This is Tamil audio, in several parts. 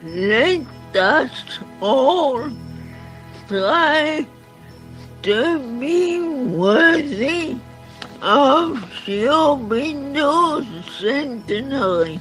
Let us all strive to be worthy of your Windows centenary.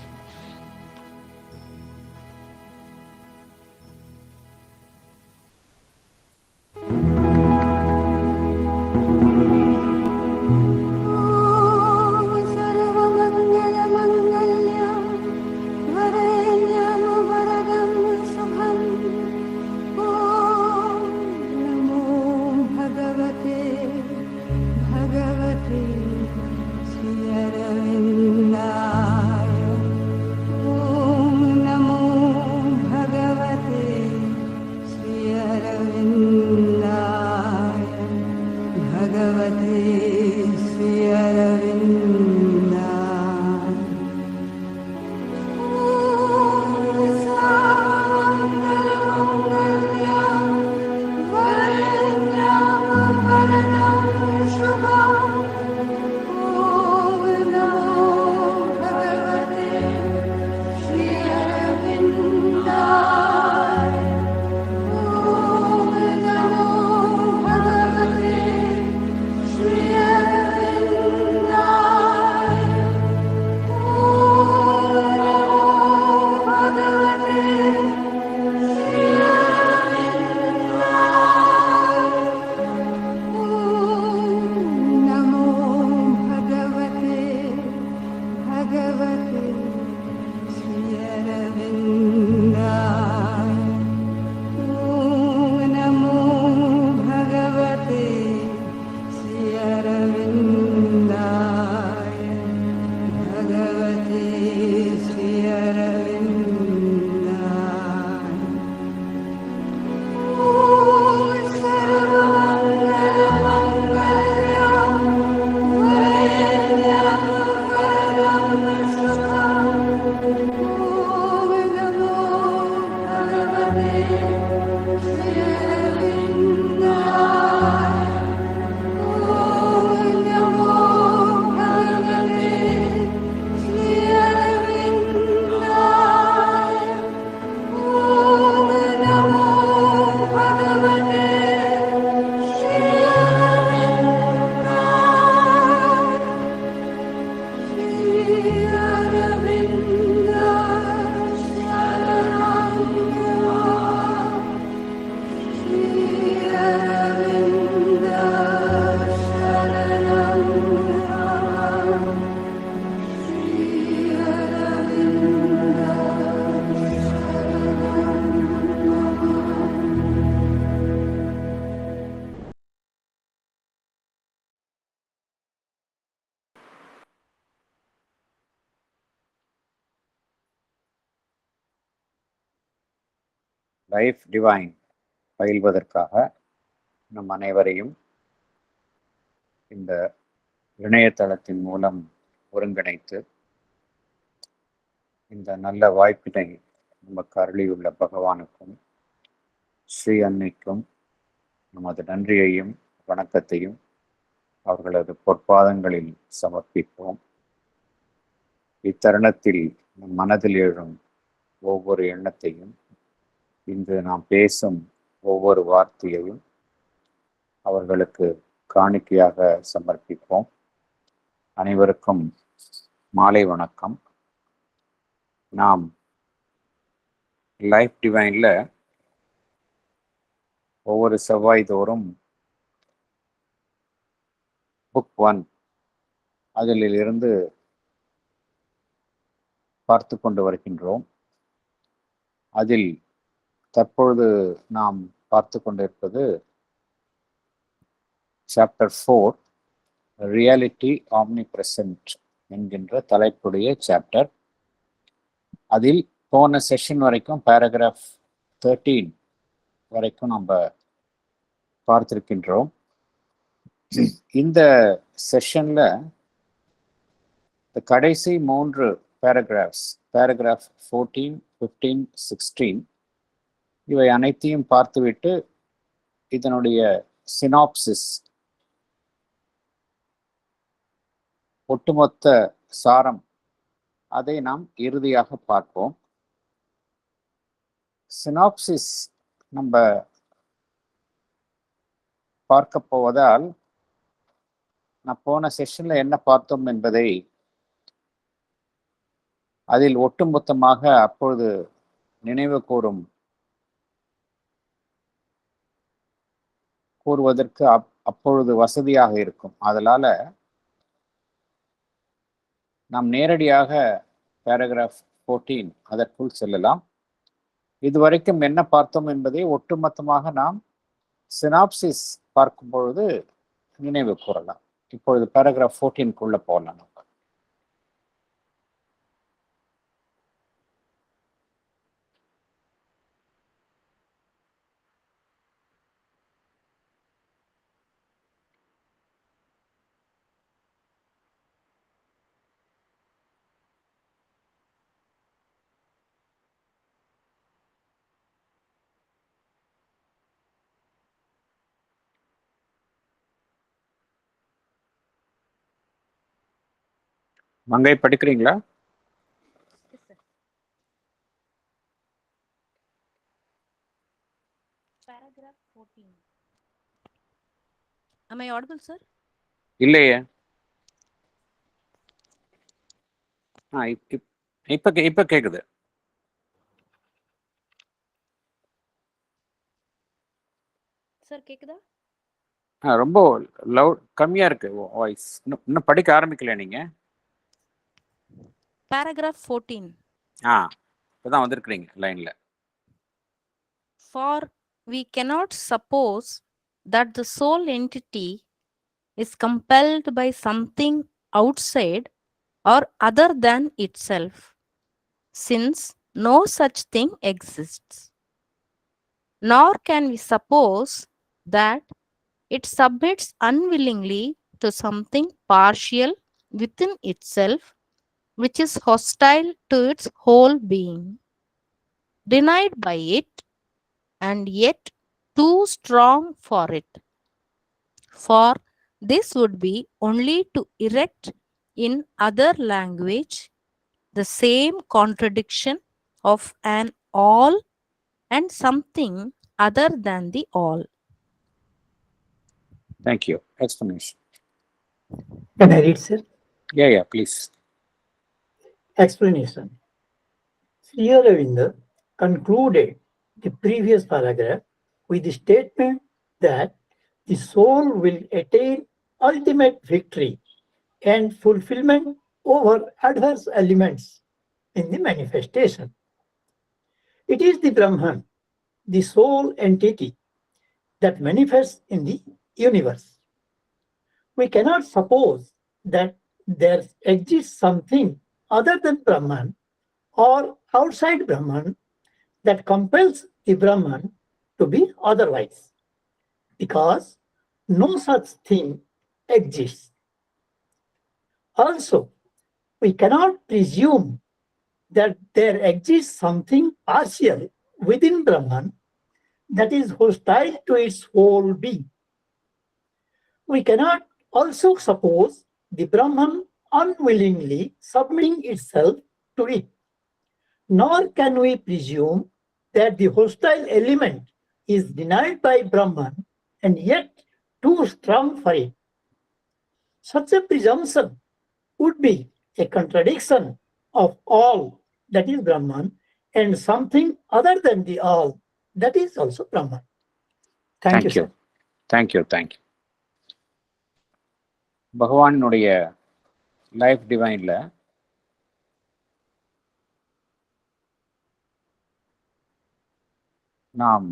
Life divine பயில்வதற்காக நம் அனைவரையும் இந்த இணையதளத்தின் மூலம் ஒருங்கிணைத்து இந்த நல்ல வாய்ப்பினை நமக்கு அருளியுள்ள பகவானுக்கும் ஸ்ரீ அன்னைக்கும் நமது நன்றியையும் வணக்கத்தையும் அவர்களது பொற்பாதங்களில் சமர்ப்பிப்போம். இத்தருணத்தில் நம் மனதில் எழும் ஒவ்வொரு எண்ணத்தையும், இன்று நாம் பேசும் ஒவ்வொரு வார்த்தையையும் அவர்களுக்கு காணிக்கையாக சமர்ப்பிப்போம். அனைவருக்கும் மாலை வணக்கம். நாம் லைஃப் டிவைன்ல ஒவ்வொரு செவ்வாய் தோறும் புக் 1 அதிலிருந்து பார்த்து கொண்டு வருகின்றோம். அதில் தற்பொழுது நாம் பார்த்து கொண்டிருப்பது சாப்டர் 4 ரியாலிட்டி ஆம்னிப்ரெசன்ட் என்கின்ற தலைப்புடைய சாப்டர். அதில் போன செஷன் வரைக்கும் பேராகிராஃப் 13 வரைக்கும் நம்ம பார்த்திருக்கின்றோம். இந்த செஷன்ல கடைசி 3 பேராகிராஃப்ஸ், பேராகிராஃப் 14, 15, 16 இவை அனைத்தையும் பார்த்துவிட்டு இதனுடைய சினாப்சிஸ், ஒட்டுமொத்த சாரம், அதை நாம் இறுதியாக பார்ப்போம். சினாப்சிஸ் நம்ம பார்க்க போவதால் நான் போன செஷன்ல என்ன பார்த்தோம் என்பதை அதில் ஒட்டுமொத்தமாக அப்பொழுது நினைவு கூறுவதற்கு அப்பொழுது வசதியாக இருக்கும். அதனால நாம் நேரடியாக பேராகிராஃப் 14 அதற்குள் செல்லலாம். இதுவரைக்கும் என்ன பார்த்தோம் என்பதை ஒட்டுமொத்தமாக நாம் சினாப்சிஸ் பார்க்கும் பொழுது நினைவு கூறலாம். இப்பொழுது பேராகிராஃப் 14 போகலாம். நம்ம மங்கை படிக்கிறீங்களா? Paragraph 14. Am I audible, sir? இல்லையே. இப்ப கேக்குது. சார் கேக்குதா? ரொம்ப லவுட் கம்மியா இருக்கு வாய்ஸ். இன்னும் படிக்க ஆரம்பிக்கல நீங்க? Paragraph 14. இப்பதான் வந்திருக்கிறீங்க லைன்ல. For we cannot suppose that the sole entity is compelled by something outside or other than itself, since no such thing exists. Nor can we suppose that it submits unwillingly to something partial within itself, which is hostile to its whole being, denied by it, and yet too strong for it. For this would be only to erect in other language the same contradiction of an all and something other than the all. Thank you. Explanation. Can I read, sir? Yeah, please. Explanation. Sri Aurobindo concluded the previous paragraph with the statement that the soul will attain ultimate victory and fulfillment over adverse elements in the manifestation. It is the Brahman, the sole entity, that manifests in the universe. We cannot suppose that there exists something other than Brahman or outside Brahman that compels the Brahman to be otherwise, because no such thing exists. Also, we cannot presume that there exists something partial within Brahman that is hostile to its whole being. We cannot also suppose the Brahman unwillingly submitting itself to it. Nor can we presume that the hostile element is denied by Brahman and yet too strong for it. Such a presumption would be a contradiction of all that is Brahman and something other than the all that is also Brahman. Thank you, sir. Thank you. பகவானுடைய லைஃப் டிவைன்ல நாம்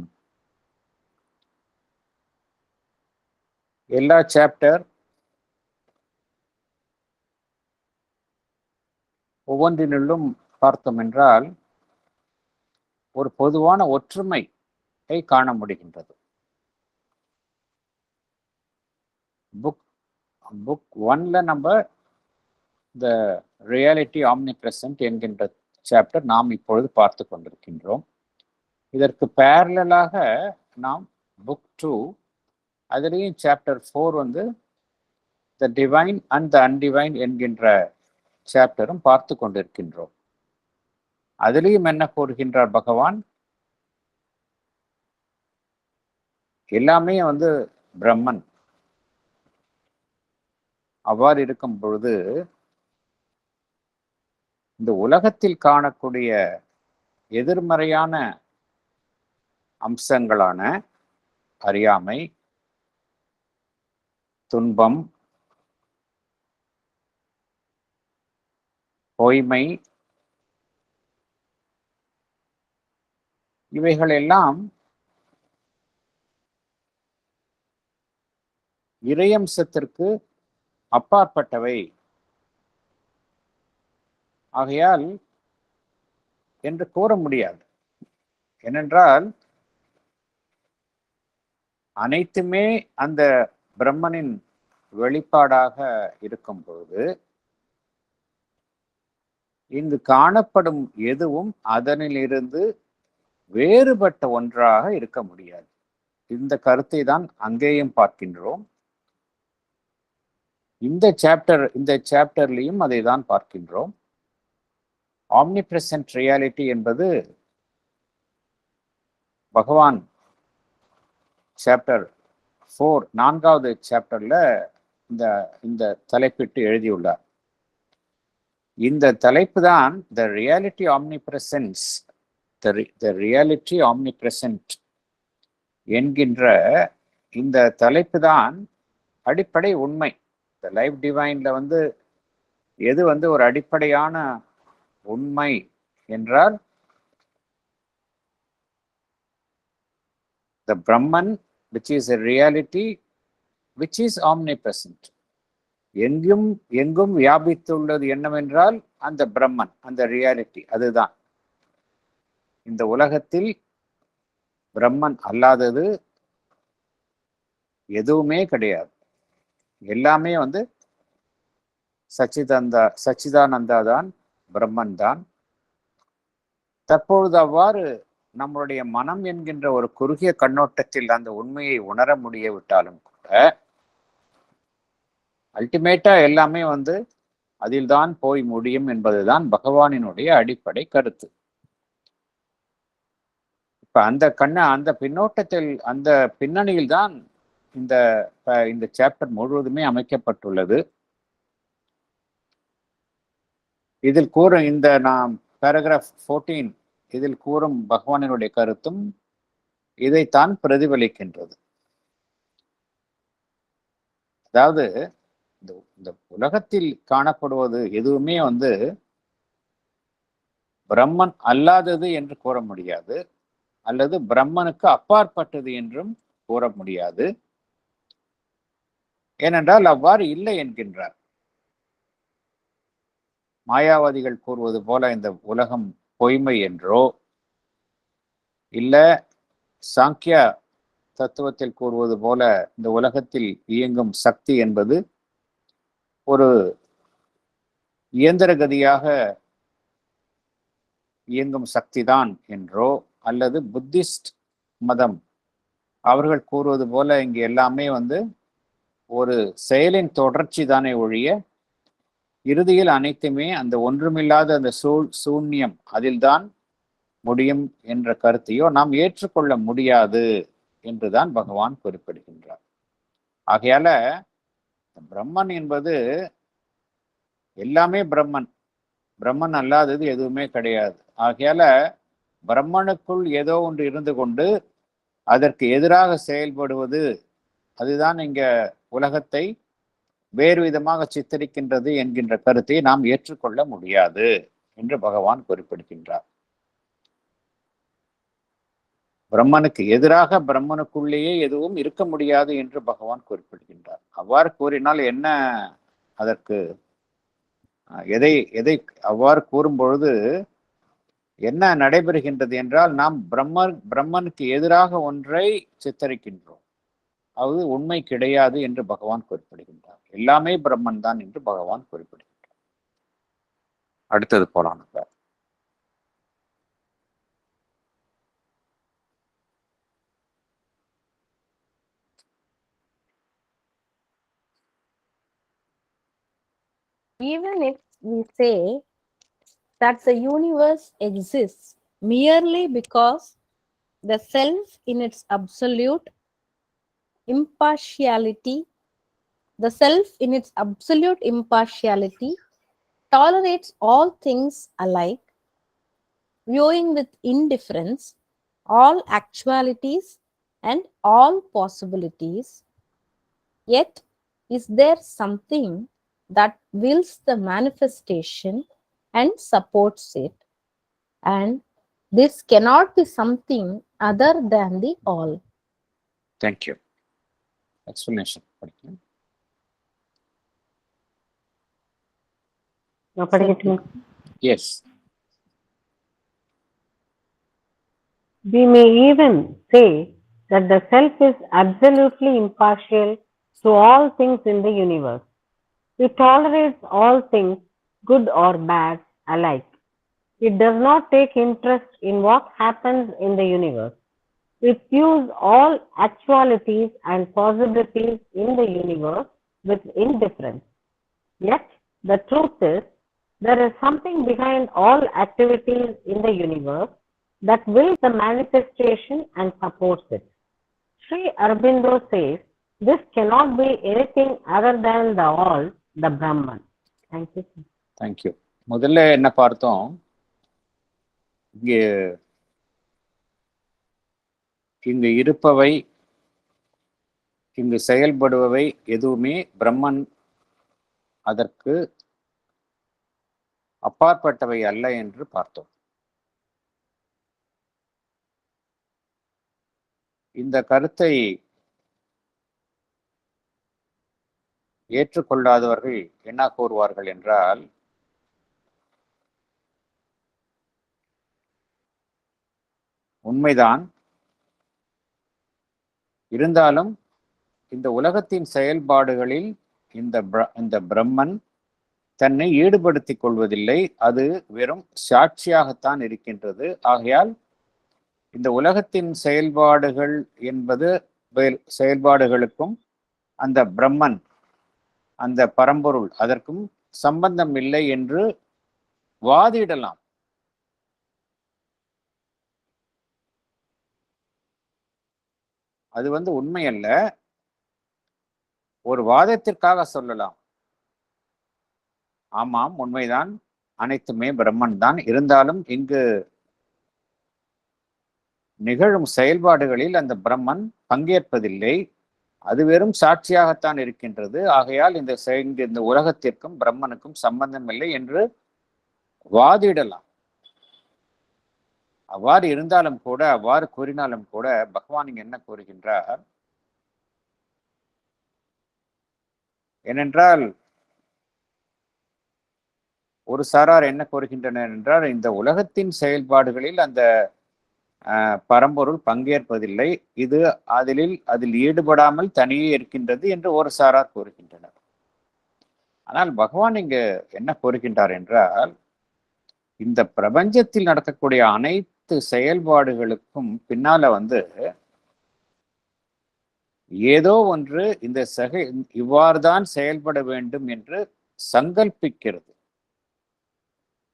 எல்லா சாப்டர் ஒவ்வொன்றினுள்ளும் பார்த்தோம் என்றால் ஒரு பொதுவான ஒற்றுமையை காண முடிகின்றது. புக் 1ல நம்ம த ரியாலிட்டி ஆம்னிப்ரெசன்ட் என்கின்ற சாப்டர் நாம் இப்பொழுது பார்த்து கொண்டிருக்கின்றோம். இதற்கு பேரலாக நாம் புக் 2 அதுலேயும் chapter 4 the divine and the undivine என்கின்ற சாப்டரும் பார்த்து கொண்டிருக்கின்றோம். அதுலேயும் என்ன கூறுகின்றார் பகவான்? எல்லாமே வந்து பிரம்மன். அவ்வாறு இருக்கும் பொழுது இந்த உலகத்தில் காணக்கூடிய எதிர்மறையான அம்சங்களான அறியாமை, துன்பம், பொய்மை, இவைகள் எல்லாம் இறையம்சத்திற்கு அப்பாற்பட்டவை. ஆகையால் என்று கூற முடியாது. ஏனென்றால் அனைத்துமே அந்த பிரம்மனின் வெளிப்பாடாக இருக்கும் பொழுது இங்கு காணப்படும் எதுவும் அதனிலிருந்து வேறுபட்ட ஒன்றாக இருக்க முடியாது. இந்த கருத்தை தான் அங்கேயும் பார்க்கின்றோம். இந்த சாப்டர்லையும் அதை தான் பார்க்கின்றோம். ஆம்னிப்ரெசன்ட் ரியாலிட்டி என்பது பகவான் சாப்டர் 4 4வது சாப்டர்ல இந்த தலைப்பிட்டு எழுதியுள்ளார். இந்த தலைப்பு தான் த ரியாலிட்டி ஆம்னிப்ரெசன்ஸ், த ரியாலிட்டி ஆம்னிப்ரெசன்ட் என்கின்ற இந்த தலைப்பு தான் அடிப்படை உண்மை. இந்த லைஃப் டிவைன்ல வந்து எது வந்து ஒரு அடிப்படையான உண்மை என்றால் the Brahman, which is a reality which is omnipresent. எங்கும் வியாபித்துள்ளது என்னவென்றால் அந்த பிரம்மன், அந்த ரியாலிட்டி, அதுதான். இந்த உலகத்தில் பிரம்மன் அல்லாதது எதுவுமே கிடையாது. எல்லாமே வந்து சச்சிதானந்தா தான், பிரம்மன் தான். தற்பொழுது அவ்வாறு நம்மளுடைய மனம் என்கின்ற ஒரு குறுகிய கண்ணோட்டத்தில் அந்த உண்மையை உணர முடியவிட்டாலும் கூட அல்டிமேட்டா எல்லாமே வந்து அதில்தான் போய் முடியும் என்பதுதான் பகவானினுடைய அடிப்படை கருத்து. இப்ப அந்த பின்னோட்டத்தில், அந்த பின்னணியில் தான் இந்த சாப்டர் முழுவதுமே அமைக்கப்பட்டுள்ளது. இதில் இந்த நாம் பேராகிராஃப் 14 இதில் கூறும் பகவானினுடைய கருத்தும் இதைத்தான் பிரதிபலிக்கின்றது. அதாவது இந்த உலகத்தில் காணப்படுவது எதுவுமே வந்து பிரம்மன் அல்லாதது என்று கூற முடியாது, அல்லது பிரம்மனுக்கு அப்பாற்பட்டது என்றும் கூற முடியாது. ஏனென்றால் அவ்வாறு இல்லை என்கின்றார். மாயாவாதிகள் கூறுவது போல இந்த உலகம் பொய்மை என்றோ, இல்ல சாங்கியா தத்துவத்தில் கூறுவது போல இந்த உலகத்தில் இயங்கும் சக்தி என்பது ஒரு இயந்திர கதியாக இயங்கும் சக்திதான் என்றோ, அல்லது புத்திஸ்ட் மதம் அவர்கள் கூறுவது போல இங்கு எல்லாமே வந்து ஒரு செயலின் தொடர்ச்சி தானே ஒழிய இறுதியில் அனைத்துமே அந்த ஒன்றுமில்லாத அந்த சூன்யம் அதில்தான் முடியும் என்ற கருத்தையோ நாம் ஏற்றுக்கொள்ள முடியாது என்றுதான் பகவான் குறிப்பிடுகின்றார். ஆகையால பிரம்மன் என்பது எல்லாமே பிரம்மன் அல்லாதது எதுவுமே கிடையாது. ஆகையால பிரம்மனுக்குள் ஏதோ ஒன்று இருந்து கொண்டு அதற்கு எதிராக செயல்படுவது அதுதான் இங்க உலகத்தை வேறு விதமாக சித்தரிக்கின்றது என்கின்ற கருத்தை நாம் ஏற்றுக்கொள்ள முடியாது என்று பகவான் குறிப்பிடுகின்றார். பிரம்மனுக்கு எதிராக பிரம்மனுக்குள்ளேயே எதுவும் இருக்க முடியாது என்று பகவான் குறிப்பிடுகின்றார். அவ்வாறு கூறினால் என்ன, அதற்கு எதை அவ்வாறு கூறும் பொழுது என்ன நடைபெறுகின்றது என்றால், நாம் பிரம்மனுக்கு எதிராக ஒன்றை சித்தரிக்கின்றோம். அது உண்மை கிடையாது என்று பகவான் குறிப்பிடுகின்றார். எல்லாமே பிரம்மன் தான் என்று பகவான் குறிப்பிடுகின்றார். அடுத்தது போலாம். Even if we say that the universe exists merely because the self in its absolute impartiality, the self in its absolute impartiality tolerates all things alike, viewing with indifference all actualities and all possibilities. Yet, is there something that wills the manifestation and supports it? And this cannot be something other than the all. Thank you. Explanation. Yes. We may even say that the self is absolutely impartial to all things in the universe. It tolerates all things, good or bad, alike. It does not take interest in what happens in the universe. It views all actualities and possibilities in the universe with indifference. Yet, the truth is, there is something behind all activities in the universe that wills the manifestation and supports it. Sri Aurobindo says, this cannot be anything other than the all, the Brahman. Thank you. Thank you. முதல்ல என்ன பார்த்தோம், இங்கு இருப்பவை, இங்கு செயல்படுபவை எதுவுமே பிரம்மன் அதற்கு அப்பாற்பட்டவை அல்ல என்று பார்த்தோம். இந்த கருத்தை ஏற்றுக்கொள்ளாதவர்கள் என்ன கூறுவார்கள் என்றால், உண்மைதான், இருந்தாலும் இந்த உலகத்தின் செயல்பாடுகளில் இந்த பிரம்மன் தன்னை ஈடுபடுத்திக் கொள்வதில்லை, அது வெறும் சாட்சியாகத்தான் இருக்கின்றது. ஆகையால் இந்த உலகத்தின் செயல்பாடுகள் என்பது செயல்பாடுகளுக்கும் அந்த பிரம்மன், அந்த பரம்பொருள், அதற்கும் சம்பந்தம் இல்லை என்று வாதிடலாம். அது உண்மை அல்ல, ஒரு வாதத்திற்காக சொல்லலாம். ஆமாம், உண்மைதான், அனைத்துமே பிரம்மன் தான், இருந்தாலும் இங்கு நிகழும் செயல்பாடுகளில் அந்த பிரம்மன் பங்கேற்பதில்லை, அது வெறும் சாட்சியாகத்தான் இருக்கின்றது. ஆகையால் இந்த உலகத்திற்கும் பிரம்மனுக்கும் சம்பந்தம் இல்லை என்று வாதிடலாம். அவ்வாறு இருந்தாலும் கூட, அவ்வாறு கூறினாலும் கூட, பகவான் இங்கு என்ன கூறுகின்றார் ஏனென்றால், ஒரு சாரார் என்ன கூறுகின்றனர் என்றால், இந்த உலகத்தின் செயல்பாடுகளில் அந்த பரம்பொருள் பங்கேற்பதில்லை, இது அதில் ஈடுபடாமல் தனியே இருக்கின்றது என்று ஒரு சாரார் கூறுகின்றனர். ஆனால் பகவான் இங்கு என்ன கூறுகின்றார் என்றால், இந்த பிரபஞ்சத்தில் நடக்கக்கூடிய அனைத்து செயல்பாடுகளுக்கும் பின்னால ஏதோ ஒன்று இவ்வாறுதான் செயல்பட வேண்டும் என்று சங்கல்பிக்கிறது,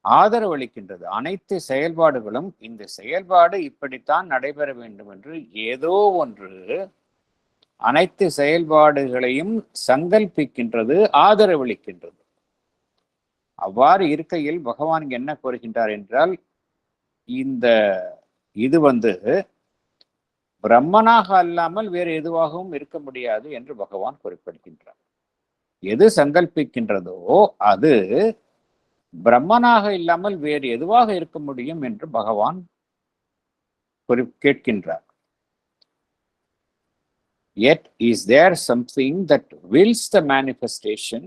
ஆதரவளிக்கின்றது. அனைத்து செயல்பாடுகளும் இந்த செயல்பாடு இப்படித்தான் நடைபெற வேண்டும் என்று ஏதோ ஒன்று அனைத்து செயல்பாடுகளையும் சங்கல்பிக்கின்றது, ஆதரவளிக்கின்றது. அவ்வாறு இருக்கையில் பகவான் என்ன கூறுகின்றார் என்றால், இது பிரம்மனாக அல்லாமல் வேறு எதுவாகவும் இருக்க முடியாது என்று பகவான் குறிப்பிடுகின்றார். எது சங்கல்பிக்கின்றதோ அது பிரம்மனாக இல்லாமல் வேறு எதுவாக இருக்க முடியும் என்று பகவான் கேட்கின்றார். Yet is there something that wills the manifestation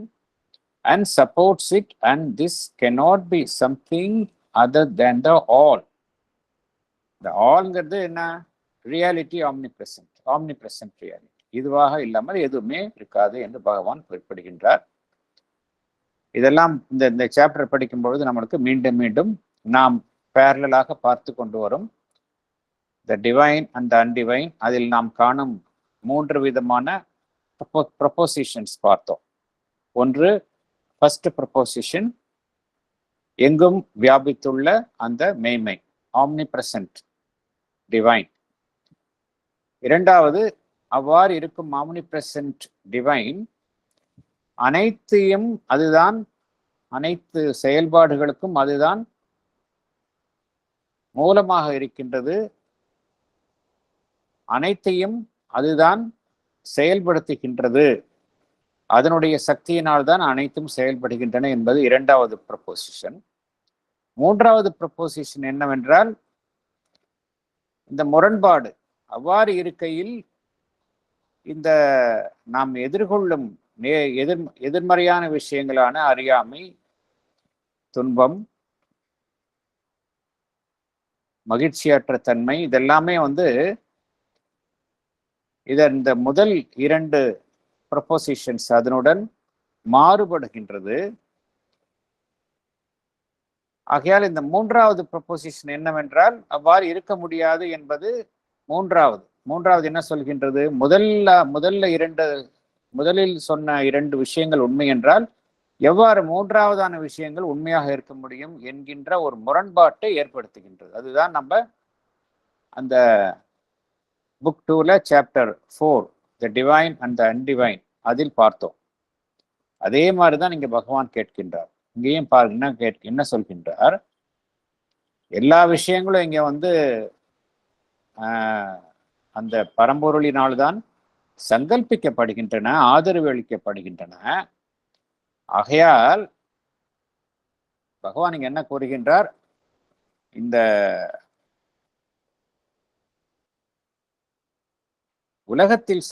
and supports it, and this cannot be something other than the all. The all-ங்கிறது என்ன? Reality, omnipresent reality. இதுவாக இல்லாமல் எதுவுமே இருக்காது என்று பகவான் குறிப்பிடுகின்றார். இதெல்லாம் இந்த சாப்டர் படிக்கும் பொழுது நம்மளுக்கு மீண்டும் மீண்டும் நாம் பேரலாக பார்த்து கொண்டு வரும் த டிவைன் அண்ட் அன்டிவைன். அதில் நாம் காணும் 3 விதமான ப்ரொபோசிஷன்ஸ் பார்த்தோம். ஒன்று, ஃபர்ஸ்ட் ப்ரொபோசிஷன், எங்கும் வியாபித்துள்ள அந்த மெய்மை, ஆம்னிப்ரெசன்ட் டிவைன். இரண்டாவது, அவ்வாறு இருக்கும் ஆம்னிப்ரெசன்ட் டிவைன் அனைத்தையும் அதுதான், அனைத்து செயல்பாடுகளுக்கும் அதுதான் மூலமாக இருக்கின்றது, அனைத்தையும் அதுதான் செயல்படுத்துகின்றது, அதனுடைய சக்தியினால் தான் அனைத்தும் செயல்படுகின்றன என்பது இரண்டாவது ப்ரொபோசிஷன். மூன்றாவது ப்ரொபோசிஷன் என்னவென்றால், இந்த முரண்பாடு அவ்வாறு இருக்கையில் இந்த நாம் எதிர்கொள்ளும் எதிர்மறையான விஷயங்களான அறியாமை, துன்பம், மகிழ்ச்சியற்ற தன்மை, இதெல்லாமே இந்த முதல் இரண்டு ப்ரொபோசிஷன்ஸ் அதனுடன் மாறுபடுகின்றது. ஆகையால் இந்த மூன்றாவது ப்ரொபோசிஷன் என்னவென்றால், அவ்வாறு இருக்க முடியாது என்பது மூன்றாவது என்ன சொல்கின்றது? முதலில் சொன்ன இரண்டு விஷயங்கள் உண்மை என்றால், எவ்வாறு மூன்றாவதான விஷயங்கள் உண்மையாக இருக்க முடியும் என்கின்ற ஒரு முரண்பாட்டை ஏற்படுத்துகின்றது. அதுதான் நம்ம அந்த புக் 2ல chapter 4 the divine and the undivine அதில் பார்த்தோம். அதே மாதிரிதான் இங்க பகவான் கேட்கின்றார். இங்கேயும் பாருங்க என்ன சொல்கின்றார். எல்லா விஷயங்களும் இங்க அந்த பரம்பொருளினால்தான் சங்கல்பிக்கப்படுகின்றன, ஆதரவு அளிக்கப்படுகின்றன. ஆகையால் பகவான் இங்க என்ன கூறுகின்றார்? இந்த உலகத்தில்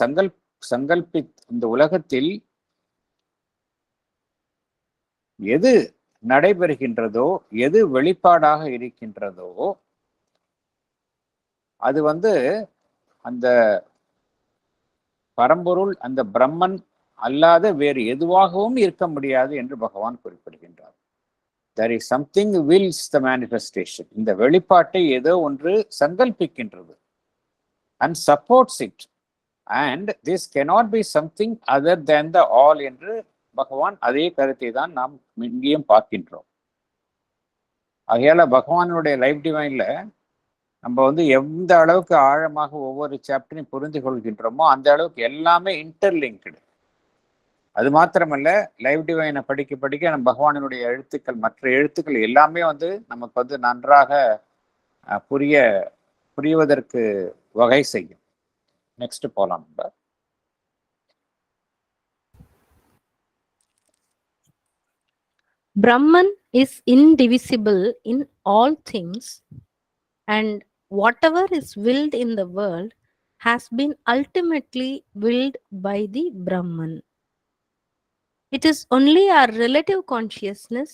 இந்த உலகத்தில் எது நடைபெறுகின்றதோ, எது வெளிப்பாடாக இருக்கின்றதோ, அது அந்த பரம்பொருள், அந்த பிரம்மன் அல்லாத வேறு எதுவாகவும் இருக்க முடியாது என்று பகவான் குறிப்பிடுகின்றார். There is something wills the manifestation. இந்த வெளிப்பாட்டை ஏதோ ஒன்று சங்கல்பிக்கின்றது and supports it, and this cannot be something other than the all என்று பகவான் அதே கருத்தை தான் நாம் இங்கேயும் பார்க்கின்றோம். ஆகையால பகவானுடைய லைஃப் டிவைன்ல நம்ம எந்த அளவுக்கு ஆழமாக ஒவ்வொரு சாப்டரையும் புரிந்து கொள்கின்றோமோ அந்த அளவுக்கு எல்லாமே இன்டர்லிங்க்டு. அது மாத்திரமல்ல, லைவ் டிவைனை படிக்க நம்ம பகவானுடைய எழுத்துக்கள், மற்ற எழுத்துக்கள் எல்லாமே நமக்கு நன்றாக புரிவதற்கு வகை செய்யும். நெக்ஸ்ட் போலாம். Brahman is indivisible in all things, and whatever is willed in the world has been ultimately willed by the Brahman. It is only our relative consciousness,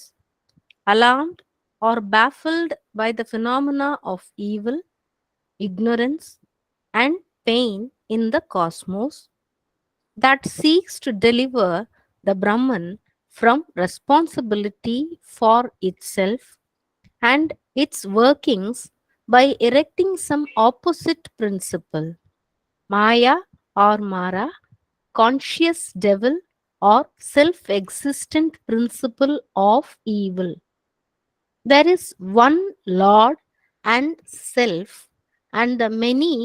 alarmed or baffled by the phenomena of evil, ignorance, and pain in the cosmos, that seeks to deliver the Brahman from responsibility for itself and its workings by erecting some opposite principle, Maya or Mara, conscious devil or self-existent principle of evil. There is one Lord and self, and the many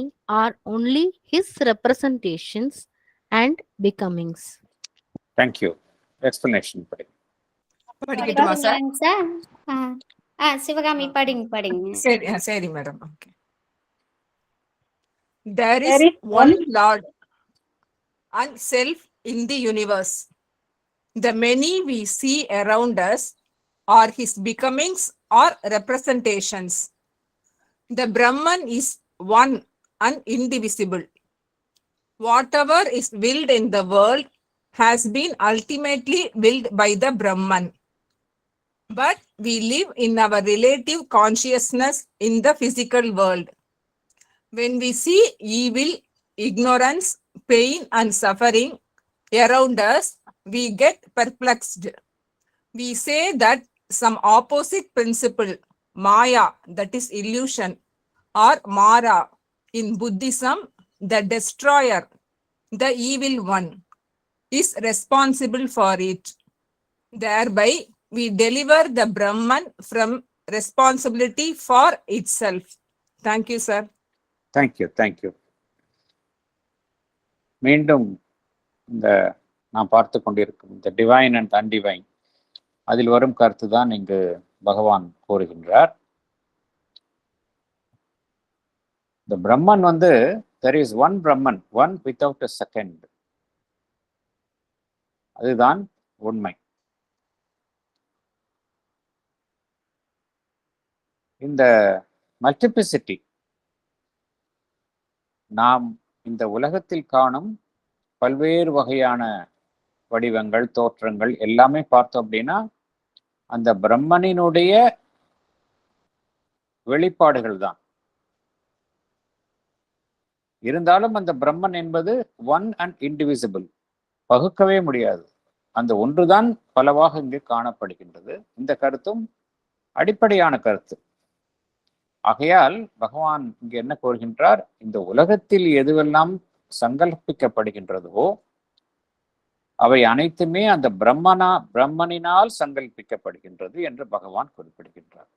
are only his representations and becomings. Thank you. Explanation. படிக்கட்டுமா சார்? சிவகாமி படிங்க. சரி madam. Okay. There is one Lord and self in the universe. The many we see around us are his becomings or representations. The Brahman is one and indivisible. Whatever is willed in the world has been ultimately willed by the Brahman. But we live in our relative consciousness in the physical world. When we see evil, ignorance, pain, and suffering around us, we get perplexed. We say that some opposite principle, Maya, that is illusion, or Mara, in Buddhism, the destroyer, the evil one, is responsible for it. Thereby, we deliver the Brahman from responsibility for itself. Thank you, sir. Thank you. மீண்டும் இந்த நாம் பார்த்து கொண்டிருக்கும் இந்த டிவைன் அண்ட் அன்டிவைன் அதில் வரும் கருத்து தான் இங்கு பகவான் கூறுகின்றார். இந்த பிரம்மன் there is one Brahman, one without a second. அதுதான் உண்மை. இந்த மல்டிப்ளிசிட்டி நாம் இந்த உலகத்தில் காணும் பல்வேறு வகையான வடிவங்கள், தோற்றங்கள் எல்லாமே பார்த்தோம் அப்படின்னா அந்த பிரம்மனினுடைய வெளிப்பாடுகள் தான். இருந்தாலும் அந்த பிரம்மன் என்பது ஒன் அண்ட் இன்டிவிசிபிள், பகுக்கவே முடியாது. அந்த ஒன்றுதான் பலவாக இங்கு காணப்படுகின்றது. இந்த கருத்தும் அடிப்படையான கருத்து. ஆகையால் பகவான் இங்கு என்ன கூறுகின்றார்? இந்த உலகத்தில் எதுவெல்லாம் சங்கல்பிக்கப்படுகின்றதோ அவை அனைத்துமே அந்த பிரம்மனினால் சங்கல்பிக்கப்படுகின்றது என்று பகவான் குறிப்பிடுகின்றார்.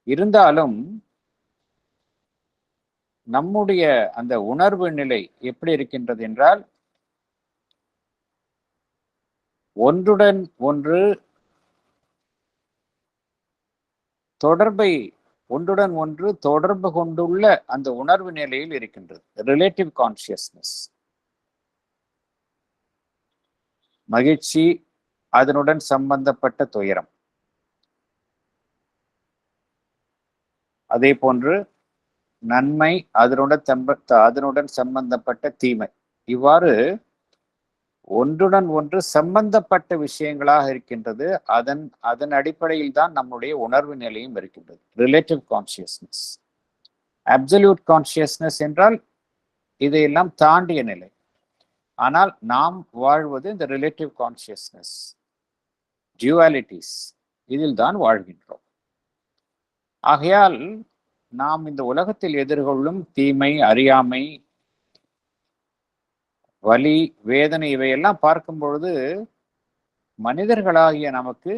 இருந்தாலும் நம்முடைய அந்த உணர்வு நிலை எப்படி இருக்கின்றது என்றால், ஒன்றுடன் ஒன்று தொடர்பு கொண்டுள்ள அந்த உணர்வு நிலையில் இருக்கின்றது. Relative consciousness. மகிழ்ச்சி, அதனுடன் சம்பந்தப்பட்ட துயரம், அதே போன்று நன்மை, அதனுடன் சம்பந்தப்பட்ட தீமை, இவ்வாறு ஒன்றுடன் ஒன்று சம்பந்தப்பட்ட விஷயங்களாக இருக்கின்றது. அதன் அடிப்படையில் தான் நம்முடைய உணர்வு நிலையும் இருக்கின்றது. Relative consciousness. அப்சல்யூட் கான்சியஸ்னஸ் என்றால் இதையெல்லாம் தாண்டிய நிலை. ஆனால் நாம் வாழ்வது இந்த ரிலேட்டிவ் கான்சியஸ்னஸ், டியூவாலிட்டிஸ், இதில் தான் வாழ்கின்றோம். ஆகையால் நாம் இந்த உலகத்தில் எதிர்கொள்ளும் தீமை, அறியாமை, வலி, வேதனை இவையெல்லாம் பார்க்கும் பொழுது மனிதர்களாகிய நமக்கு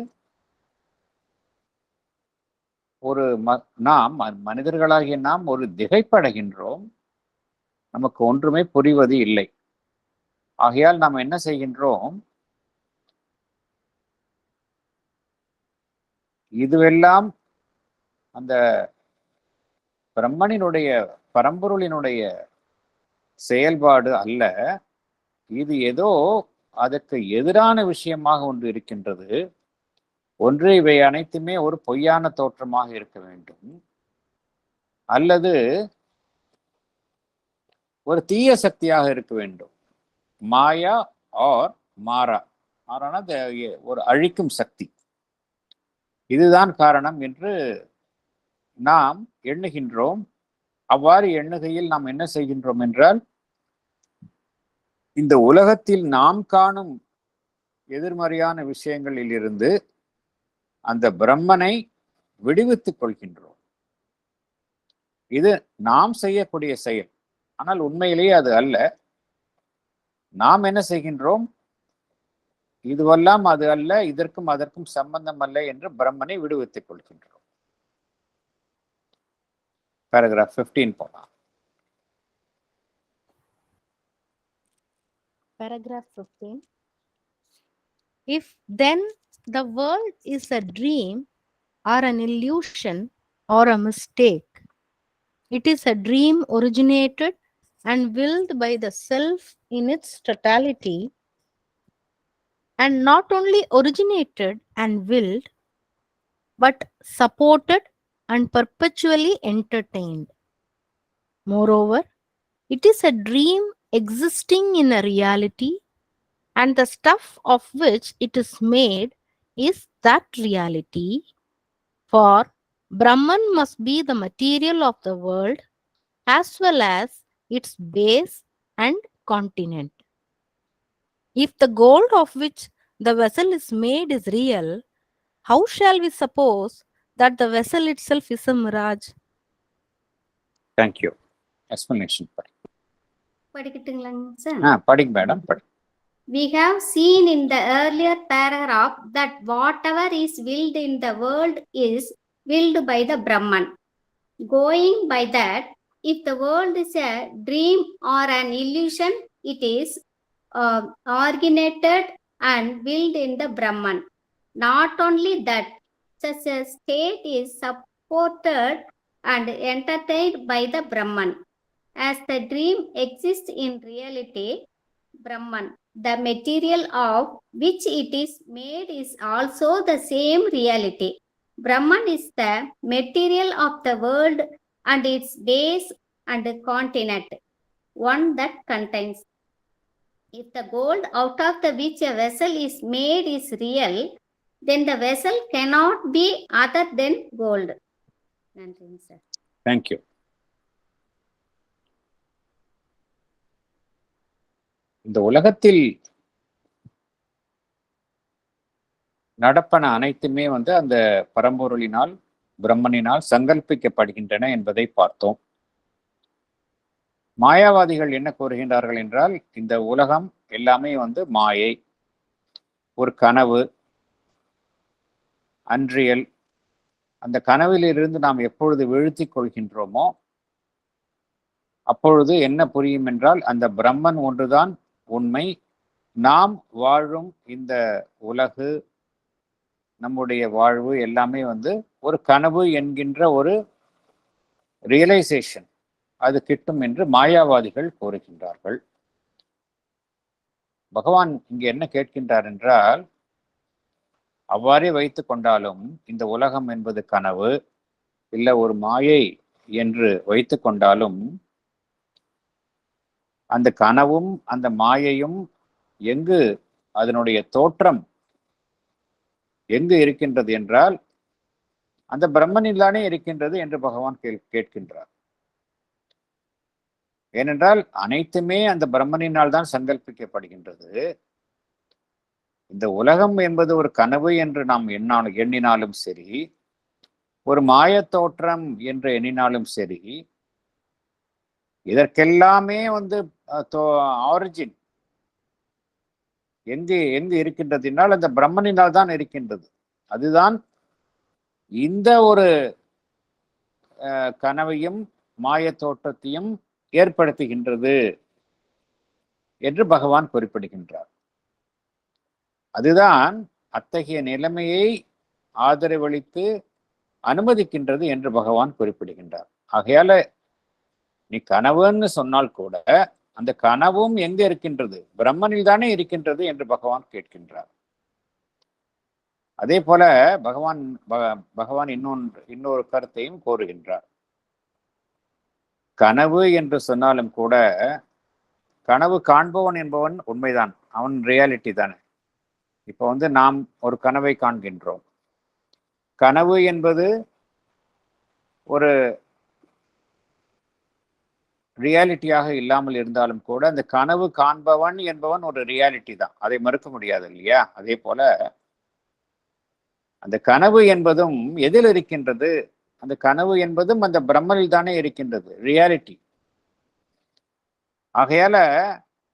மனிதர்களாகிய நாம் ஒரு திகைப்படைகின்றோம். நமக்கு ஒன்றுமே புரிவது இல்லை. ஆகையால் நாம் என்ன செய்கின்றோம்? இதுவெல்லாம் அந்த பிரம்மனினுடைய, பரம்பொருளினுடைய செயல்பாடு அல்ல, இது ஏதோ அதற்கு எதிரான விஷயமாக ஒன்று இருக்கின்றது. ஒன்று இவை அனைத்துமே ஒரு பொய்யான தோற்றமாக இருக்க வேண்டும், அல்லது ஒரு தீய சக்தியாக இருக்க வேண்டும். மாயா ஆர் மாரா, மாறான ஒரு அழிக்கும் சக்தி. இதுதான் காரணம் என்று நாம் எண்ணுகின்றோம். அவ்வாறு எண்ணுகையில் நாம் என்ன செய்கின்றோம் என்றால், இந்த உலகத்தில் நாம் காணும் எதிர்மறையான விஷயங்களில் இருந்து அந்த பிரம்மனை விடுவித்துக் கொள்கின்றோம். இது நாம் செய்யக்கூடிய செயல். ஆனால் உண்மையிலேயே அது அல்ல. நாம் என்ன செய்கின்றோம்? இதுவெல்லாம் அது அல்ல, இதற்கும் அதற்கும் சம்பந்தம் அல்ல என்று பிரம்மனை விடுவித்துக் கொள்கின்றோம். Paragraph 15 போலாம். Paragraph 15. If then the world is a dream or an illusion or a mistake, it is a dream originated and willed by the self in its totality, and not only originated and willed, but supported and perpetually entertained. Moreover, it is a dream existing in a reality, and the stuff of which it is made is that reality. For Brahman must be the material of the world as well as its base and continent. If the gold of which the vessel is made is real, how shall we suppose that the vessel itself is a mirage? Thank you. Explanation. படிக்கட்டுங்களாங்க சார்? படிங்க மேடம், படி. We have seen in the earlier paragraph that whatever is willed in the world is willed by the Brahman. Going by that, If the world is a dream or an illusion, it is originated and willed in the Brahman. Not only that, such a state is supported and entertained by the Brahman. As the dream exists in reality, Brahman, the material of which it is made, is also the same reality. Brahman is the material of the world and its base and continent, one that contains. If the gold out of the which a vessel is made is real, then the vessel cannot be other than gold. நன்றிங்க சார். தேங்க்யூ. இந்த உலகத்தில் நடப்பன அனைத்துமே அந்த பரம்பொருளினால், பிரம்மனினால் சங்கல்பிக்கப்படுகின்றன என்பதை பார்த்தோம். மாயாவாதிகள் என்ன கூறுகின்றார்கள் என்றால், இந்த உலகம் எல்லாமே மாயை, ஒரு கனவு, அன்றியல். அந்த கனவிலிருந்து நாம் எப்பொழுது வீழ்த்திக் கொள்கின்றோமோ அப்பொழுது என்ன புரியும் என்றால், அந்த பிரம்மன் ஒன்றுதான் உண்மை. நாம் வாழும் இந்த உலகு, நம்முடைய வாழ்வு எல்லாமே ஒரு கனவு என்கின்ற ஒரு ரியலைசேஷன் அது கிட்டும் என்று மாயாவாதிகள் கூறுகின்றார்கள். பகவான் இங்கு என்ன கேட்கின்றார் என்றால், அவ்வாறே வைத்து கொண்டாலும் இந்த உலகம் என்பது கனவு இல்ல ஒரு மாயை என்று வைத்து கொண்டாலும், அந்த கனவும் அந்த மாயையும் எங்கு அதனுடைய தோற்றம் எங்கு இருக்கின்றது என்றால், அந்த பிரம்மனில் தானே இருக்கின்றது என்று பகவான் கேட்கின்றார். ஏனென்றால் அனைத்துமே அந்த பிரம்மனினால் தான் சங்கல்பிக்கப்படுகின்றது. இந்த உலகம் என்பது ஒரு கனவு என்று நாம் எண்ணினாலும் சரி, ஒரு மாய தோற்றம் என்று எண்ணினாலும் சரி, இதற்கெல்லாமே ஆரிஜின் எங்கு இருக்கின்றது என்றால் அந்த பிரம்மனினால் தான் இருக்கின்றது. அதுதான் இந்த ஒரு கனவையும் மாய தோற்றத்தையும் ஏற்படுத்துகின்றது என்று பகவான் குறிப்பிடுகின்றார். அதுதான் அத்தகைய நிலைமையை ஆதரவளித்து அனுமதிக்கின்றது என்று பகவான் குறிப்பிடுகின்றார். ஆகையால நீ கனவுன்னு சொன்னால் கூட அந்த கனவும் எங்க இருக்கின்றது? பிரம்மனில் தானே இருக்கின்றது என்று பகவான் கேட்கின்றார். அதே போல பகவான் இன்னொரு கருத்தையும் கூறுகின்றார். கனவு என்று சொன்னாலும் கூட கனவு காண்பவன் என்பவன் உண்மைதான், அவன் ரியாலிட்டி தானே. இப்போ நாம் ஒரு கனவை காண்கின்றோம். கனவு என்பது ஒரு ரியாலிட்டியாக இல்லாமல் இருந்தாலும் கூட அந்த கனவு காண்பவன் என்பவன் ஒரு ரியாலிட்டி தான், அதை மறுக்க முடியாது இல்லையா? அதே போல அந்த கனவு என்பதும் எதில் இருக்கின்றது? அந்த கனவு என்பதும் அந்த பிரம்மனில் தானே இருக்கின்றது, ரியாலிட்டி. ஆகையால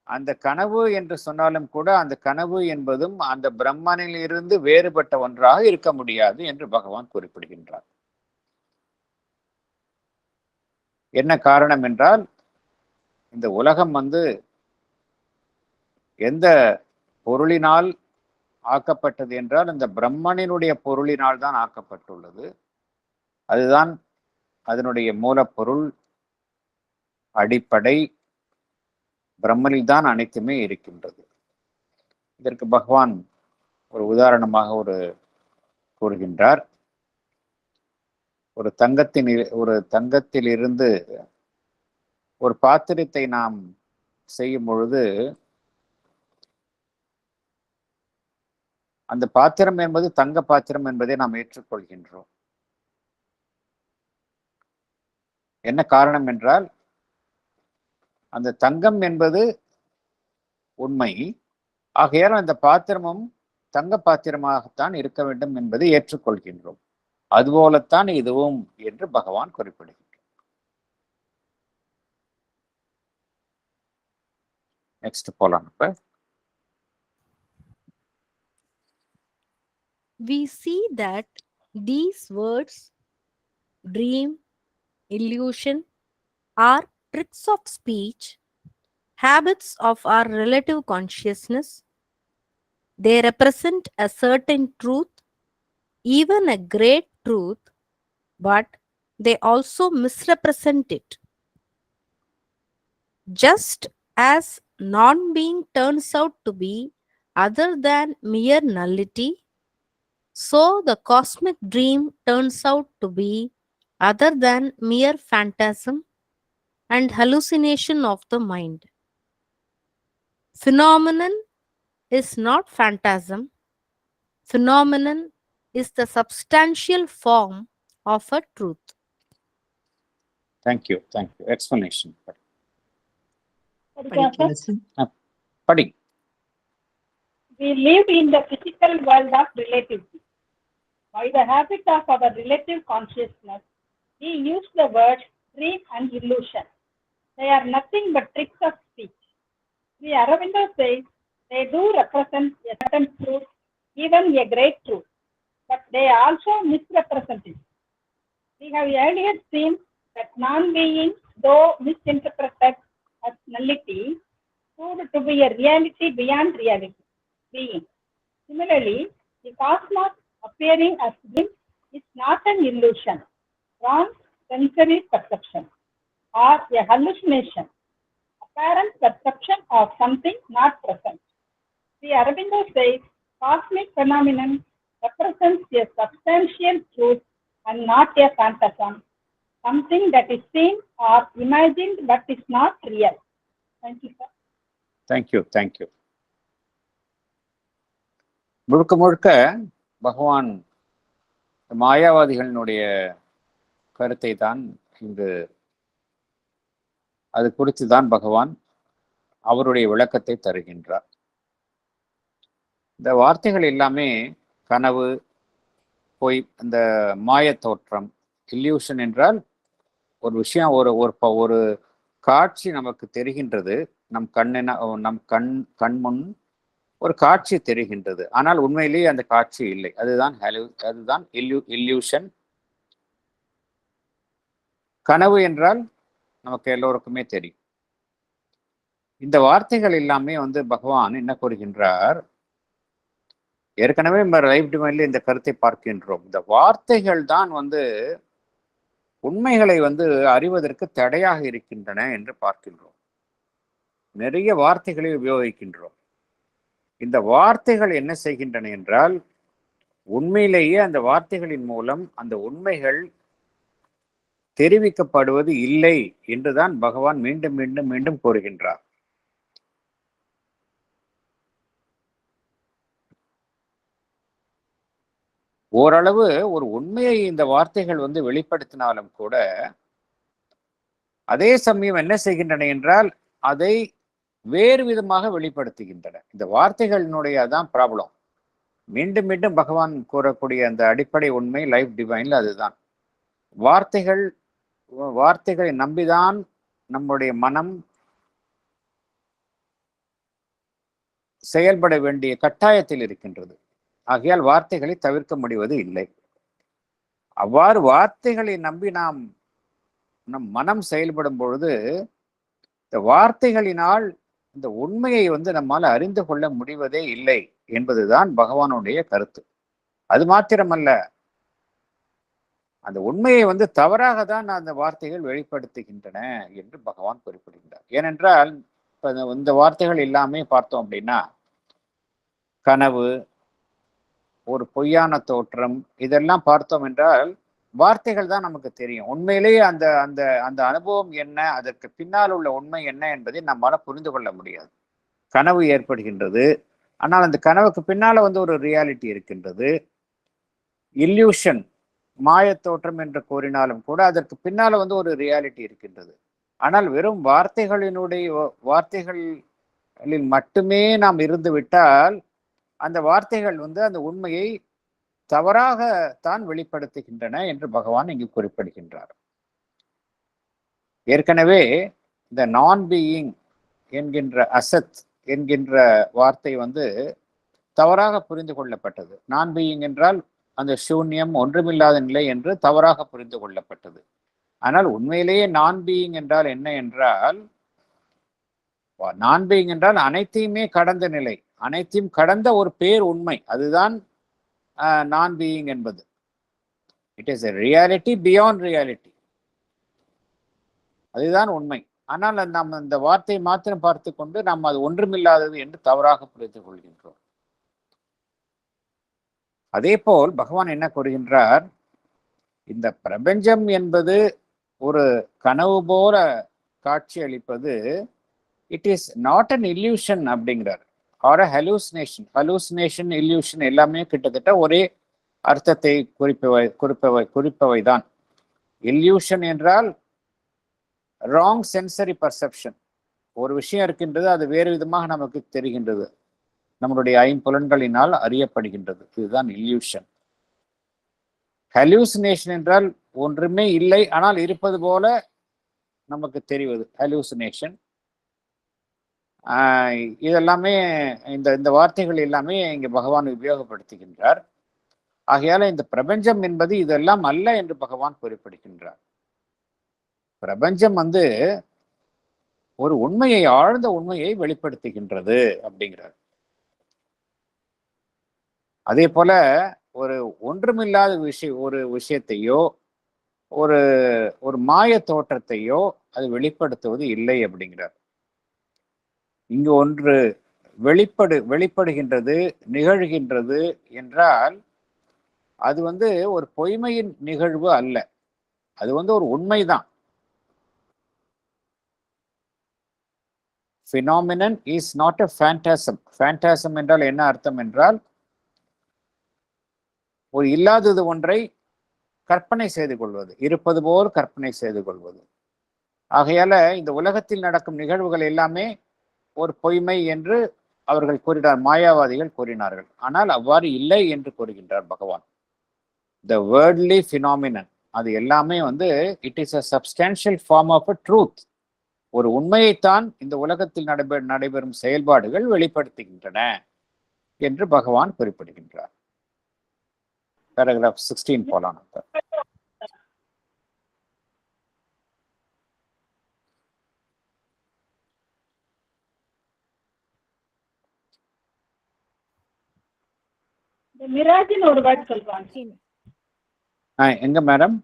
அந்த கனவு என்று சொன்னாலும் கூட அந்த கனவு என்பதும் அந்த பிரம்மனில் இருந்து வேறுபட்ட ஒன்றாக இருக்க முடியாது என்று பகவான் குறிப்பிடுகின்றார். என்ன காரணம் என்றால், இந்த உலகம் எந்த பொருளினால் ஆக்கப்பட்டது என்றால் அந்த பிரம்மனினுடைய பொருளினால் தான் ஆக்கப்பட்டுள்ளது. அதுதான் அதனுடைய மூலப்பொருள், அடிப்படை. பிரம்மனில் தான் அனைத்துமே இருக்கின்றது. இதற்கு பகவான் ஒரு உதாரணமாக கூறுகின்றார். ஒரு தங்கத்திலிருந்து ஒரு பாத்திரத்தை நாம் செய்யும் பொழுது அந்த பாத்திரம் என்பது தங்க பாத்திரம் என்பதை நாம் ஏற்றுக்கொள்கின்றோம். என்ன காரணம் என்றால், அந்த தங்கம் என்பது உண்மை. ஆகையால் அந்த பாத்திரமும் தங்க பாத்திரமாகத்தான் இருக்க வேண்டும் என்பதை ஏற்றுக்கொள்கின்றோம். அதுபோலத்தான் இதுவும் என்று பகவான் குறிப்பிடுகின்றார். நெக்ஸ்ட் போலாம். We see that these words, dream, illusion, are tricks of speech, habits of our relative consciousness. They represent a certain truth, even a great truth, but they also misrepresent it. Just as non being turns out to be other than mere nullity, so the cosmic dream turns out to be other than mere phantasm and hallucination of the mind. Phenomenon is not phantasm, phenomenon is the substantial form of a truth. Thank you. Explanation. We live in the physical world of relativity. By the habit of our relative consciousness, we use the words dream and illusion. They are nothing but tricks of speech. Sri Aurobindo says they do represent a certain truth, even a great truth, but they also misrepresent it. We have earlier seen that non-being, though misinterpreted as nullity, proved to be a reality beyond reality, being. Similarly, the cosmos appearing as dream is not an illusion, wrong sensory perception, or a hallucination, apparent perception of something not present. Sri Aurobindo says cosmic phenomenon represents a substantial truth and not a phantasm, something that is seen or imagined but is not real. Thank you, sir. Thank you. முழுக்க முழுக்க பகவான் மாயாவாதிகளினுடைய கருத்தை தான் இங்கு அது குறித்து தான் பகவான் அவருடைய விளக்கத்தை தருகின்றார். இந்த வார்த்தைகள் எல்லாமே கனவு, பொய், இந்த மாய தோற்றம், இல்யூஷன் என்றால் ஒரு விஷயம், ஒரு காட்சி நமக்கு தெரிகின்றது, நம் கண்முன் ஒரு காட்சி தெரிகின்றது, ஆனால் உண்மையிலேயே அந்த காட்சி இல்லை. அதுதான் இல்யூஷன். கனவு என்றால் நமக்கு எல்லோருக்குமே தெரியும். இந்த வார்த்தைகள் எல்லாமே பகவான் என்ன கூறுகின்றார், ஏற்கனவே நம்ம லைஃப் டிவைன்ல இந்த கருத்தை பார்க்கின்றோம். இந்த வார்த்தைகள் தான் உண்மைகளை அறிவதற்கு தடையாக இருக்கின்றன என்று பார்க்கின்றோம். நிறைய வார்த்தைகளை உபயோகிக்கின்றோம். இந்த வார்த்தைகள் என்ன செய்கின்றன என்றால், உண்மையிலேயே அந்த வார்த்தைகளின் மூலம் அந்த உண்மைகள் தெரிவிக்கப்படுவது இல்லை என்றுதான் பகவான் மீண்டும் மீண்டும் மீண்டும் கூறுகின்றார். ஓரளவு ஒரு உண்மையை இந்த வார்த்தைகள் வெளிப்படுத்தினாலும் கூட, அதே சமயம் என்ன செய்கின்றன என்றால் அதை வேறு விதமாக வெளிப்படுத்துகின்றன. இந்த வார்த்தைகளினுடைய அதான் ப்ராப்ளம். மீண்டும் மீண்டும் பகவான் கூறக்கூடிய அந்த அடிப்படை உண்மை லைஃப் டிவைன்ல அதுதான். வார்த்தைகளை நம்பிதான் நம்முடைய மனம் செயல்பட வேண்டிய கட்டாயத்தில் இருக்கின்றது. ஆகையால் வார்த்தைகளை தவிர்க்க முடிவது இல்லை. அவ்வாறு வார்த்தைகளை நம்பி நம் மனம் செயல்படும் பொழுது, இந்த வார்த்தைகளினால் இந்த உண்மையை நம்மால் அறிந்து கொள்ள முடிவதே இல்லை என்பதுதான் பகவானுடைய கருத்து. அது மாத்திரமல்ல, அந்த உண்மையை தவறாக தான் அந்த வார்த்தைகள் வெளிப்படுத்துகின்றன என்று பகவான் குறிப்பிடுகின்றார். ஏனென்றால் இந்த வார்த்தைகள் எல்லாமே பார்த்தோம் அப்படின்னா, கனவு, ஒரு பொய்யான தோற்றம், இதெல்லாம் பார்த்தோம் என்றால் வார்த்தைகள் தான் நமக்கு தெரியும். உண்மையிலேயே அந்த அந்த அந்த அனுபவம் என்ன, அதற்கு பின்னால் உள்ள உண்மை என்ன என்பதை நம்மால புரிந்து கொள்ள முடியாது. கனவு ஏற்படுகின்றது, ஆனால் அந்த கனவுக்கு பின்னால ஒரு ரியாலிட்டி இருக்கின்றது. இல்யூஷன், மாய தோற்றம் என்று கூறினாலும் கூட அதற்கு பின்னால ஒரு ரியாலிட்டி இருக்கின்றது. ஆனால் வெறும் வார்த்தைகளில் மட்டுமே நாம் இருந்து விட்டால் அந்த வார்த்தைகள் அந்த உண்மையை தவறாக தான் வெளிப்படுத்துகின்றன என்று பகவான் இங்கு குறிப்பிடுகின்றார். ஏற்கனவே இந்த நான் பீயிங் என்கின்ற அசத் என்கின்ற வார்த்தை தவறாக புரிந்து கொள்ளப்பட்டது. நான் பீயிங் என்றால் அந்த சூன்யம், ஒன்றுமில்லாத நிலை என்று தவறாக புரிந்து கொள்ளப்பட்டது. ஆனால் உண்மையிலேயே நான் பீயிங் என்றால் என்ன என்றால், நான் பீயிங் என்றால் அனைத்தையுமே கடந்த நிலை, அனைத்தையும் கடந்த ஒரு பேர் உண்மை. அதுதான் நான் பீயிங் என்பது. It is a reality beyond reality. அதுதான் உண்மை. ஆனால் நாம் இந்த வார்த்தையை மாத்திரம் பார்த்து கொண்டு நாம் அது ஒன்றுமில்லாதது என்று தவறாக புரிந்து கொள்கின்றோம். அதே போல் பகவான் என்ன கூறுகின்றார், இந்த பிரபஞ்சம் என்பது ஒரு கனவு போல காட்சி அளிப்பது, it is not an illusion அப்படிங்கிறார், ஆர் அ ஹலூசினேஷன். ஹலூசினேஷன், இல்யூஷன் எல்லாமே கிட்டத்தட்ட ஒரே அர்த்தத்தை குறிப்பவை தான். இல்யூஷன் என்றால் ராங் சென்சரி பர்செப்ஷன். ஒரு விஷயம் இருக்கின்றது, அது வேறு விதமாக நமக்கு தெரிகின்றது, நம்மளுடைய ஐம்புலன்களினால் அறியப்படுகின்றது, இதுதான் இல்யூஷன். ஹலூசினேஷன் என்றால் ஒன்றுமே இல்லை ஆனால் இருப்பது போல நமக்கு தெரிவது ஹலூசினேஷன். இதெல்லாமே இந்த வார்த்தைகள் எல்லாமே இங்கே பகவான் உபயோகப்படுத்துகின்றார். ஆகையால இந்த பிரபஞ்சம் என்பது இதெல்லாம் அல்ல என்று பகவான் குறிப்பிடுகின்றார். பிரபஞ்சம் ஒரு உண்மையை, ஆழ்ந்த உண்மையை வெளிப்படுத்துகின்றது அப்படிங்கிறார். அதே போல ஒரு ஒன்றுமில்லாத ஒரு விஷயத்தையோ ஒரு மாய தோற்றத்தையோ அது வெளிப்படுத்துவது இல்லை அப்படிங்கிறார். இங்கு ஒன்று வெளிப்படுகின்றது, நிகழ்கின்றது என்றால் அது ஒரு பொய்மையின் நிகழ்வு அல்ல, அது ஒரு உண்மைதான். Phenomenon is not a phantasm. Phantasm என்றால் என்ன அர்த்தம் என்றால், ஒரு இல்லாதது ஒன்றை கற்பனை செய்து கொள்வது, இருப்பது போல் கற்பனை செய்து கொள்வது. ஆகையால இந்த உலகத்தில் நடக்கும் நிகழ்வுகள் எல்லாமே ஒரு பொய்மை என்று அவர்கள் கூறினார், மாயாவாதிகள் கூறினார்கள். ஆனால் அவ்வாறு இல்லை என்று கூறுகின்றார் பகவான். The worldly phenomenon, அது எல்லாமே it is a substantial form of a truth. ஒரு உண்மையைத்தான் இந்த உலகத்தில் நடைபெறும் செயல்பாடுகள் வெளிப்படுத்துகின்றன என்று பகவான் குறிப்பிடுகின்றார். பேராகிராஃப் 16 போலாம். மிராஜ்னு ஒரு வேர்ட் சொல்றாங்க. எங்க மேடம்?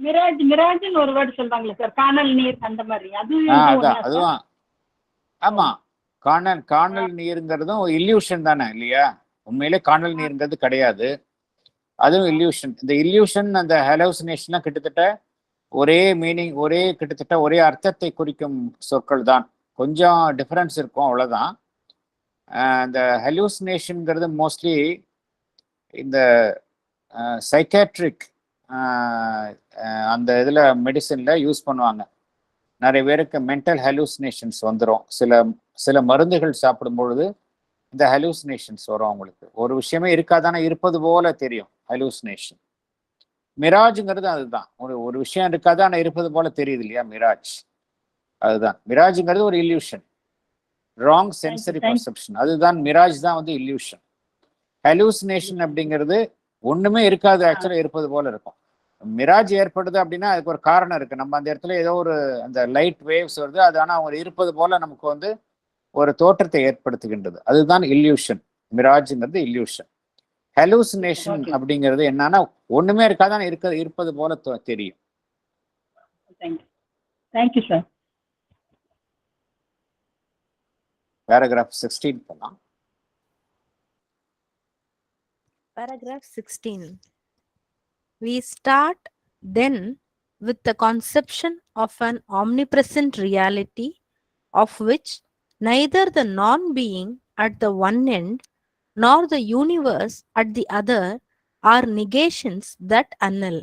மிராஜ்னு ஒரு வேர்ட் சொல்றாங்களே சார், காணல் நீர் அந்த மாதிரி. அதுதான். ஆமா, காணல் நீருங்கிறதும் இல்யூஷன் தானே இல்லையா? உண்மையிலே காணல் நீருங்கிறது கிடையாது, அதுவும் இல்யூஷன். இந்த இல்யூஷன், அந்த ஹலூசினேஷன் கிட்டத்தட்ட ஒரே மீனிங், கிட்டத்தட்ட ஒரே அர்த்தத்தை குறிக்கும் சொற்கள் தான். கொஞ்சம் டிஃபரன்ஸ் இருக்கும், அவ்வளவுதான். இந்த ஹலூசினேஷன்ங்கிறது மோஸ்ட்லி இந்த சைக்காட்ரிக் அந்த இதில் மெடிசனில் யூஸ் பண்ணுவாங்க. நிறைய பேருக்கு மென்டல் ஹலூசினேஷன்ஸ் வந்துடும். சில மருந்துகள் சாப்பிடும் பொழுது இந்த ஹலூசினேஷன்ஸ் வரும். அவங்களுக்கு ஒரு விஷயமே இருக்காதானே, இருப்பது போல தெரியும், ஹலூசினேஷன். மிராஜுங்கிறது அதுதான், ஒரு விஷயம் இருக்காதானே இருப்பது போல தெரியுது இல்லையா, மிராஜ். அதுதான் மிராஜுங்கிறது ஒரு இல்யூஷன், ராங் சென்சரி பர்செப்ஷன். அதுதான் மிராஜ் தான் இல்யூஷன். ஹலூசினேஷன் அப்படிங்கிறது ஒண்ணுமே இருக்காது, ஆக்சுவலா இருப்பது போல இருக்கும். மிராஜ் ஏற்படுது அப்படின்னா அதுக்கு ஒரு காரணம் இருக்கு. நம்ம அந்த இடத்துல ஏதோ அந்த லைட் வேவ்ஸ் வருது, அது ஆனா அவங்க இருப்பது போல நமக்கு ஒரு தோற்றத்தை ஏற்படுத்துகின்றது. அதுதான் இல்யூஷன். மிராஜ்ங்கிறது இல்யூஷன். ஹலூசினேஷன் அப்படிங்கிறது என்னன்னா ஒண்ணுமே இருக்காதான் இருப்பது போல தெரியும். Thank you sir. பேராகிராஃப் 16 போலாம். Paragraph 16. We start then with the conception of an omnipresent reality, of which neither the non-being at the one end nor the universe at the other are negations that annul.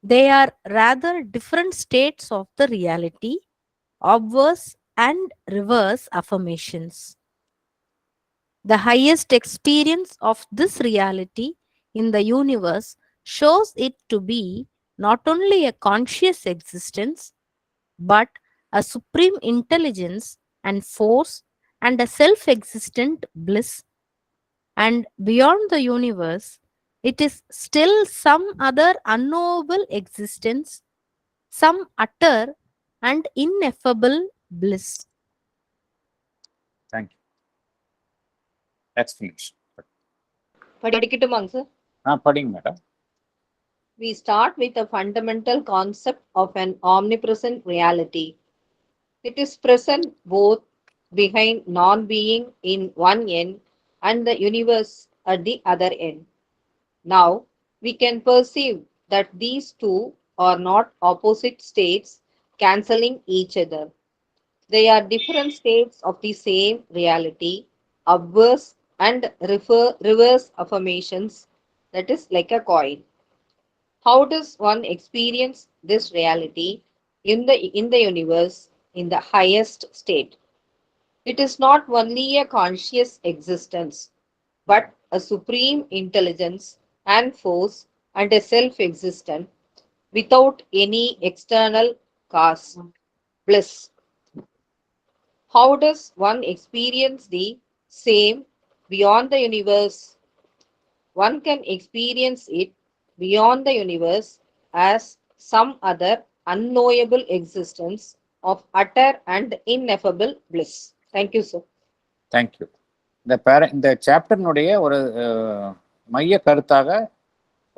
They are rather different states of the reality, obverse and reverse affirmations. The highest experience of this reality in the universe shows it to be not only a conscious existence, but a supreme intelligence and force and a self-existent bliss. And beyond the universe, It is still some other unknowable existence, some utter and ineffable bliss. Thank you. Explanation. படிக்கட்டுமாங்க சார்? படிங்க madam. We start with a fundamental concept of an omnipresent reality. It is present both behind non-being in one end and the universe at the other end. Now, we can perceive that these two are not opposite states cancelling each other. They are different states of the same reality, obverse and reverse affirmations, that is like a coin. How does one experience this reality in the universe in the highest state? It is not only a conscious existence, but a supreme intelligence and force and a self-existent without any external cause, bliss. How does one experience the same beyond the universe? One can experience it beyond the universe as some other unknowable existence of utter and ineffable bliss. Thank you, sir. Thank you. இந்த சாப்டர்னுடைய ஒரு மைய கருத்தாக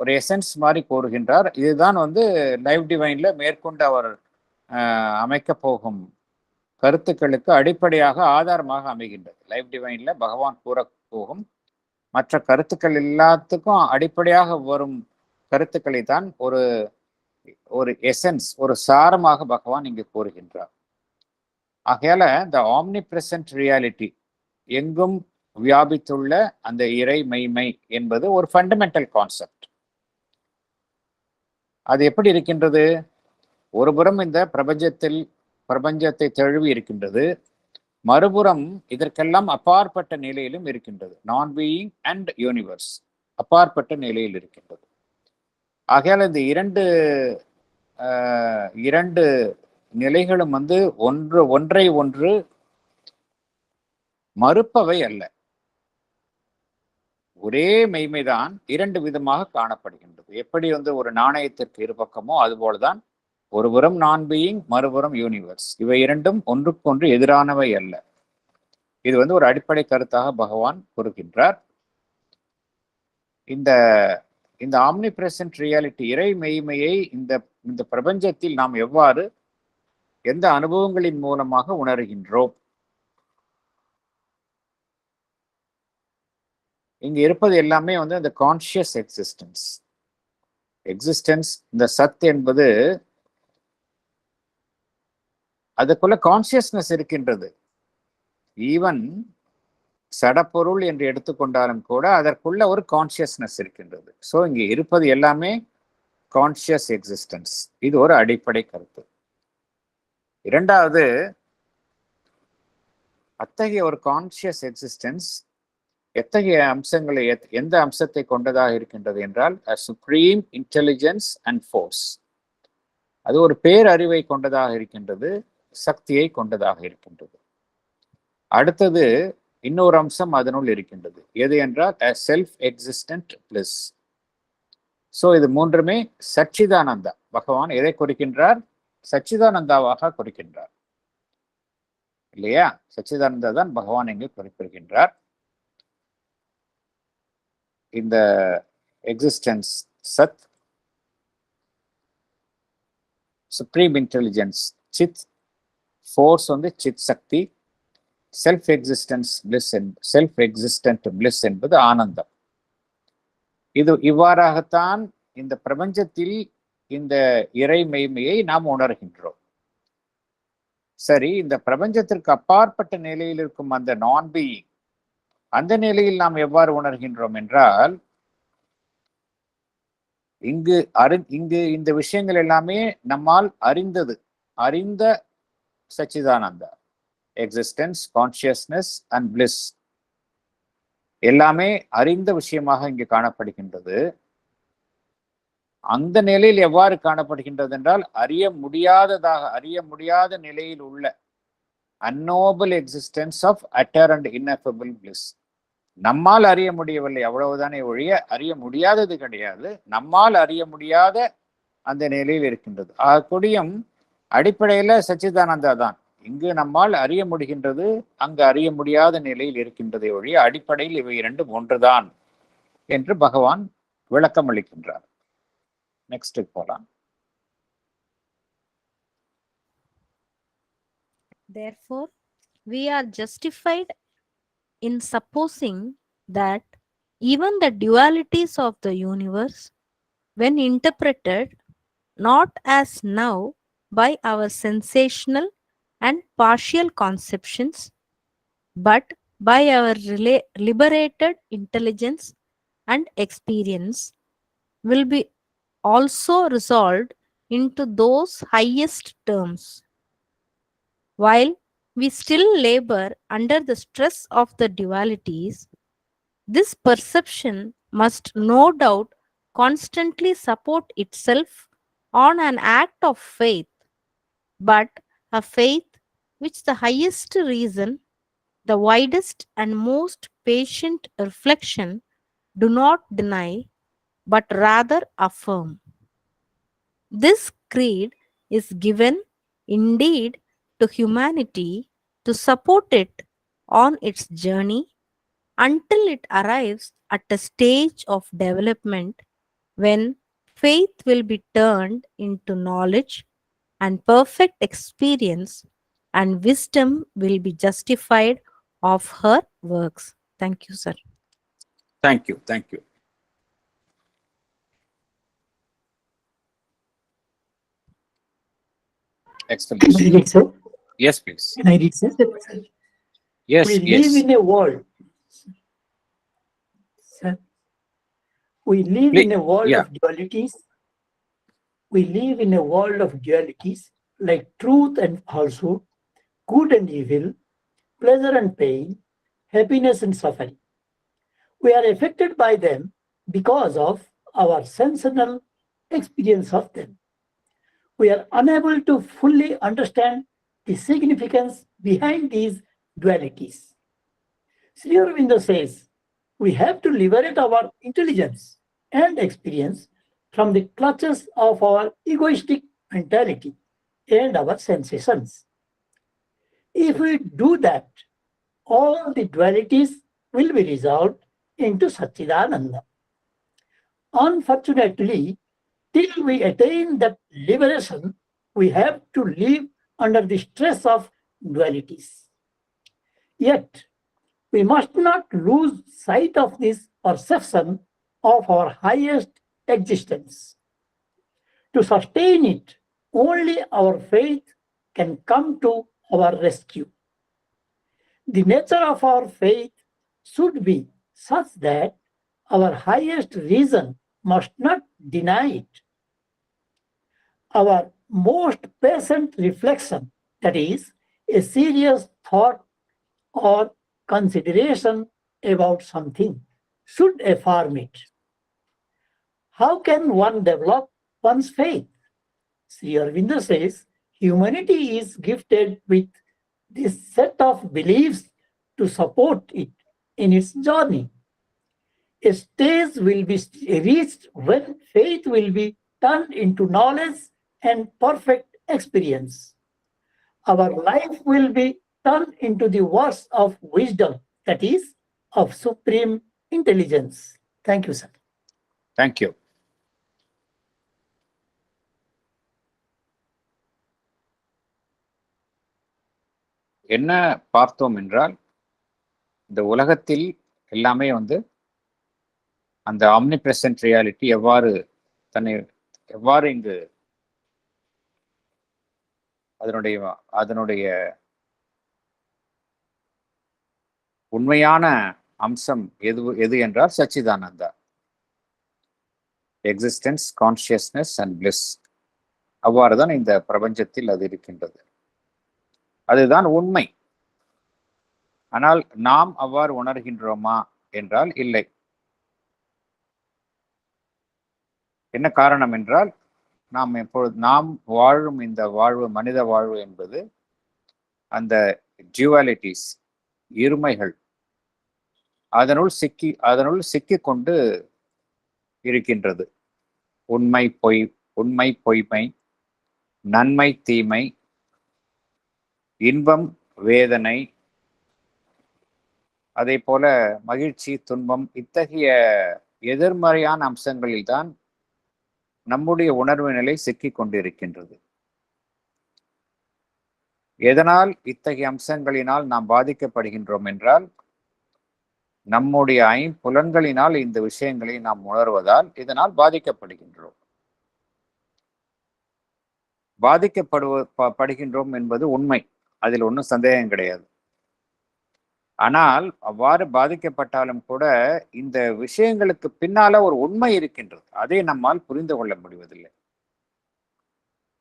ஒரு எசன்ஸ் மாதிரி கூறுகின்றார். இதுதான் லைவ் டிவைன்ல மேற்கொண்டு அவர் அமைக்க போகும் கருத்துக்களுக்கு அடிப்படையாக ஆதாரமாக அமைகின்றது. லைவ் டிவைன்ல பகவான் கூற போகும் மற்ற கருத்துக்கள் எல்லாத்துக்கும் அடிப்படையாக வரும் கருத்துக்களை தான் ஒரு எசன்ஸ், ஒரு சாரமாக பகவான் இங்கு கூறுகின்றார். ஆகையால இந்த ஆம்னிப்ரெசன்ட் ரியாலிட்டி, எங்கும் வியாபித்துள்ள அந்த இறை மெய்மை என்பது ஒரு ஃபண்டமெண்டல் கான்செப்ட். அது எப்படி இருக்கின்றது? ஒருபுறம் இந்த பிரபஞ்சத்தை தழுவி இருக்கின்றது, மறுபுறம் இதற்கெல்லாம் அப்பாற்பட்ட நிலையிலும் இருக்கின்றது. நான் பீயிங் அண்ட் யூனிவர்ஸ் அப்பாற்பட்ட நிலையில் இருக்கின்றது. ஆகையால் இந்த இரண்டு நிலைகளும் ஒன்றை ஒன்று மறுப்பவை அல்ல. ஒரே மெய்மைதான் இரண்டு விதமாக காணப்படுகின்றது. எப்படி ஒரு நாணயத்திற்கு இரு பக்கமோ அதுபோலதான் ஒருபுறம் நான் பீயிங், மறுபுறம் யூனிவர்ஸ். இவை இரண்டும் ஒன்றுக்கொன்று எதிரானவை அல்ல. இது ஒரு அடிப்படை கருத்தாக பகவான் கூறுகின்றார். இந்த ஆம்னிப்ரெசன்ட் ரியாலிட்டி, இறை மெய்மையை இந்த பிரபஞ்சத்தில் நாம் எவ்வாறு எந்த அனுபவங்களின் மூலமாக உணர்கின்றோம்? இங்க இருப்பது எல்லாமே இந்த கான்சியஸ் எக்ஸிஸ்டன்ஸ். இந்த சத் என்பது அதுக்குள்ள கான்சியஸ்னஸ் இருக்கின்றது. ஈவன் சடப்பொருள் என்று எடுத்துக்கொண்டாலும் கூட அதற்குள்ள ஒரு கான்சியஸ்னஸ் இருக்கின்றது. ஸோ இங்க இருப்பது எல்லாமே கான்சியஸ் எக்ஸிஸ்டன்ஸ். இது ஒரு அடிப்படை கருத்து. இரண்டாவது, அத்தகைய ஒரு கான்சியஸ் எக்ஸிஸ்டன்ஸ் எத்தகைய அம்சங்களை, எந்த அம்சத்தை கொண்டதாக இருக்கின்றது என்றால் சுப்ரீம் இன்டெலிஜென்ஸ் அண்ட் ஃபோர்ஸ். அது ஒரு பேரறிவை கொண்டதாக இருக்கின்றது, சக்தியை கொண்டதாக இருக்கின்றது. அடுத்தது இன்னொரு அம்சம் அதனுள் இருக்கின்றது. எது என்றால் செல்ஃப் எக்ஸிஸ்டன்ட் பிளிஸ். ஸோ இது மூன்றுமே சச்சிதானந்தா. பகவான் எதை குறிக்கின்றார்? சச்சிதானந்தாவாக குறிக்கின்றார் இல்லையா? சச்சிதானந்தா தான் பகவான் இங்கு குறிப்பிடுகின்றார். இந்த எக்ஸிஸ்டன்ஸ் சத், சுப்ரீம் இன்டெலிஜென்ஸ் சித், ஃபோர்ஸ் சித் சக்தி, செல்ஃப் எக்ஸிஸ்டன்ட் பிளிஸ் என்பது ஆனந்தம். இது இவ்வாறாகத்தான் இந்த பிரபஞ்சத்தில் இந்த இறை மெய்மையை நாம் உணர்கின்றோம். சரி, இந்த பிரபஞ்சத்திற்கு அப்பாற்பட்ட நிலையில் இருக்கும் அந்த நான் பீயிங், அந்த நிலையில் நாம் எவ்வாறு உணர்கின்றோம் என்றால் இங்கு இந்த விஷயங்கள் எல்லாமே நம்மால் அறிந்த சச்சிதானந்தா, எக்ஸிஸ்டன்ஸ், கான்சியஸ்னஸ் அண்ட் பிளிஸ் எல்லாமே அறிந்த விஷயமாக இங்கு காணப்படுகின்றது. அந்த நிலையில் எவ்வாறு காணப்படுகின்றது என்றால் அறிய முடியாத நிலையில் உள்ள unknowable existence of utter and ineffable bliss. நம்மால் அறிய முடியவில்லை, அவ்வளவுதானே ஒழிய அறிய முடியாதது கிடையாது. நம்மால் அறிய முடியாத அந்த நிலையில் இருக்கின்றது. கொடியும் அடிப்படையில சச்சிதானந்தா தான். இங்கு நம்மால் அறிய முடிகின்றது, அங்கு அறிய முடியாத நிலையில் இருக்கின்றதை ஒழிய அடிப்படையில் இவை இரண்டும் ஒன்றுதான் என்று பகவான் விளக்கம் அளிக்கின்றார். நெக்ஸ்ட் போலாம். Therefore, we are justified in supposing that even the dualities of the universe, when interpreted not as now by our sensational and partial conceptions, but by our liberated intelligence and experience, will be also resolved into those highest terms. While we still labor under the stress of the dualities, this perception must no doubt constantly support itself on an act of faith, but a faith which the highest reason, the widest and most patient reflection do not deny, but rather affirm. This creed is given indeed to humanity to support it on its journey until it arrives at a stage of development when faith will be turned into knowledge and perfect experience, and wisdom will be justified of her works. Thank you, sir. Thank you. Thank you. Excellent. Sir? Yes, please. Can I read, sir? Yes, We yes. live in a world. Sir, we live in a world Yeah. of dualities. We live in a world of dualities like truth and falsehood, good and evil, pleasure and pain, happiness and suffering. We are affected by them because of our sensational experience of them. We are unable to fully understand the significance behind these dualities. Sri Aurobindo says we have to liberate our intelligence and experience from the clutches of our egoistic mentality and our sensations. If we do that, all the dualities will be resolved into Satchidananda. Unfortunately, till we attain that liberation, we have to live under the stress of dualities. Yet, we must not lose sight of this perception of our highest existence. To sustain it, only our faith can come to our rescue. The nature of our faith should be such that our highest reason must not deny it. Our most patient reflection, that is, a serious thought or consideration about something, should affirm it. How can one develop one's faith? Sri Aurobindo says humanity is gifted with this set of beliefs to support it in its journey. A stage will be reached when faith will be turned into knowledge and perfect experience. Our life will be turned into the words of wisdom, that is, of supreme intelligence. Thank you, sir. Thank you. என்ன பார்த்தோம் என்றால், இந்த உலகத்தில் எல்லாமே அந்த ஆம்னிப்ரெசன்ட் ரியாலிட்டி எவ்வாறு இங்கு அதனுடைய உண்மையான அம்சம் எது என்றால் சச்சிதானந்தா, எக்ஸிஸ்டன்ஸ், கான்சியஸ்னஸ் அண்ட் பிளிஸ். அவ்வாறுதான் இந்த பிரபஞ்சத்தில் அது இருக்கின்றது. அதுதான் உண்மை. ஆனால் நாம் அவ்வாறு உணர்கின்றோமா என்றால் இல்லை. என்ன காரணம் என்றால், நாம் வாழும் இந்த வாழ்வு, மனித வாழ்வு என்பது அந்த டியூவாலிட்டிஸ், இருமைகள், அதனுள் சிக்கி கொண்டு இருக்கின்றது. உண்மை பொய்மை, நன்மை தீமை, இன்பம் வேதனை, அதே போல மகிழ்ச்சி துன்பம், இத்தகைய எதிர்மறையான அம்சங்களில்தான் நம்முடைய உணர்வு நிலை சிக்கிக் கொண்டிருக்கின்றது. எதனால் இத்தகைய அம்சங்களினால் நாம் பாதிக்கப்படுகின்றோம் என்றால், நம்முடைய ஐம்புலன்களினால் இந்த விஷயங்களை நாம் உணர்வதால் இதனால் பாதிக்கப்படுகின்றோம். படுகின்றோம் என்பது உண்மை, அதில் ஒன்றும் சந்தேகம் கிடையாது. ஆனால் அவ்வாறு பாதிக்கப்பட்டாலும் கூட இந்த விஷயங்களுக்கு பின்னால ஒரு உண்மை இருக்கின்றது, அதை நம்மால் புரிந்து கொள்ள முடிவதில்லை.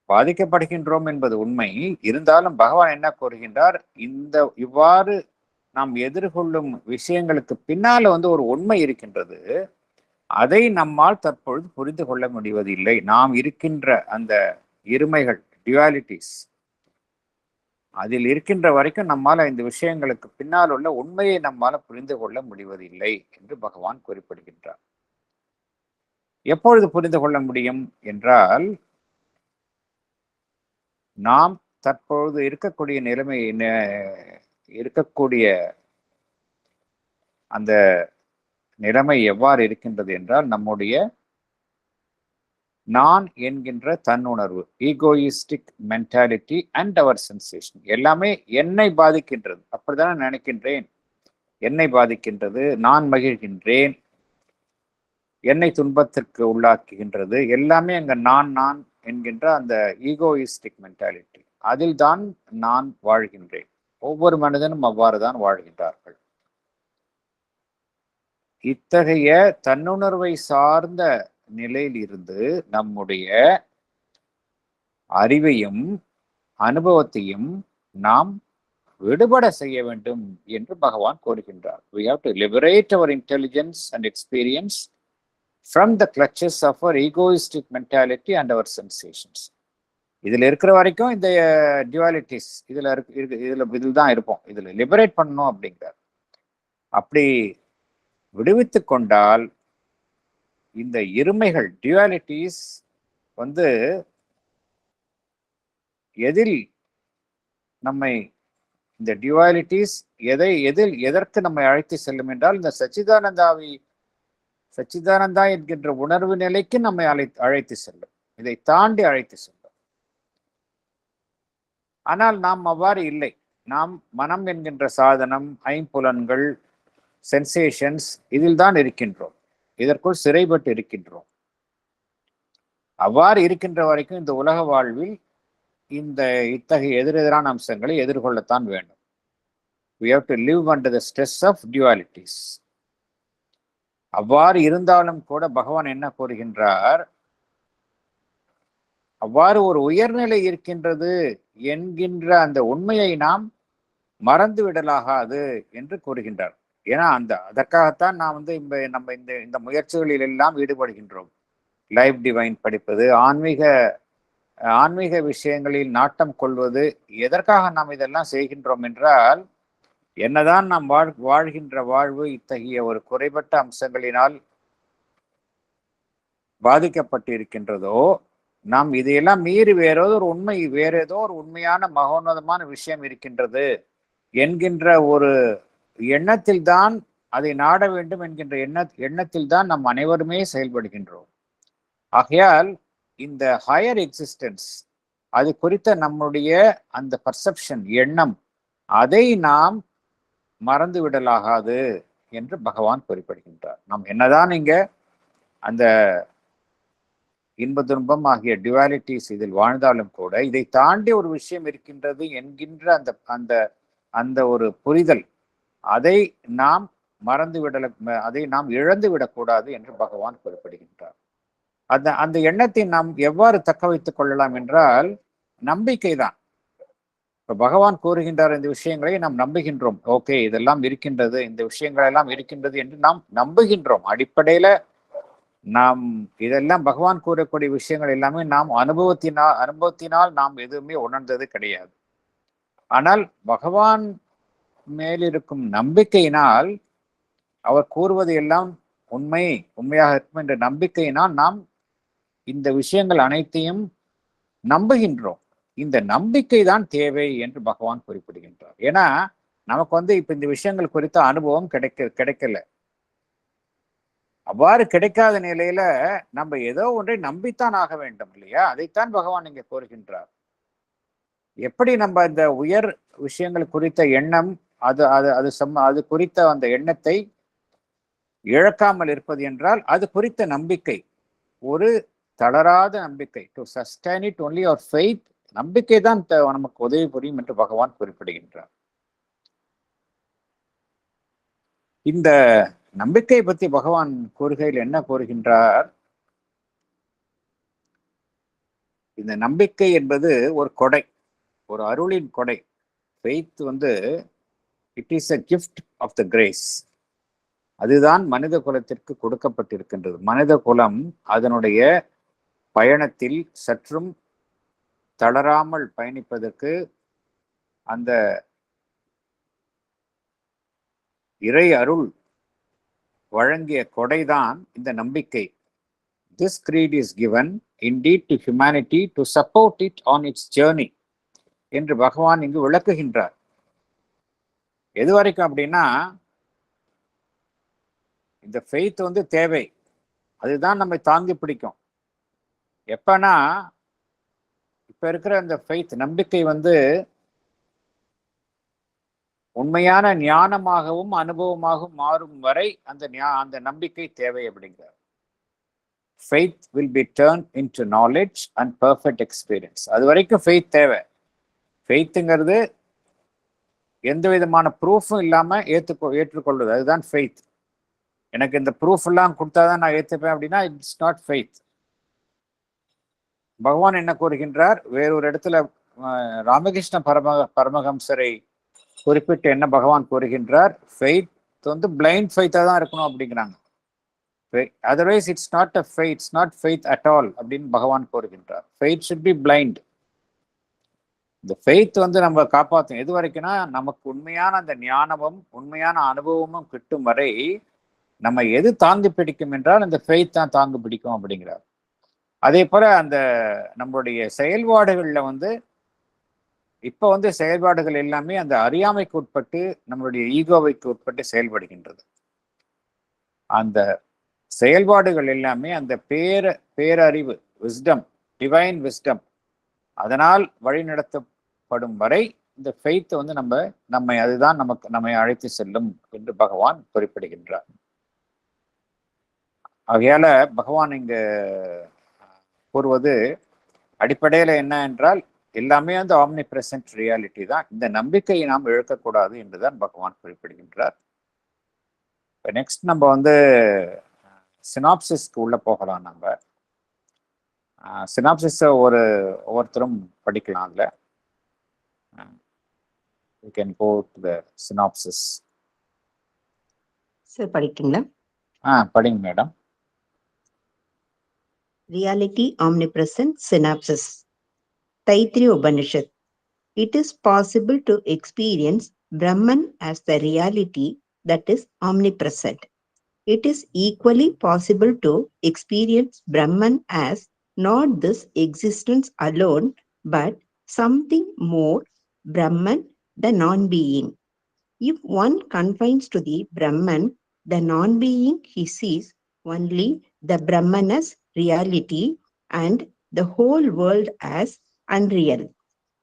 பாதிக்கப்படுகின்றோம் என்பது உண்மை, இருந்தாலும் பகவான் என்ன கூறுகின்றார், இவ்வாறு நாம் எதிர்கொள்ளும் விஷயங்களுக்கு பின்னால ஒரு உண்மை இருக்கின்றது, அதை நம்மால் தற்பொழுது புரிந்து கொள்ள முடிவதில்லை. நாம் இருக்கின்ற அந்த இருமைகள், டியூவாலிட்டிஸ், அதில் இருக்கின்ற வரைக்கும் நம்மால இந்த விஷயங்களுக்கு பின்னால் உள்ள உண்மையை நம்மால புரிந்து கொள்ள முடிவதில்லை என்று பகவான் குறிப்பிடுகின்றார். எப்பொழுது புரிந்து கொள்ள முடியும் என்றால், நாம் தற்பொழுது இருக்கக்கூடிய நிலைமை, இருக்கக்கூடிய அந்த நிலைமை எவ்வாறு இருக்கின்றது என்றால், நம்முடைய நான் என்கின்ற தன்னுணர்வு, egoistic mentality and our sensation எல்லாமே என்னை பாதிக்கின்றது. அப்படித்தானே நினைக்கின்றேன், என்னை பாதிக்கின்றது, நான் மகிழ்கின்றேன், என்னை துன்பத்திற்கு உள்ளாக்குகின்றது, எல்லாமே அங்க நான் என்கின்ற அந்த ஈகோயிஸ்டிக் மென்டாலிட்டி, அதில் தான் நான் வாழ்கின்றேன். ஒவ்வொரு மனிதனும் அவ்வாறு தான் வாழ்கின்றார்கள். இத்தகைய தன்னுணர்வை சார்ந்த நிலையில் இருந்து நம்முடைய அறிவையும் அனுபவத்தையும் நாம் விடுபட செய்ய வேண்டும் என்று பகவான் கூறுகின்றார். We have to liberate our intelligence and experience from the clutches of our egoistic mentality and our sensations. இதுல இருக்கிற வரைக்கும் இந்த டியூவாலிட்டிஸ் இதில் தான் இருப்போம். இதுல லிபரேட் பண்ணணும் அப்படிங்கிறார். அப்படி விடுவித்து கொண்டால் இந்த இருமைகள், டியூவாலிட்டிஸ் எதில் நம்மை, இந்த டியூவாலிட்டிஸ் எதற்கு நம்மை அழைத்து செல்லும் என்றால், இந்த சச்சிதானந்தா என்கின்ற உணர்வு நிலைக்கு நம்மை அழைத்து செல்லும், இதை தாண்டி அழைத்து செல்லும். ஆனால் நாம் அவ்வாறு இல்லை. நாம் மனம் என்கின்ற சாதனம், ஐம்புலன்கள், சென்சேஷன்ஸ், இதில் தான் இருக்கின்றோம், இதற்குள் சிறைப்பட்டு இருக்கின்றோம். அவ்வாறு இருக்கின்ற வரைக்கும் இந்த உலக வாழ்வில் இத்தகைய எதிரெதிரான அம்சங்களை எதிர்கொள்ளத்தான் வேண்டும். We have to live under the stress of dualities. அவ்வாறு இருந்தாலும் கூட பகவான் என்ன கூறுகின்றார், அவ்வாறு ஒரு உயர்நிலை இருக்கின்றது என்கின்ற அந்த உண்மையை நாம் மறந்து விடலாகாது என்று கூறுகின்றார். ஏன்னா அதற்காகத்தான் நாம் நம்ம இந்த முயற்சிகளில் எல்லாம் ஈடுபடுகின்றோம். லைஃப் டிவைன் படிப்பது, ஆன்மீக விஷயங்களில் நாட்டம் கொள்வது, எதற்காக நாம் இதெல்லாம் செய்கின்றோம் என்றால், என்னதான் நாம் வாழ்கின்ற வாழ்வு இத்தகைய ஒரு குறைபட்ட அம்சங்களினால் பாதிக்கப்பட்டு இருக்கின்றதோ, நாம் இதையெல்லாம் மீறி வேற ஏதோ ஒரு உண்மையான மகோன்னதமான விஷயம் இருக்கின்றது என்கின்ற ஒரு எண்ணத்தில் தான், அதை நாட வேண்டும் என்கின்ற எண்ணத்தில் தான் நம் அனைவருமே செயல்படுகின்றோம். ஆகையால் இந்த ஹையர் எக்ஸிஸ்டன்ஸ், அது குறித்த நம்முடைய அந்த பர்செப்ஷன், எண்ணம், அதை நாம் மறந்து விடலாகாது என்று பகவான் குறிப்பிடுகின்றார். நாம் என்னதான் இங்க அந்த இன்ப துன்பம் ஆகிய டியூவாலிட்டிஸ் இதில் வாழ்ந்தாலும் கூட, இதை தாண்டி ஒரு விஷயம் இருக்கின்றது என்கின்ற அந்த ஒரு புரிதல், அதை நாம் அதை நாம் இழந்து விடக்கூடாது என்று பகவான் குறிப்பிடுகின்றார். அந்த எண்ணத்தை நாம் எவ்வாறு தக்க வைத்துக் கொள்ளலாம் என்றால், நம்பிக்கை தான். இப்ப பகவான் கூறுகின்றார், இந்த விஷயங்களை நாம் நம்புகின்றோம். ஓகே, இதெல்லாம் இருக்கின்றது, இந்த விஷயங்கள் எல்லாம் இருக்கின்றது என்று நாம் நம்புகின்றோம். அடிப்படையில நாம் இதெல்லாம் பகவான் கூறக்கூடிய விஷயங்கள் எல்லாமே நாம் அனுபவத்தினால் நாம் எதுவுமே உணர்ந்தது கிடையாது. ஆனால் பகவான் மேலிருக்கும் நம்பிக்கையினால் அவர் கூறுவது எல்லாம் உண்மையாக இருக்கும் என்ற நம்பிக்கையினால் நாம் இந்த விஷயங்கள் அனைத்தையும் நம்புகின்றோம். இந்த நம்பிக்கை தான் தேவை என்று பகவான் குறிப்பிடுகின்றார். ஏன்னா நமக்கு இப்ப இந்த விஷயங்கள் குறித்த அனுபவம் கிடைக்கல. அவ்வாறு கிடைக்காத நிலையில நம்ம ஏதோ ஒன்றை நம்பித்தான் ஆக வேண்டும் இல்லையா? அதைத்தான் பகவான் இங்க கோருகின்றார். எப்படி நம்ம இந்த உயர் விஷயங்கள் குறித்த எண்ணம் அது குறித்த அந்த எண்ணத்தை இழக்காமல் இருப்பது என்றால் அது குறித்த நம்பிக்கை, ஒரு தளராத நம்பிக்கை. To sustain it only our faith, நம்பிக்கை தான் நமக்கு உதவி புரியும் என்று பகவான் குறிப்பிடுகின்றார். இந்த நம்பிக்கை பற்றி பகவான் கூறுகையில் என்ன கூறுகின்றார்? இந்த நம்பிக்கை என்பது ஒரு கொடை, ஒரு அருளின் கொடை. Faith it is a gift of the grace. அதுதான் மனித குலத்திற்கு கொடுக்கப்பட்டிருக்கின்றது. மனித குலம் அதனுடைய பயணத்தில் சற்றும் தளராமல் பயணிப்பதற்கு அந்த இறை அருள் வழங்கிய கொடைதான் இந்த நம்பிக்கை. This creed is given indeed to humanity to support it on its journey என்று பகவான் இங்கு விளக்குகின்றார். எது வரைக்கும் அப்படின்னா, இந்த ஃபெய்த் தேவை, அதுதான் நம்மை தாங்கி பிடிக்கும். எப்பனா இப்ப இருக்கிற அந்த ஃபெய்த் நம்பிக்கை உண்மையான ஞானமாகவும் அனுபவமாகவும் மாறும் வரை அந்த நம்பிக்கை தேவை அப்படிங்கிறார். Faith will be turned into knowledge and perfect experience. அது வரைக்கும் ஃபெய்த் தேவை. ஃபெய்த்துங்கிறது எந்த விதமான ப்ரூஃபும் இல்லாம ஏற்றுக்கொள்வது, அதுதான் ஃபெய்த். எனக்கு இந்த ப்ரூஃப் எல்லாம் கொடுத்தாதான் நான் ஏற்றுப்பேன் அப்படின்னா இட்ஸ் நாட் ஃபெய்த். பகவான் என்ன கூறுகின்றார்? வேறொரு இடத்துல ராமகிருஷ்ண பரமஹம்சரை குறிப்பிட்டு என்ன பகவான் கூறுகின்றார்? ஃபெய்த் பிளைண்ட் ஃபெய்த்தா தான் இருக்கணும் அப்படிங்கிறாங்க. Otherwise it's not a faith, it's not faith at all அப்படின்னு பகவான் கூறுகின்றார். Faith should be blind. இந்த ஃபெய்த் நம்ம காப்பாற்றும் எது வரைக்கும்னா, நமக்கு உண்மையான அந்த ஞானமும் உண்மையான அனுபவமும் கிட்டும் வரை நம்ம எது தாங்கி பிடிக்கும் என்றால் அந்த ஃபெய்த் தான் தாங்கி பிடிக்கும் அப்படிங்கிறார். அதே போல அந்த நம்மளுடைய செயல்பாடுகள்ல இப்ப செயல்பாடுகள் எல்லாமே அந்த அறியாமைக்கு உட்பட்டு, நம்மளுடைய ஈகோவைக்கு உட்பட்டு செயல்படுகின்றது. அந்த செயல்பாடுகள் எல்லாமே அந்த பேரறிவு, விஸ்டம், டிவைன் விஸ்டம், அதனால் வழிநடத்தப்படும் வரை இந்த ஃபெய்த் அதுதான் நம்மை அழைத்து செல்லும் என்று பகவான் குறிப்பிடுகின்றார். ஆகையால பகவான் இங்க கூறுவது அடிப்படையில என்ன என்றால், எல்லாமே ஆம்னிப்ரெசன்ட் ரியாலிட்டி தான். இந்த நம்பிக்கையை நாம் இழக்கக்கூடாது என்றுதான் பகவான் குறிப்பிடுகின்றார். நெக்ஸ்ட் நம்ம சினாப்சிஸ்க்கு உள்ள போகலாம். நம்ம சினாப்சிஸ் ஒவ்வொருத்தரும் படிக்கலாம். அதுல we can go to the synopsis. Sir படிக்கீங்களா? படிங்க madam. Reality Omnipresent Synopsis. Taittiriya Upanishad. It is possible to experience Brahman as the reality that is omnipresent. It is equally possible to experience Brahman as not this existence alone, but something more, Brahman, the non-being. If one confines to the Brahman, the non-being, he sees only the Brahman as reality and the whole world as unreal.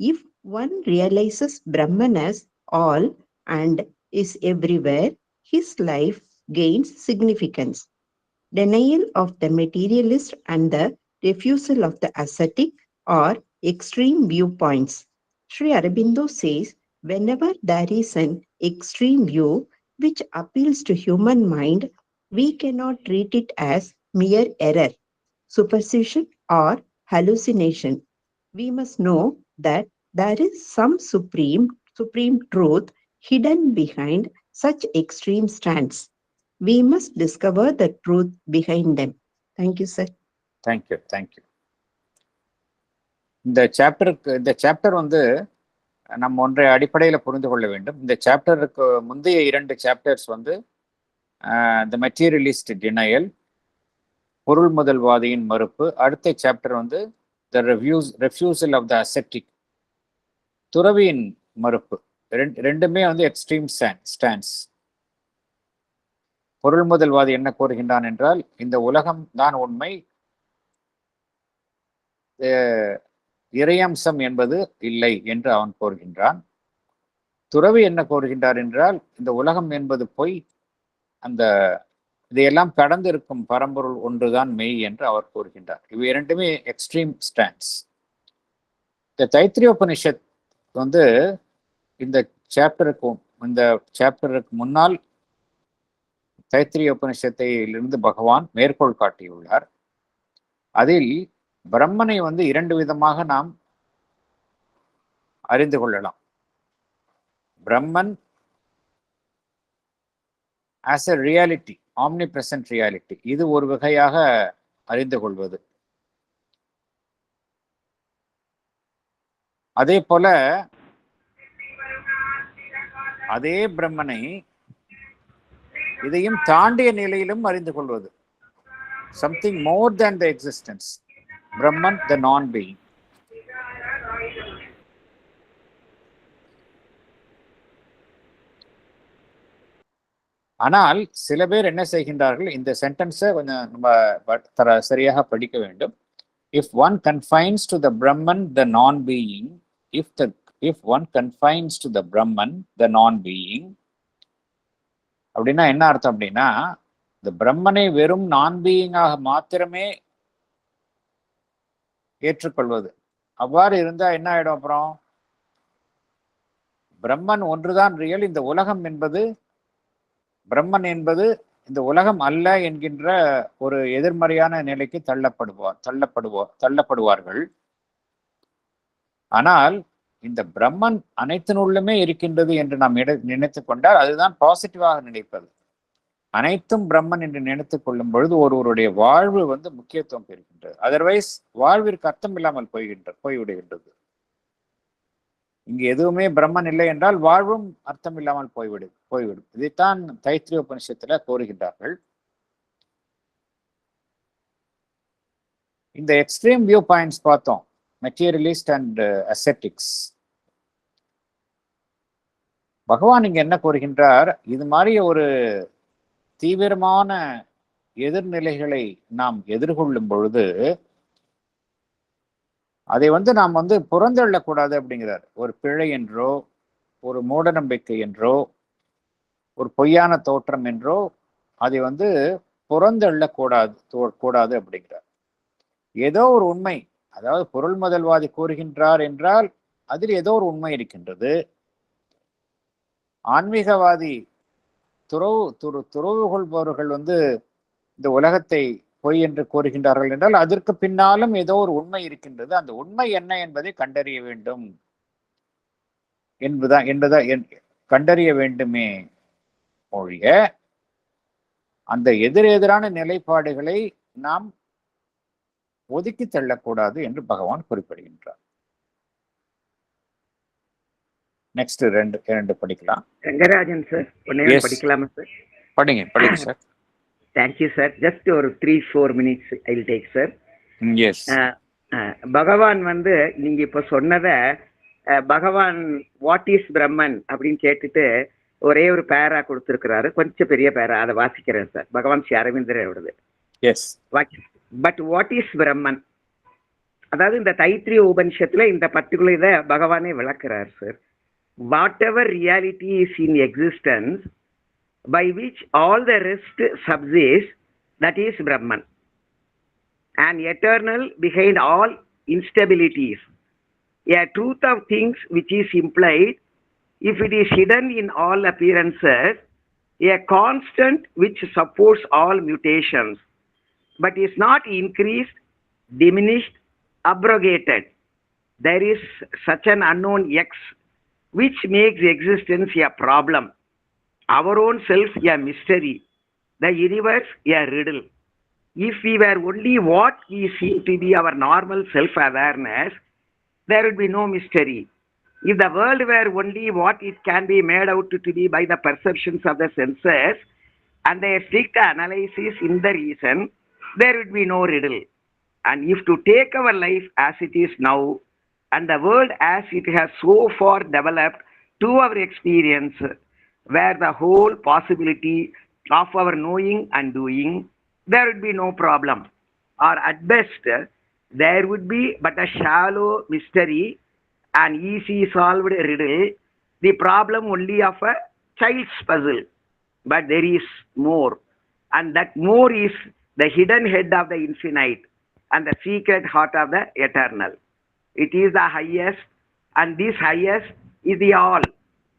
If one realizes Brahman as all and is everywhere, his life gains significance. Denial of the materialist and the refusal of the ascetic are extreme viewpoints. Sri Aurobindo says, whenever there is an extreme view which appeals to human mind, we cannot treat it as mere error, superstition, or hallucination. We must know that there is some supreme truth hidden behind such extreme stands. We must discover the truth behind them. Thank you, sir. Thank you. இந்த சாப்டர் நம்ம ஒன்றை அடிப்படையில் புரிந்து கொள்ள வேண்டும். இந்த சாப்டருக்கு முந்தைய 2 சாப்டர்ஸ் த மெட்டீரியலிஸ்ட் டினையல், பொருள் முதல்வாதியின் மறுப்பு. அடுத்த சாப்டர் வந்து த ரெஃப்யூசல் ஆஃப் த அசெப்டிக், துறவியின் மறுப்பு. ரெண்டுமே வந்து எக்ஸ்ட்ரீம் ஸ்டான்ஸ். பொருள் முதல்வாதி என்ன கூறுகின்றான் என்றால், இந்த உலகம் தான் உண்மை, இறையம்சம் என்பது இல்லை என்று அவன் கூறுகின்றான். துறவி என்ன கூறுகின்றார் என்றால், இந்த உலகம் என்பது பொய், அந்த இதையெல்லாம் கடந்து இருக்கும் பரம்பொருள் ஒன்றுதான் மெய் என்று அவர் கூறுகின்றார். இவை இரண்டுமே எக்ஸ்ட்ரீம் ஸ்டாண்ட்ஸ். இந்த தைத்திரியோபனிஷத் வந்து இந்த சாப்டருக்கு முன்னால் தைத்திரியோபனிஷத்திலிருந்து பகவான் மேற்கோள் காட்டியுள்ளார். அதில் பிரம்மனை வந்து இரண்டு விதமாக நாம் அறிந்து கொள்ளலாம். பிரம்மன் as a reality, omnipresent reality, இது ஒரு வகையாக அறிந்து கொள்வது. அதே போல அதே பிரம்மனை இதையும் தாண்டிய நிலையிலும் அறிந்து கொள்வது. something more than the existence, Brahman, the non-being. ஆனால் சில பேர் என்ன செய்கின்றார்கள், இந்த சென்டென்ஸை கொஞ்சம் நம்ம சரியாக படிக்க வேண்டும். if one confines to the Brahman, the non-being, if one confines to the Brahman, the non-being, அப்படின்னா என்ன அர்த்தம் அப்படின்னா, இந்த பிரம்மனை வெறும் நான்-பீயிங்காக மாத்திரமே ஏற்றுக்கொள்வது. அவ்வாறு இருந்தா என்ன ஆயிடும், அப்புறம் பிரம்மன் ஒன்றுதான் ரியல், இந்த உலகம் என்பது, பிரம்மன் என்பது இந்த உலகம் அல்ல என்கின்ற ஒரு எதிர்மறையான நிலைக்கு தள்ளப்படுவார்கள். ஆனால் இந்த பிரம்மன் அனைத்தினுள்ளுமே இருக்கின்றது என்று நாம் நினைத்து கொண்டால் அதுதான் பாசிட்டிவாக நினைப்பது. அனைத்தும் பிரம்மன் என்று நினைத்துக் கொள்ளும் பொழுது ஒருவருடைய வாழ்வு வந்து முக்கியத்துவம் பெறுகின்றது. அதர்வைஸ் வாழ்விற்கு அர்த்தம் இல்லாமல் போய்விடுகின்றது. இங்கு எதுவுமே பிரம்மன் இல்லை என்றால் வாழ்வும் அர்த்தம் இல்லாமல் போய்விடும். இதைத்தான் தைத்திரியோபனிஷத்துல கோருகின்றார்கள். இந்த எக்ஸ்ட்ரீம் வியூ பாயிண்ட்ஸ் பார்த்தோம், மெட்டீரியலிஸ்ட் அண்ட் அசெப்டிக்ஸ். பகவான் இங்க என்ன கூறுகின்றார், இது மாதிரி ஒரு தீவிரமான எதிர்நிலைகளை நாம் எதிர்கொள்ளும் பொழுது அதை வந்து நாம் வந்து புறந்தள்ளக்கூடாது அப்படிங்கிறார். ஒரு பிழை என்றோ, ஒரு மூட நம்பிக்கை என்றோ, ஒரு பொய்யான தோற்றம் என்றோ அதை வந்து புறந்தள்ளக்கூடாது அப்படிங்கிறார். ஏதோ ஒரு உண்மை, அதாவது பொருள் முதல்வாதி கூறுகின்றார் என்றால் அதில் ஏதோ ஒரு உண்மை இருக்கின்றது. ஆன்மீகவாதி துறவு கொள்பவர்கள் வந்து இந்த உலகத்தை பொய் என்று கூறுகின்றார்கள் என்றால் அதற்கு பின்னாலும் ஏதோ ஒரு உண்மை இருக்கின்றது. அந்த உண்மை என்ன என்பதை கண்டறிய வேண்டும் கண்டறிய வேண்டுமே ஒழிய அந்த எதிரெதிரான நிலைப்பாடுகளை நாம் ஒதுக்கி தள்ளக்கூடாது என்று பகவான் குறிப்பிடுகின்றார். நெக்ஸ்ட் இரண்டு படிக்கலாம். ரங்கராஜன் சார், படிக்கலாமா சார்? படிங்க சார். Thank you sir. ஜஸ்ட் ஒரு 3-4 minutes I will take sir. Yes. பகவான் வந்து நீங்க இப்ப சொன்னதை பகவான் வாட் இஸ் பிரம்மன் அப்படின்னு கேட்டுட்டு ஒரே ஒரு பேரா கொடுத்துருக்கிறாரு, கொஞ்சம் பெரிய பேரா, அதை வாசிக்கிறேன் சார். பகவான் ஸ்ரீ அரவிந்தரோடது. Yes. But what is Brahman, அதாவது இந்த தைத்திரிய உபனிஷத்துல இந்த பர்டிகுலர் இதை பகவானே விளக்குறார் sir. Whatever reality is in existence by which all the rest subsists, that is Brahman, and eternal behind all instabilities, a truth of things which is implied if it is hidden in all appearances, a constant which supports all mutations but is not increased, diminished, abrogated. There is such an unknown X which makes existence a problem, our own self a mystery, the universe a riddle. If we were only what we seem to be, our normal self-awareness, there would be no mystery. If the world were only what it can be made out to be by the perceptions of the senses, and a strict analysis in the reason, there would be no riddle. And if to take our life as it is now, and the world as it has so far developed to our experience, where the whole possibility of our knowing and doing, there would be no problem. Or at best, there would be but a shallow mystery, an easy solved riddle, the problem only of a child's puzzle. But there is more, and that more is the hidden head of the infinite and the secret heart of the eternal. It is the highest, and this highest is the all.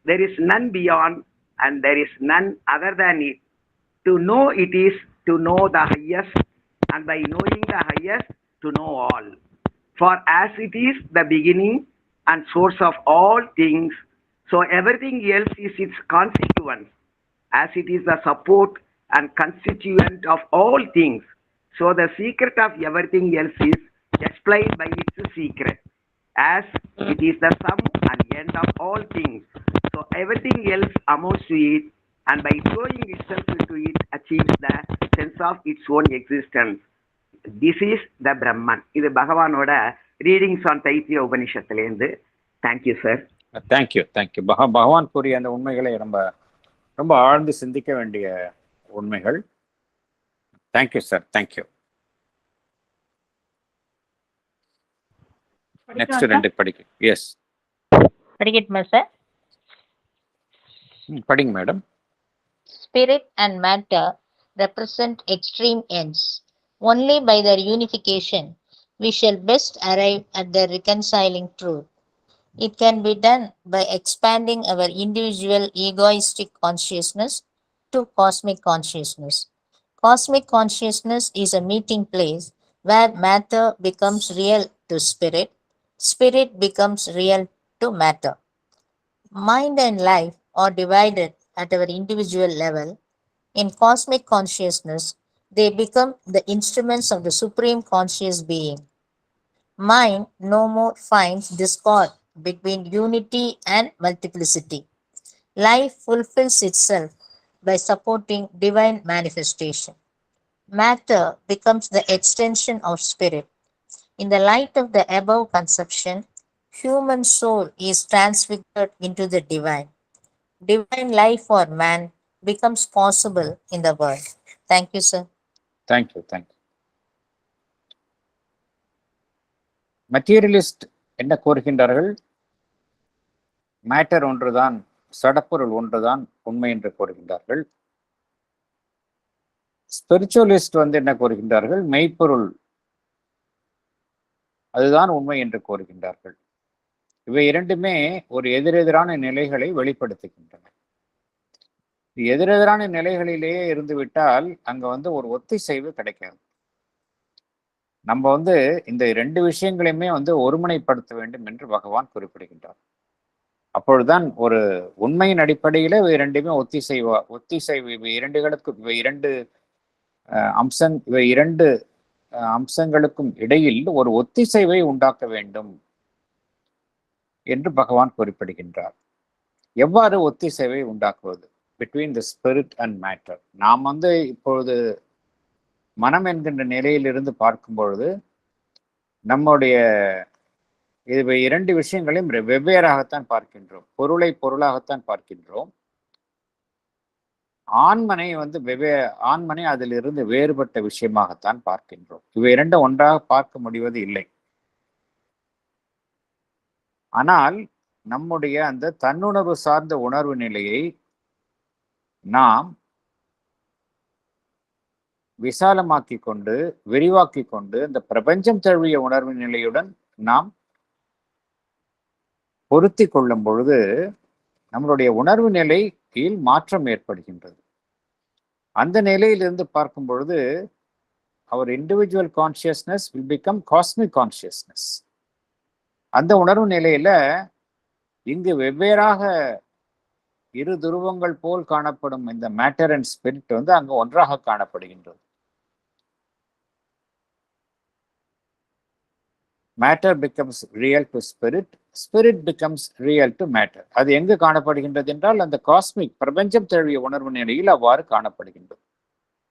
There is none beyond, and there is none other than it. To know it is to know the highest, and by knowing the highest, to know all. For as it is the beginning and source of all things, so everything else is its consequence. As it is the support and constituent of all things, so the secret of everything else is explained by its secret. As it is the sum and end of all things, so everything else amounts to it, and by throwing itself into it achieves the sense of its own existence. This is the Brahman. இது பகவானோட ரீடிங்ஸ் ஆன் தைத்திரிய உபனிஷத்துலேருந்து. Thank you sir. தேங்க்யூ. பகவான் கூறிய அந்த உண்மைகளை ரொம்ப ஆழ்ந்து சிந்திக்க வேண்டிய உண்மைகள். Thank you sir. தேங்க்யூ. நெக்ஸ்ட் ரெண்டு படிக்க. எஸ், படிக்கட்டுமா சார்? படிங்க madam. Spirit and matter represent extreme ends. Only by their unification we shall best arrive at the reconciling truth. It can be done by expanding our individual egoistic consciousness to cosmic consciousness. Cosmic consciousness is a meeting place where matter becomes real to spirit, spirit becomes real to matter. Mind and life are divided at our individual level. In cosmic consciousness, they become the instruments of the supreme conscious being. Mind no more finds discord between unity and multiplicity. Life fulfills itself by supporting divine manifestation. Matter becomes the extension of spirit. In the light of the above conception, human soul is transfigured into the divine. Divine life for man becomes possible in the world. Thank you, sir. Thank you. Materialist என்ன கூறுகின்றார்கள்? மேட்டர் ஒன்றுதான், சடப்பொருள் ஒன்றுதான் உண்மை என்று கூறுகின்றார்கள். ஸ்பிரிச்சுவலிஸ்ட் என்ன கூறுகின்றார்கள்? மெய்ப்பொருள் அதுதான் உண்மை என்று கூறுகின்றார்கள். இவை இரண்டுமே ஒரு எதிரெதிரான நிலைகளை வெளிப்படுத்துகின்றன. எதிரெதிரான நிலைகளிலேயே இருந்துவிட்டால் அங்க ஒரு ஒத்திசைவு கிடைக்காது. நம்ம இந்த ரெண்டு விஷயங்களையுமே ஒருமுனைப்படுத்த வேண்டும் என்று பகவான் குறிப்பிடுகின்றார். அப்பொழுதுதான் ஒரு உண்மையின் அடிப்படையில இவை இரண்டுமே ஒத்திசைவு இவை இரண்டு அம்சங்களுக்கும் இடையில் ஒரு ஒத்திசைவை உண்டாக்க வேண்டும் என்று பகவான் குறிப்பிடுகின்றார். எவ்வாறு ஒத்திசைவை உண்டாக்குவது between the spirit and matter? நாம் இப்பொழுது மனம் என்கின்ற நிலையிலிருந்து பார்க்கும் பொழுது நம்முடைய இவை இரண்டு விஷயங்களையும் வெவ்வேறாகத்தான் பார்க்கின்றோம். பொருளை பொருளாகத்தான் பார்க்கின்றோம். ஆண்மனை ஆண்மனை அதிலிருந்து வேறுபட்ட விஷயமாகத்தான் பார்க்கின்றோம். இவை இரண்டும் ஒன்றாக பார்க்க முடிவது இல்லை. ஆனால் நம்முடைய அந்த தன்னுணர்வு சார்ந்த உணர்வு நிலையை நாம் விசாலமாக்கி கொண்டு விரிவாக்கி கொண்டு இந்த பிரபஞ்சம் தழுவிய உணர்வு நிலையுடன் நாம் பொருத்தி கொள்ளும் பொழுது நம்மளுடைய உணர்வு நிலையில் மாற்றம் ஏற்படுகின்றது. அந்த நிலையிலிருந்து பார்க்கும் பொழுது our individual consciousness will become cosmic consciousness. அந்த உணர்வு நிலையில இங்கு வெவ்வேறாக இரு துருவங்கள் போல் காணப்படும் இந்த மேட்டர் அண்ட் ஸ்பிரிட் அங்கு ஒன்றாக காணப்படுகின்றது. Matter becomes real to spirit, spirit becomes real to matter. அது எங்கு காணப்படுகின்றது என்றால் அந்த காஸ்மிக் பிரபஞ்சம் தழுவிய உணர்வு நிலையில் அவ்வாறு காணப்படுகின்றது.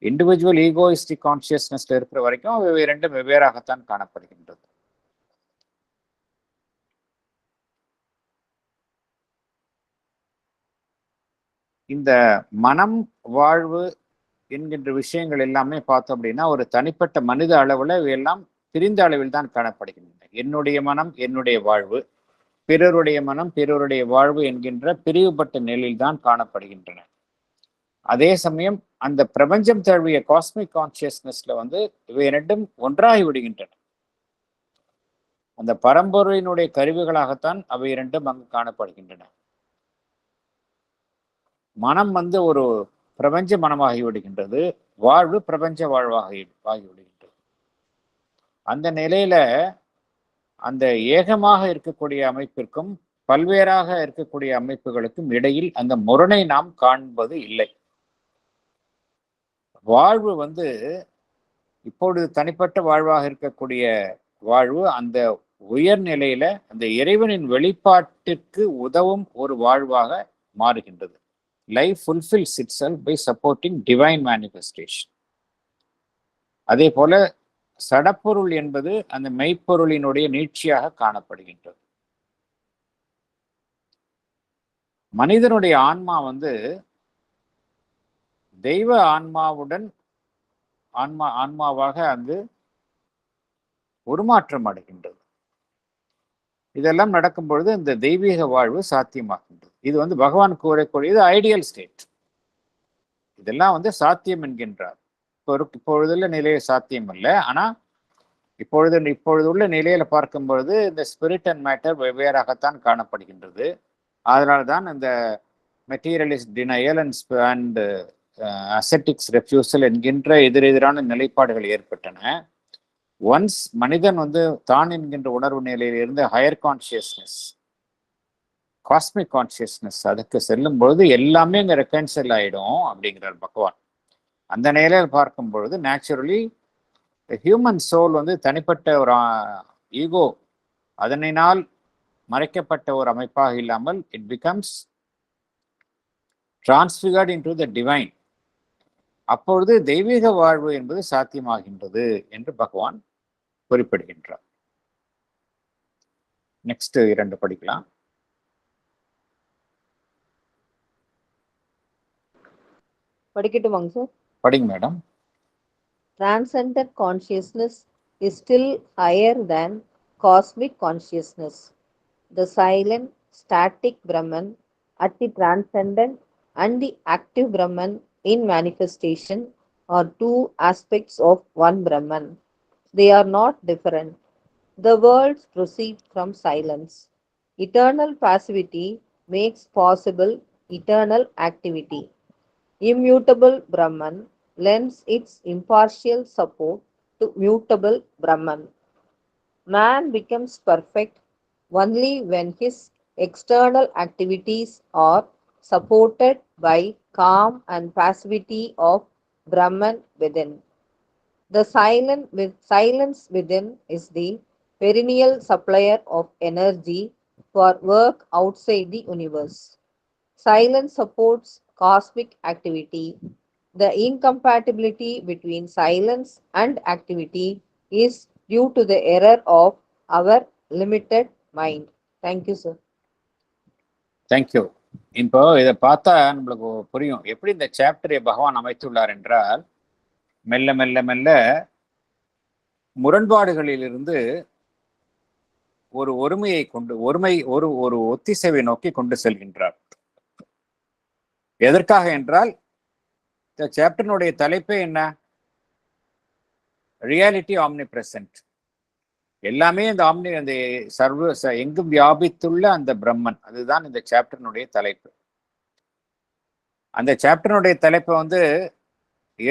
இண்டிவிஜுவல் ஈகோயிஸ்டிக் கான்சியஸ்னஸ்ல இருக்கிற வரைக்கும் அவை ரெண்டும் வெவ்வேறாகத்தான் காணப்படுகின்றது. இந்த மனம், வாழ்வு என்கின்ற விஷயங்கள் எல்லாமே பார்த்தோம் அப்படின்னா ஒரு தனிப்பட்ட மனித அளவுல இவையெல்லாம் பிரிந்த அளவில் தான் காணப்படுகின்றன. என்னுடைய மனம், என்னுடைய வாழ்வு, பிறருடைய மனம், பிறருடைய வாழ்வு என்கின்ற பிரிவுபட்ட நிலையில் தான் காணப்படுகின்றன. அதே சமயம் அந்த பிரபஞ்சம் தழுவிய காஸ்மிக் கான்சியஸ்னஸ்ல இவை இரண்டும் ஒன்றாகி விடுகின்றன. அந்த பரம்பொருளினுடைய கருவிகளாகத்தான் அவை இரண்டும் அங்கு காணப்படுகின்றன. மனம் ஒரு பிரபஞ்ச மனமாகி விடுகின்றது, வாழ்வு பிரபஞ்ச ஆகிவிடுகின்றது. அந்த நிலையில அந்த ஏகமாக இருக்கக்கூடிய அமைப்பிற்கும் பல்வேறாக இருக்கக்கூடிய அமைப்புகளுக்கும் இடையில் அந்த முரணை நாம் காண்பது இல்லை. வாழ்வு இப்பொழுது தனிப்பட்ட வாழ்வாக இருக்கக்கூடிய வாழ்வு அந்த உயர்நிலையில அந்த இறைவனின் வெளிப்பாட்டிற்கு உதவும் ஒரு வாழ்வாக மாறுகின்றது. Life fulfills itself by supporting divine manifestation. அதே போல சடப்பொருள் என்பது அந்த மெய்ப்பொருளினுடைய நீட்சியாக காணப்படுகின்றது. மனிதனுடைய ஆன்மா தெய்வ ஆன்மாவுடன் ஆன்மாவாக அங்கு உருமாற்றம் அடைகின்றது. இதெல்லாம் நடக்கும் பொழுது இந்த தெய்வீக வாழ்வு சாத்தியமாகின்றது. இது பகவான் கூறக்கூடியது ஐடியல் ஸ்டேட். இதெல்லாம் சாத்தியம் என்கின்றார். இப்பொழுதுள்ள நிலையில் சாத்தியம் இல்லை. ஆனா இப்பொழுது உள்ள நிலையில பார்க்கும் பொழுது இந்த ஸ்பிரிட் அண்ட் மேட்டர் வெவ்வேறாகத்தான் காணப்படுகின்றது. அதனால்தான் இந்த மெட்டீரியலிஸ்ட் டினையல் அண்ட் அசெட்டிக்ஸ் ரெஃப்யூசல் என்கின்ற எதிரெதிரான நிலைப்பாடுகள் ஏற்பட்டன. ஒன்ஸ் மனிதன் தான் என்கின்ற உணர்வு நிலையில் இருந்து ஹையர் கான்சியஸ்னஸ், காஸ்மிக் கான்சியஸ்னஸ் அதுக்கு செல்லும் பொழுது எல்லாமே இங்க ரெக்கன்சைல் ஆயிடும் அப்படிங்கிறார் பகவான். அந்த நிலையில் பார்க்கும் பொழுது நேச்சுரலி ஹியூமன் சோல் தனிப்பட்ட ஒரு ஈகோ அதனால் மறைக்கப்பட்ட ஒரு அமைப்பாக இல்லாமல் it becomes transfigured into the divine. அப்பொழுது தெய்வீக வாழ்வு என்பது சாத்தியமாகின்றது என்று பகவான் குறிப்பிடுகின்றார். நெக்ஸ்ட் 2 படிக்கலாம். படிக்கட்டுமாங்க சார்? படிங்க madam. Transcendent consciousness is still higher than cosmic consciousness. The silent, static Brahman at the transcendent and the active Brahman in manifestation are two aspects of one Brahman. They are not different. The worlds proceed from silence. Eternal passivity makes possible eternal activity. Immutable Brahman lends its impartial support to mutable Brahman. Man becomes perfect only when his external activities are supported by calm and passivity of Brahman within. The silence within is the perennial supplier of energy for work outside the universe. Silence supports cosmic activity. The incompatibility between silence and activity is due to the error of our limited mind. Thank you, sir. Thank you. இப்போ இதை பார்த்தா நம்மளுக்கு புரியும் எப்படி இந்த சாப்டரை பகவான் அமைத்துள்ளார் என்றால் மெல்ல மெல்ல மெல்ல முரண்பாடுகளிலிருந்து ஒரு ஒருமையை கொண்டு ஒரு ஒத்திசைவை நோக்கி கொண்டு செல்கின்றார். எதற்காக என்றால் இந்த சாப்டரினுடைய தலைப்பே என்ன? ரியாலிட்டி ஆம்னிப்ரெசன்ட். எல்லாமே அந்த எங்கும் வியாபித்துள்ள அந்த பிரம்மன், அதுதான் இந்த சாப்டரினுடைய தலைப்பு. அந்த சாப்டரினுடைய தலைப்பை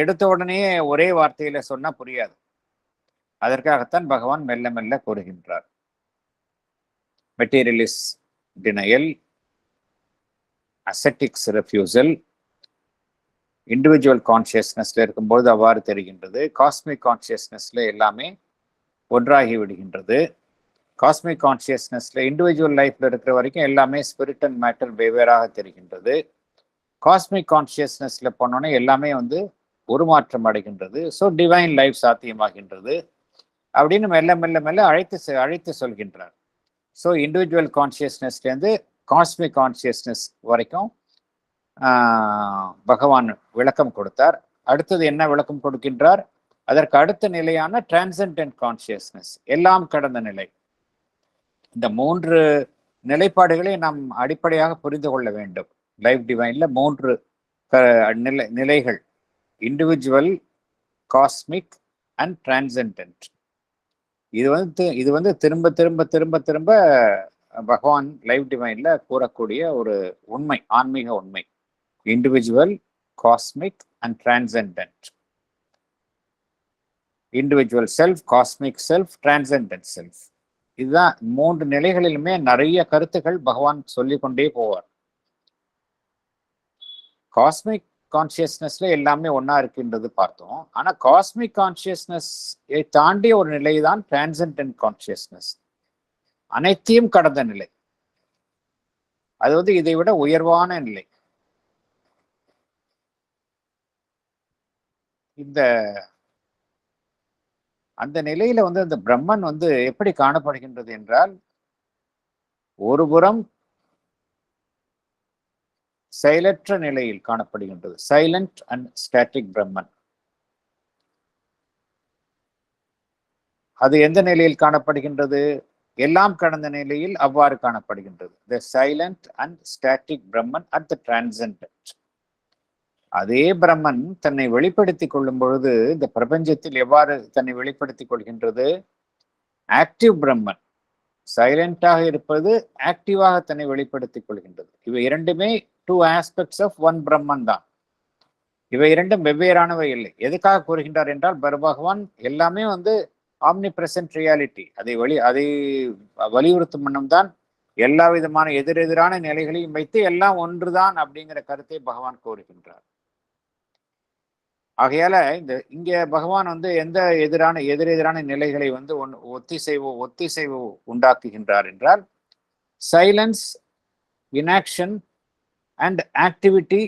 எடுத்த உடனே ஒரே வார்த்தையில சொன்னா புரியாது. அதற்காகத்தான் பகவான் மெல்ல மெல்ல கூறுகின்றார். மெட்டீரியலிஸ்ட் டினையல், அசெட்டிக்ஸ் ரெஃப்யூசல், இண்டிவிஜுவல் கான்சியஸ்னஸ்ல இருக்கும்போது அவ்வாறு தெரிகின்றது. காஸ்மிக் கான்சியஸ்னஸ்ல எல்லாமே ஒன்றாகி விடுகின்றது. காஸ்மிக் கான்சியஸ்னஸ்ல இண்டிவிஜுவல் லைஃப்ல இருக்கிற வரைக்கும் எல்லாமே ஸ்பிரிட் அண்ட் மேட்டர் வெவ்வேறாக தெரிகின்றது. காஸ்மிக் கான்சியஸ்னஸ்ல போனோன்னே எல்லாமே வந்து உருமாற்றம் அடைகின்றது. ஸோ டிவைன் லைஃப் சாத்தியமாகின்றது அப்படின்னு மெல்ல மெல்ல மெல்ல அழைத்து சொல்கின்றார். ஸோ இண்டிவிஜுவல் கான்சியஸ்னஸ்லேருந்து காஸ்மிக் கான்சியஸ்னஸ் வரைக்கும் பகவான் விளக்கம் கொடுத்தார். அடுத்தது என்ன விளக்கம் கொடுக்கின்றார்? அதற்கு அடுத்த நிலையான டிரான்சென்டென்ட் கான்சியஸ்னஸ், எல்லாம் கடந்த நிலை. இந்த 3 நிலைப்பாடுகளை நாம் அடிப்படையாக புரிந்து கொள்ள வேண்டும். லைஃப் டிவைன்ல 3 நிலைகள்: இண்டிவிஜுவல், காஸ்மிக் அண்ட் டிரான்சென்டென்ட். இது வந்து திரும்ப திரும்ப திரும்ப திரும்ப பகவான் லைஃப் டிவைன்ல கூறக்கூடிய ஒரு உண்மை, ஆன்மீக உண்மை. Individual, cosmic and transcendent. Individual self, cosmic self, transcendent self. இதுதான் 3 நிலைகளிலுமே நிறைய கருத்துக்கள் பகவான் சொல்லிக்கொண்டே போவார். காஸ்மிக் கான்சியஸ்னஸ்ல எல்லாமே ஒன்னா இருக்கின்றது பார்த்தோம். ஆனா காஸ்மிக் கான்சியஸ்னஸ் தாண்டிய ஒரு நிலை தான் டிரான்சென்டென்ட் கான்சியஸ்னஸ், அனைத்தையும் கடந்த நிலை. அது வந்து இதை விட உயர்வான நிலை. அந்த நிலையில வந்து அந்த பிரம்மன் வந்து எப்படி காணப்படுகின்றது என்றால், ஒருபுறம் செயலற்ற நிலையில் காணப்படுகின்றது, சைலண்ட் அண்ட் ஸ்டாட்டிக் பிரம்மன். அது எந்த நிலையில் காணப்படுகின்றது? எல்லாம் கடந்த நிலையில் அவ்வாறு காணப்படுகின்றது. The silent and static Brahman at the transcendent. அதே பிரம்மன் தன்னை வெளிப்படுத்திக் கொள்ளும் பொழுது இந்த பிரபஞ்சத்தில் எவ்வாறு தன்னை வெளிப்படுத்திக் கொள்கின்றது? ஆக்டிவ் பிரம்மன், சைலண்டாக இருப்பது, ஆக்டிவாக தன்னை வெளிப்படுத்திக் கொள்கின்றது. இவை இரண்டுமே 2 ஆஸ்பெக்ட்ஸ் ஆஃப் ஒன் பிரம்மன் தான். இவை இரண்டும் வெவ்வேறானவை இல்லை. எதுக்காக கூறுகின்றார் என்றால், பகவான் எல்லாமே வந்து ஆம்னிபிரசன்ட் ரியாலிட்டி, அதை வலியுறுத்தும் வண்ணம் தான் எல்லா விதமான எதிரெதிரான நிலைகளையும் வைத்து எல்லாம் ஒன்றுதான் அப்படிங்கிற கருத்தை பகவான் கூறுகின்றார். ஆகையால இங்க பகவான் வந்து எந்த எதிரெதிரான நிலைகளை வந்து ஒத்திசைவு உண்டாக்குகின்றார் என்றால், சைலன்ஸ், இன்ஆக்ஷன் அண்ட் ஆக்டிவிட்டி.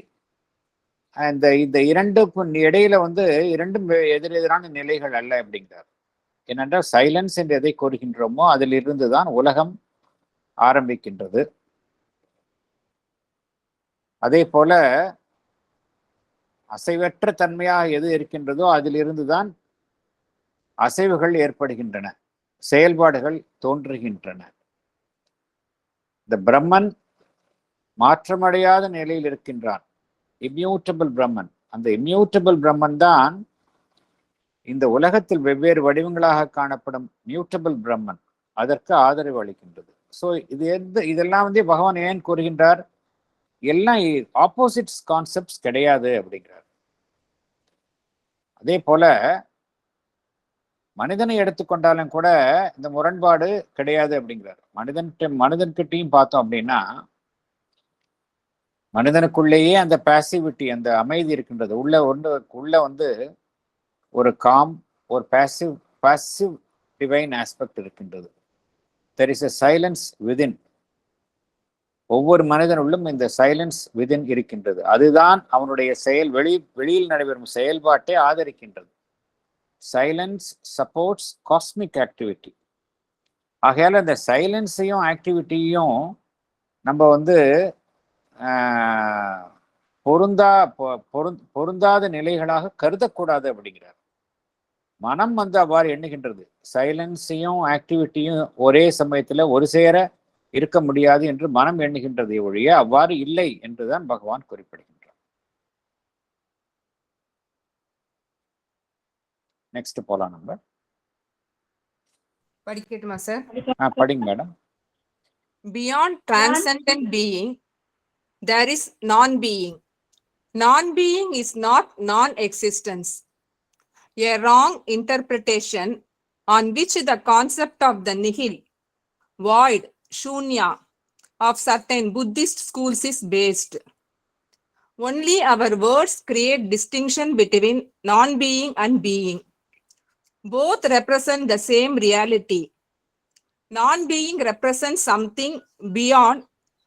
இந்த இரண்டுக்கும் இடையில வந்து இரண்டும் எதிரெதிரான நிலைகள் அல்ல அப்படிங்கிறார். ஏனென்றால் சைலன்ஸ் என்று எதை கூறுகின்றோமோ அதிலிருந்து தான் உலகம் ஆரம்பிக்கின்றது. அதே போல அசைவற்ற தன்மையாக எது இருக்கின்றதோ அதிலிருந்து தான் அசைவுகள் ஏற்படுகின்றன, செயல்பாடுகள் தோன்றுகின்றன. இந்த பிரம்மன் மாற்றமடையாத நிலையில் இருக்கின்றான், இம்மியூட்டபிள் பிரம்மன். அந்த இம்மியூட்டபிள் பிரம்மன் தான் இந்த உலகத்தில் வெவ்வேறு வடிவங்களாக காணப்படும் மியூட்டபிள் பிரம்மன், அதற்கு ஆதரவு அளிக்கின்றது. ஸோ இதெல்லாம் வந்து பகவான் ஏன் கூறுகின்றார்? எல்லாம் ஆப்போசிட்ஸ் கான்செப்ட்ஸ் கிடையாது அப்படிங்கிறார். அதே போல மனிதனை எடுத்துக்கொண்டாலும் கூட இந்த முரண்பாடு கிடையாது அப்படிங்கிறார். மனிதன்கிட்டையும் பார்த்தோம் அப்படின்னா, மனிதனுக்குள்ளேயே அந்த பாசிவிட்டி, அந்த அமைதி இருக்கின்றது. உள்ள வந்து ஒரு காம், ஒரு பாசிவ் டிவைன் ஆஸ்பெக்ட் இருக்கின்றது. There is a silence within. ஒவ்வொரு மனிதனுள்ளும் இந்த சைலன்ஸ் விதின் இருக்கின்றது. அதுதான் அவனுடைய வெளியில் நடைபெறும் செயல்பாட்டை ஆதரிக்கின்றது. Silence supports cosmic activity. ஆகையால இந்த சைலன்ஸையும் ஆக்டிவிட்டியும் நம்ம வந்து பொருந்தாத நிலைகளாக கருதக்கூடாது அப்படிங்கிறார். மனம் வந்து அவ்வாறு எண்ணுகின்றது. சைலன்ஸையும் ஆக்டிவிட்டியும் ஒரே சமயத்துல ஒரு சேர இருக்க முடியாது என்று மனம் எண்ணுகின்றதை ஒழிய அவ்வாறு இல்லை என்றுதான் பகவான் குறிப்பிடுகின்றார். நெக்ஸ்ட் போலாம் நம்ம. படிக்கட்டுமா சார்? படிங்க madam. Beyond transcendent being, there is non-being. Non-being is not non-existence, a wrong interpretation on which the concept of the nihil, void, shunya of certain Buddhist schools is based. Only our words create distinction between non-being and being. Both represent the same reality. Non-being represents something beyond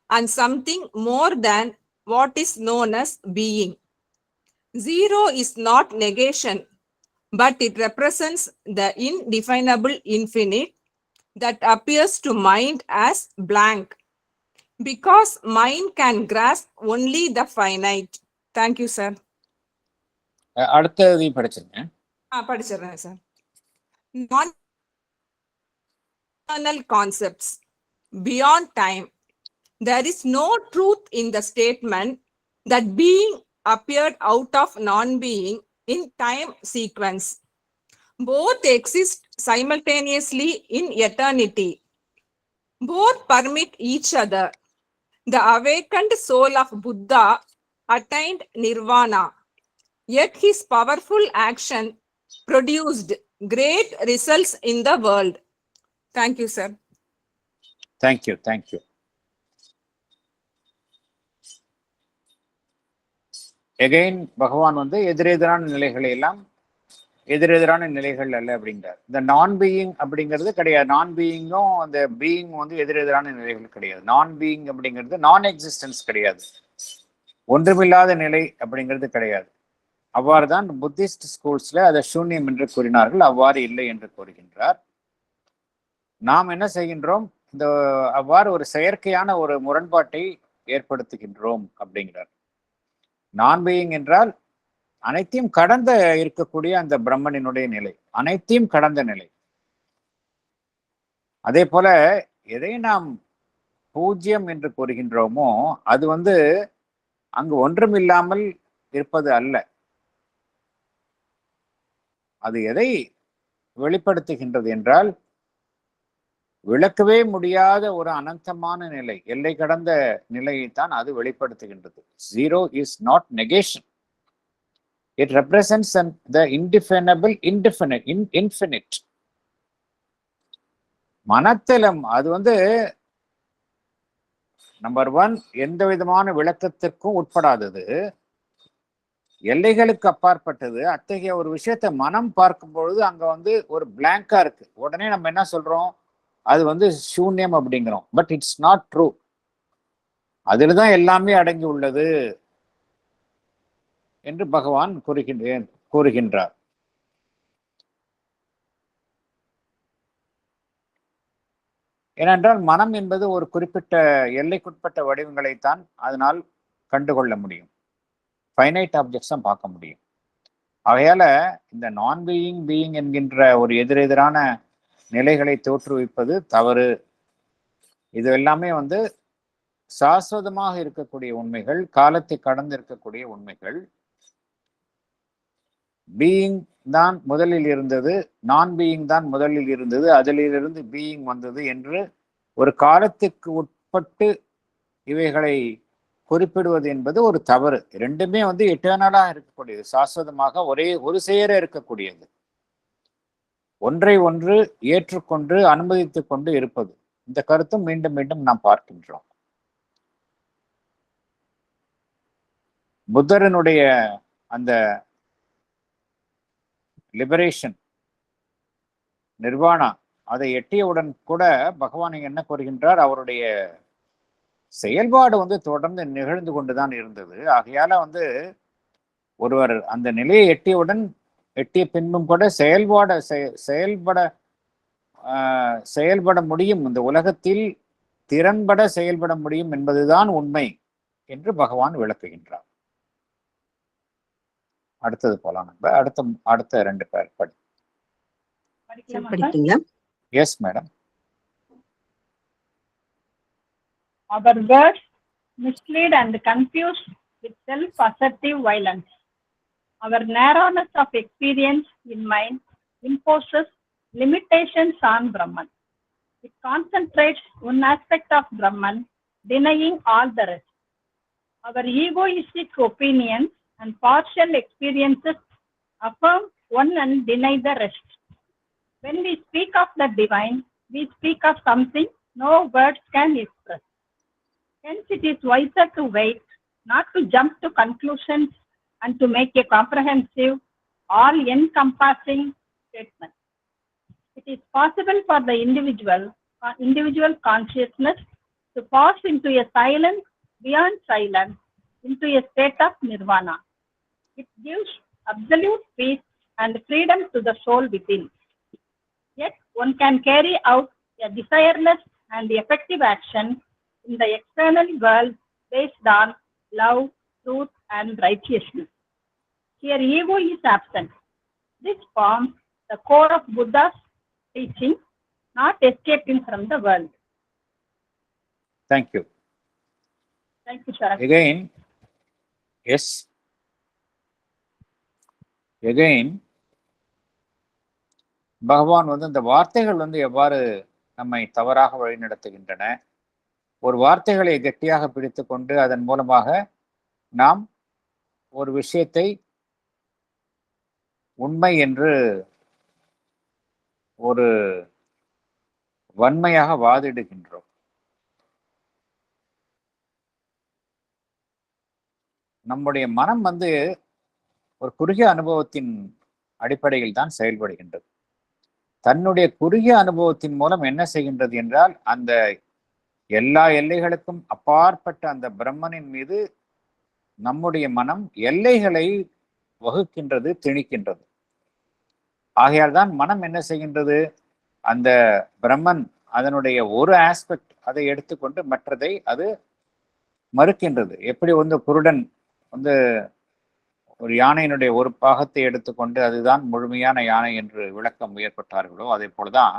and something more than what is known as being. Zero is not negation, but it represents the indefinable infinite that appears to mind as blank, because mind can grasp only the finite. Thank you, sir. அடுத்ததையும் படிச்சிருங்க. படிச்சிடுறேன் sir. Non-eternal concepts beyond time. There is no truth in the statement that being appeared out of non-being in time sequence. Both exist simultaneously in eternity. Both permit each other. The awakened soul of Buddha attained nirvana, yet his powerful action produced great results in the world. Thank you, sir. Thank you. Again பகவான் வந்து எதிரெதிரான நிலைகளை எல்லாம் எதிரெதிரான நிலைகள் அல்ல அப்படிங்கிறார். இந்த நான் பீயிங் அப்படிங்கிறது கிடையாது. நான் பீயிங்கும் அந்த பீயிங் வந்து எதிரெதிரான நிலைகள் கிடையாது. நான் பீயிங் அப்படிங்கிறது நான் எக்ஸிஸ்டன்ஸ் கிடையாது, ஒன்றுமில்லாத நிலை அப்படிங்கிறது கிடையாது. அவ்வாறு தான் புத்திஸ்ட் ஸ்கூல்ஸ்ல அதை சூன்யம் என்று கூறினார்கள், அவ்வாறு இல்லை என்று கூறுகின்றார். நாம் என்ன செய்கின்றோம், இந்த அவ்வாறு ஒரு செயற்கையான ஒரு முரண்பாட்டை ஏற்படுத்துகின்றோம் அப்படிங்கிறார். நான் பீயிங் என்றால் அனைத்தையும் கடந்த இருக்கக்கூடிய அந்த பிரம்மனினுடைய நிலை, அனைத்தையும் கடந்த நிலை. அதே போல எதை நாம் பூஜ்யம் என்று கூறுகின்றோமோ அது வந்து அங்கு ஒன்றுமில்லாமல் இருப்பது அல்ல. அது எதை வெளிப்படுத்துகின்றது என்றால் விளக்கவே முடியாத ஒரு அனந்தமான நிலை, எல்லை கடந்த நிலையைத்தான் அது வெளிப்படுத்துகின்றது. Zero is not negation. It represents the indefinable, infinite. மனத்தலம் அது வந்து நம்பர் 1 எந்த விதமான விளக்கத்திற்கும் உட்படாதது, எல்லைகளுக்கு அப்பாற்பட்டது. அத்தகைய ஒரு விஷயத்தை மனம் பார்க்கும் பொழுது அங்க வந்து ஒரு பிளாங்கா இருக்கு. உடனே நம்ம என்ன சொல்றோம், அது வந்து சூன்யம் அப்படிங்கிறோம். But it's not true. அதில்தான் எல்லாமே அடங்கி உள்ளது என்று பகவான் கூறுகின்றார். ஏனென்றால் மனம் என்பது ஒரு குறிப்பிட்ட எல்லைக்குட்பட்ட வடிவங்களைத்தான் அதனால் கண்டுகொள்ள முடியும், ஃபைனைட் ஆப்ஜெக்ட்ஸ் தான் பார்க்க முடியும். ஆகையால இந்த நான் பீயிங் பீயிங் என்கின்ற ஒரு எதிரெதிரான நிலைகளை தோற்றுவிப்பது தவறு. இது எல்லாமே வந்து சாஸ்வதமாக இருக்கக்கூடிய உண்மைகள், காலத்தை கடந்து இருக்கக்கூடிய உண்மைகள். பீயிங் தான் முதலில் இருந்தது, நான் பீயிங் தான் முதலில் இருந்தது, அதிலிருந்து பீயிங் வந்தது என்று ஒரு காலத்துக்கு உட்பட்டு இவைகளை குறிப்பிடுவது என்பது ஒரு தவறு. ரெண்டுமே வந்து எட்டர்னலாக இருக்கக்கூடியது, சாஸ்வதமாக ஒரே ஒரு சேர இருக்கக்கூடியது, ஒன்றை ஒன்று ஏற்றுக்கொண்டு அனுமதித்துக் கொண்டு இருப்பது. இந்த கருத்தும் மீண்டும் மீண்டும் நாம் பார்க்கின்றோம். புத்தரனுடைய அந்த லிபரேஷன், நிர்வாணா, அதை எட்டியவுடன் கூட பகவான் என்ன கூறுகின்றார், அவருடைய செயல்பாடு வந்து தொடர்ந்து நிகழ்ந்து கொண்டுதான் இருந்தது. ஆகையால வந்து ஒருவர் அந்த நிலையை எட்டிய பின்பும் கூட செயல்பட முடியும், இந்த உலகத்தில் திறன்பட செயல்பட முடியும் என்பதுதான் உண்மை என்று பகவான் விளக்குகின்றார். அடுத்தது போலாம். நம்ம அடுத்த 2 பேர் படிக்கீங்களா? Yes madam. Our words mislead and confuse with self-assertive violence. Our narrowness of experience in mind imposes limitations on Brahman. It concentrates one aspect of Brahman, denying all the rest. Our egoistic opinions and partial experiences affirm one and deny the rest. When we speak of the divine, we speak of something no words can express. Hence, it is wiser to wait, not to jump to conclusions, and to make a comprehensive, all-encompassing statement. It is possible for the individual individual consciousness to pass into a silence beyond silence, into a state of nirvana. It gives absolute peace and freedom to the soul within. Yet one can carry out a desireless and effective action in the external world based on love, truth, and righteousness. Here ego is absent. This forms the core of Buddha's teaching, not escaping from the world. Thank you. Thank you, Sharat. Again, yes. Again, பகவான் இந்த வார்த்தைகள் எவ்வாறு நம்மை தவறாக வழிநடத்துகின்றன, ஒரு வார்த்தைகளை கெட்டியாக பிடித்து கொண்டு அதன் மூலமாக நாம் ஒரு விஷயத்தை உண்மை என்று ஒரு வன்மையாக வாதிடுகின்றோம். நம்முடைய மனம் ஒரு குறுகிய அனுபவத்தின் அடிப்படையில் தான் செயல்படுகின்றது. தன்னுடைய குறுகிய அனுபவத்தின் மூலம் என்ன செய்கின்றது என்றால், அந்த எல்லா எல்லைகளுக்கும் அப்பாற்பட்ட அந்த பிரம்மனின் மீது நம்முடைய மனம் எல்லைகளை வகுக்கின்றது, திணிக்கின்றது. ஆகையால் தான் மனம் என்ன செய்கின்றது, அந்த பிரம்மன் அதனுடைய ஒரு ஆஸ்பெக்ட் அதை எடுத்துக்கொண்டு மற்றதை அது மறுக்கின்றது. எப்படி குருடன் ஒரு யானையினுடைய ஒரு பாகத்தை எடுத்துக்கொண்டு அதுதான் முழுமையான யானை என்று விளக்க முயற்பட்டார்களோ, அதே போலதான்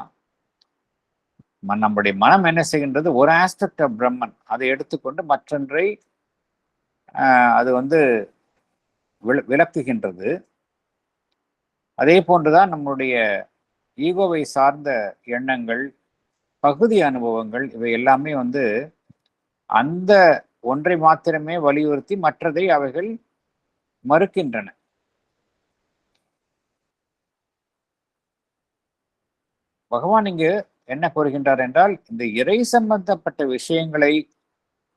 நம்முடைய மனம் என்ன செய்கின்றது, ஒரு ஆஸ்பெக்ட் ஆஃப் பிரம்மன் அதை எடுத்துக்கொண்டு மற்றொன்றை அது விளக்குகின்றது. அதே போன்றுதான் நம்முடைய ஈகோவை சார்ந்த எண்ணங்கள், பகுதி அனுபவங்கள், இவை எல்லாமே அந்த ஒன்றை மாத்திரமே வலியுறுத்தி மற்றதை அவைகள் மறுக்கின்றன. பகவான் இங்கு என்ன கூறுகின்றார் என்றால், இந்த இறை சம்பந்தப்பட்ட விஷயங்களை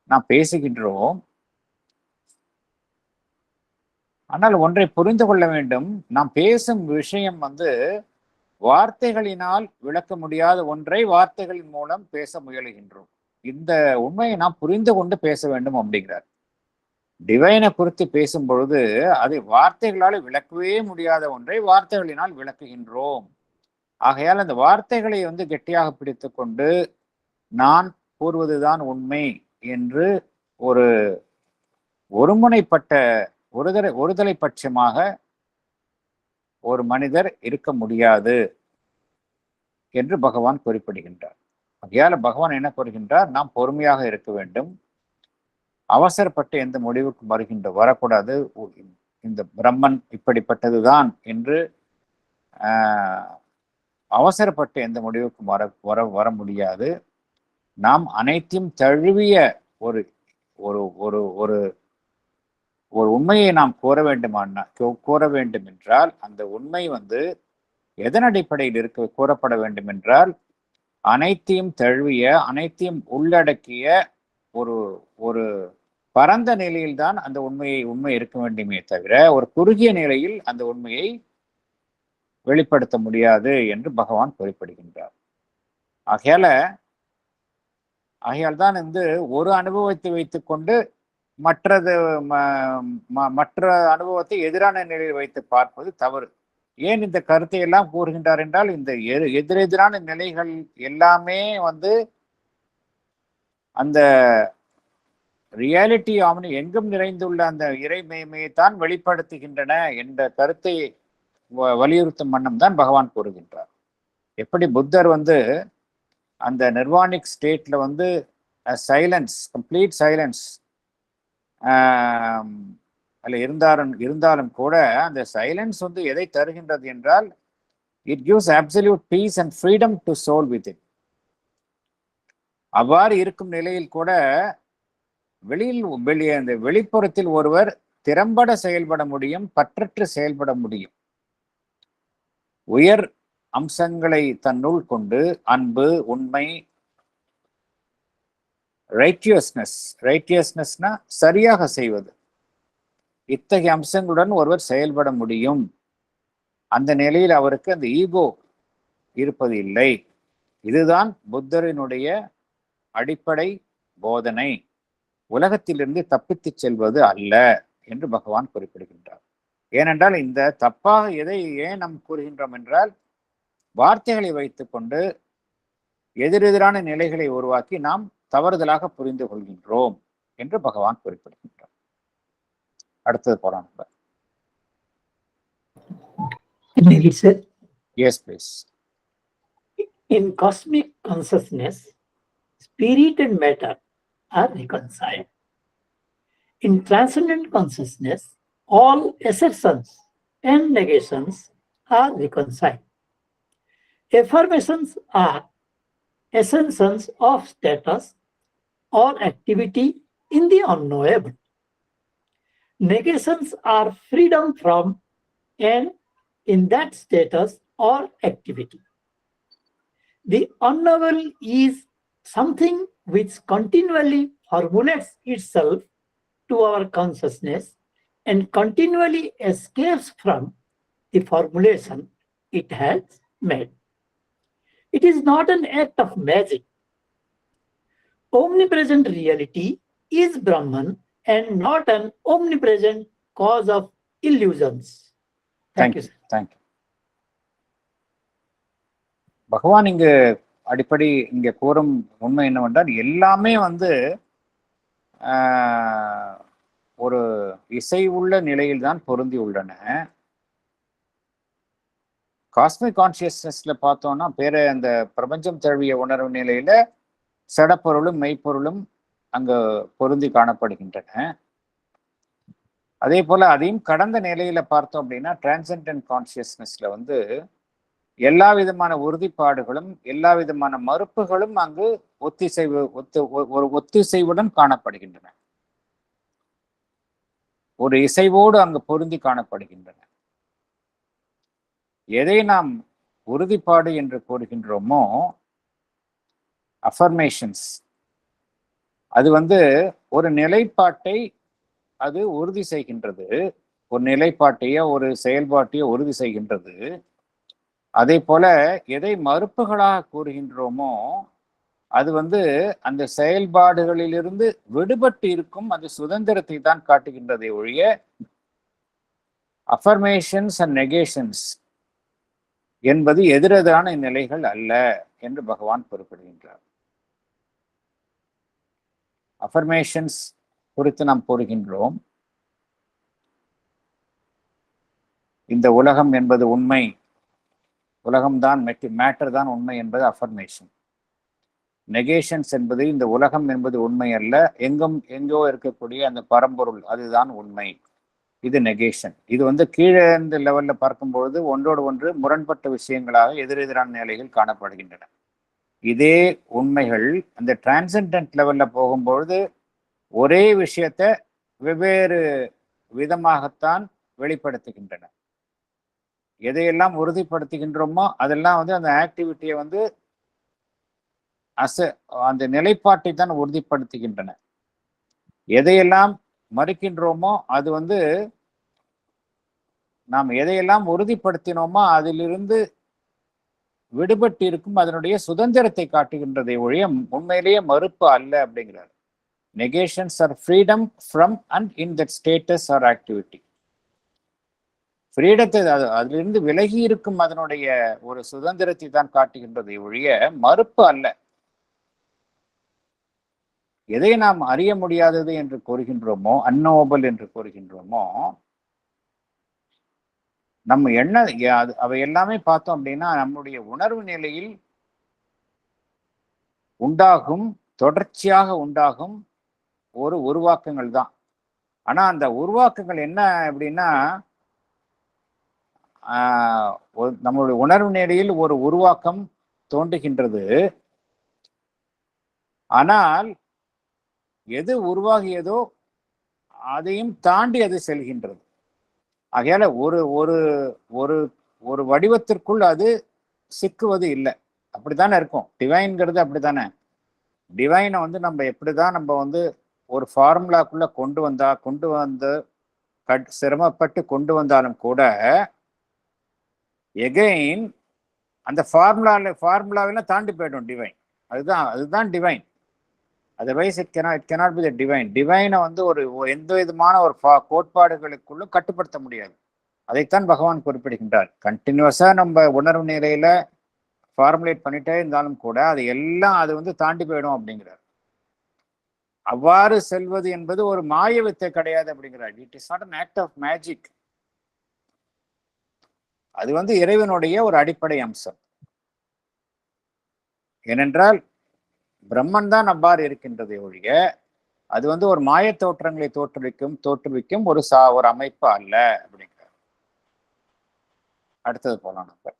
நாம் பேசுகின்றோம். ஆனால் ஒன்றை புரிந்து கொள்ள வேண்டும், நாம் பேசும் விஷயம் வார்த்தைகளினால் விளக்க முடியாத ஒன்றை வார்த்தைகளின் மூலம் பேச முயலுகின்றோம். இந்த உண்மையை நாம் புரிந்து கொண்டு பேச வேண்டும் அப்படிங்கிறார். டிவைனை குறித்து பேசும் பொழுது அதை வார்த்தைகளால் விளக்கவே முடியாத ஒன்றை வார்த்தைகளினால் விளக்குகின்றோம். ஆகையால் அந்த வார்த்தைகளை கெட்டியாக பிடித்து கொண்டு நான் கூறுவதுதான் உண்மை என்று ஒருமுனைப்பட்ட ஒருதலை பட்சமாக ஒரு மனிதர் இருக்க முடியாது என்று பகவான் குறிப்பிடுகின்றார். ஆகையால பகவான் என்ன கூறுகின்றார், நாம் பொறுமையாக இருக்க வேண்டும், அவசரப்பட்டு எந்த முடிவுக்கு வரக்கூடாது. இந்த பிரம்மன் இப்படிப்பட்டதுதான் என்று அவசரப்பட்டு எந்த முடிவுக்கும் வர முடியாது. நாம் அனைத்தையும் தழுவிய ஒரு ஒரு ஒரு ஒரு ஒரு உண்மையை நாம் கூற வேண்டும் என்றால், அந்த உண்மை எதன் அடிப்படையில் கூறப்பட வேண்டும் என்றால், அனைத்தையும் தழுவிய, அனைத்தையும் உள்ளடக்கிய ஒரு ஒரு பரந்த நிலையில்தான் அந்த உண்மை இருக்க வேண்டுமே தவிர ஒரு குறுகிய நிலையில் அந்த உண்மையை வெளிப்படுத்த முடியாது என்று பகவான் குறிப்பிடுகின்றார். ஆகையால் தான் ஒரு அனுபவத்தை வைத்துக்கொண்டு மற்ற அனுபவத்தை எதிரான நிலையில் வைத்து பார்ப்பது தவறு. ஏன் இந்த கருத்தை எல்லாம் கூறுகின்றார் என்றால், இந்த எதிரெதிரான நிலைகள் எல்லாமே அந்த ரியாலிட்டி எங்கும் நிறைந்துள்ள அந்த இறைமையைத்தான் வெளிப்படுத்துகின்றன என்ற கருத்தை வலியுறுத்தும் வண்ணம் தான் பகவான் கூறுகின்றார். எப்படி புத்தர் அந்த நிர்வாணிக் ஸ்டேட்ல சைலன்ஸ், கம்ப்ளீட் சைலன்ஸ் அதில் இருந்தாலும் கூட அந்த சைலன்ஸ் எதை தருகின்றது என்றால், it gives absolute peace and freedom to soul with it. அவ்வாறு இருக்கும் நிலையில் கூட அந்த வெளிப்புறத்தில் ஒருவர் திறம்பட செயல்பட முடியும், பற்றற்று செயல்பட முடியும். உயர் அம்சங்களை தன்னுள் கொண்டு அன்பு, உண்மை, ரைட்டியஸ்னஸ்னா சரியாக செய்வது, இத்தகைய அம்சங்களுடன் ஒருவர் செயல்பட முடியும். அந்த நிலையில் அவருக்கு அந்த ஈகோ இருப்பது இல்லை. இதுதான் புத்தரினுடைய அடிப்படை போதனை. உலகத்திலிருந்து தப்பித்துச் செல்வது அல்ல என்று பகவான் குறிப்பிடுகின்றார். ஏனென்றால் இந்த தப்பாக எதை ஏன் நாம் கூறுகின்றோம் என்றால், வார்த்தைகளை வைத்துக்கொண்டு எதிரெதிரான நிலைகளை உருவாக்கி நாம் தவறுதலாக புரிந்து கொள்கின்றோம் என்று பகவான் குறிப்பிடுகின்றார். அடுத்தது போலாம். Yes, please. In cosmic consciousness, spirit and matter are reconciled. In transcendent consciousness, all assertions and negations are reconciled. Affirmations are ascensions of status or activity in the unknowable. Negations are freedom from and in that status or activity. The unknowable is something which continually formulates itself to our consciousness and continually escapes from the formulation it has made. It is not an act of magic. Omnipresent reality is Brahman and not an omnipresent cause of illusions. Thank you, sir. Thank you. பகவான் இங்கு அடிப்படை இங்க கூறும் உண்மை என்னவென்றால், எல்லாமே ஒரு இசைவுள்ள நிலையில் தான் பொருந்தி உள்ளன. காஸ்மிக் கான்சியஸ்னஸ்ல பார்த்தோம்னா அந்த பிரபஞ்சம் தழுவிய உணர்வு நிலையில சடப்பொருளும் மெய்ப்பொருளும் அங்க பொருந்தி காணப்படுகின்றன. அதே போல அதையும் கடந்த நிலையில பார்த்தோம் அப்படின்னா, டிரான்சென்டென்ட் கான்சியஸ்னஸ்ல எல்லா விதமான உறுதிப்பாடுகளும் எல்லா விதமான மறுப்புகளும் அங்கு ஒரு ஒத்திசைவுடன் காணப்படுகின்றன. ஒரு இசைவோடு அங்கு பொருந்தி காணப்படுகின்றன. எதை நாம் உறுதிப்பாடு என்று கூறுகின்றோமோ, அஃபர்மேஷன்ஸ், அது ஒரு நிலைப்பாட்டை அது உறுதி செய்கின்றது. ஒரு நிலைப்பாட்டையோ ஒரு செயல்பாட்டையோ உறுதி செய்கின்றது. அதே போல எதை மறுப்புகளாக கூறுகின்றோமோ அது அந்த செயல்பாடுகளிலிருந்து விடுபட்டு இருக்கும் அந்த சுதந்திரத்தை தான் காட்டுகின்றதை ஒழிய அஃபர்மேஷன்ஸ் அண்ட் நெகேஷன்ஸ் என்பது எதிரெதிரான நிலைகள் அல்ல என்று பகவான் குறிப்பிடுகின்றார். அஃபர்மேஷன்ஸ் குறித்து நாம் கூறுகின்றோம், இந்த உலகம் என்பது உண்மை, உலகம்தான் மேட்டர் தான் உண்மை என்பது அஃபர்மேஷன். நெகேஷன்ஸ் என்பது இந்த உலகம் என்பது உண்மை அல்ல, எங்கோ இருக்கக்கூடிய அந்த பரம்பொருள் அதுதான் உண்மை, இது நெகேஷன். இது கீழே இந்த லெவல்ல பார்க்கும்பொழுது ஒன்றோடு ஒன்று முரண்பட்ட விஷயங்களாக எதிரெதிரான நிலைகள் காணப்படுகின்றன. இதே உண்மைகள் அந்த டிரான்சென்டென்ட் லெவல்ல போகும்பொழுது ஒரே விஷயத்தை வெவ்வேறு விதமாகத்தான் வெளிப்படுத்துகின்றன. எதையெல்லாம் உறுதிப்படுத்துகின்றோமோ அதெல்லாம் அந்த ஆக்டிவிட்டியை அந்த நிலைப்பாட்டை தான் உறுதிப்படுத்துகின்றன. எதையெல்லாம் மறுக்கின்றோமோ அது நாம் எதையெல்லாம் உறுதிப்படுத்தினோமோ அதிலிருந்து விடுபட்டு இருக்கும் அதனுடைய சுதந்திரத்தை காட்டுகின்றதை ஒழிய உண்மையிலேயே மறுப்பு அல்ல அப்படிங்கிறார். Negations are freedom from and in that status or activity. ஃப்ரீடத்தை அதிலிருந்து விலகி இருக்கும் அதனுடைய ஒரு சுதந்திரத்தை தான் காட்டுகின்றதை ஒழிய மறுப்பு அல்ல. எதை நாம் அறிய முடியாதது என்று கூறுகின்றோமோ, அன்னோவபிள் என்று கூறுகின்றோமோ, நம்ம அவை எல்லாமே பார்த்தோம் அப்படின்னா நம்முடைய உணர்வு நிலையில் உண்டாகும், தொடர்ச்சியாக உண்டாகும் ஒரு உருவாக்கங்கள் தான். ஆனா அந்த உருவாக்கங்கள் என்ன அப்படின்னா, நம்மளுடைய உணர்வு நிலையில் ஒரு உருவாக்கம் தோன்றுகின்றது. ஆனால் எது உருவாகியதோ அதையும் தாண்டி அது செல்கின்றது. ஆகையால ஒரு ஒரு ஒரு ஒரு வடிவத்திற்குள் அது சிக்குவது இல்லை. அப்படித்தானே இருக்கும். டிவைன்கிறது அப்படித்தானே. டிவைனை நம்ம எப்படிதான் நம்ம ஒரு ஃபார்முலாக்குள்ள கொண்டு வந்து சிரமப்பட்டு கொண்டு வந்தாலும் கூட எகைன் அந்த ஃபார்முலாவெல்லாம் தாண்டி போயிடும் டிவைன். அதுதான் divine. Otherwise it cannot be the divine. டிவைனை வந்து ஒரு எந்த விதமான ஒரு கோட்பாடுகளுக்குள்ள கட்டுப்படுத்த முடியாது. அதைத்தான் பகவான் குறிப்பிடுகின்றார். கண்டினியூஸா நம்ம உணர்வு நிலையில ஃபார்முலேட் பண்ணிட்டே இருந்தாலும் கூட அது எல்லாம் அது வந்து தாண்டி போயிடும் அப்படிங்கிறார். அவ்வாறு செல்வது என்பது ஒரு மாய வித்தை கிடையாது அப்படிங்கிறார். It is not an act of magic. அது வந்து இறைவனுடைய ஒரு அடிப்படை அம்சம். ஏனென்றால் பிரம்மன் தான் அவ்வாறு இருக்கின்றதை ஒழிய அது வந்து ஒரு மாய தோற்றங்களை தோற்றுவிக்கும் ஒரு அமைப்பு அல்ல அப்படிங்கிறார். அடுத்தது போலாம் நம்ம.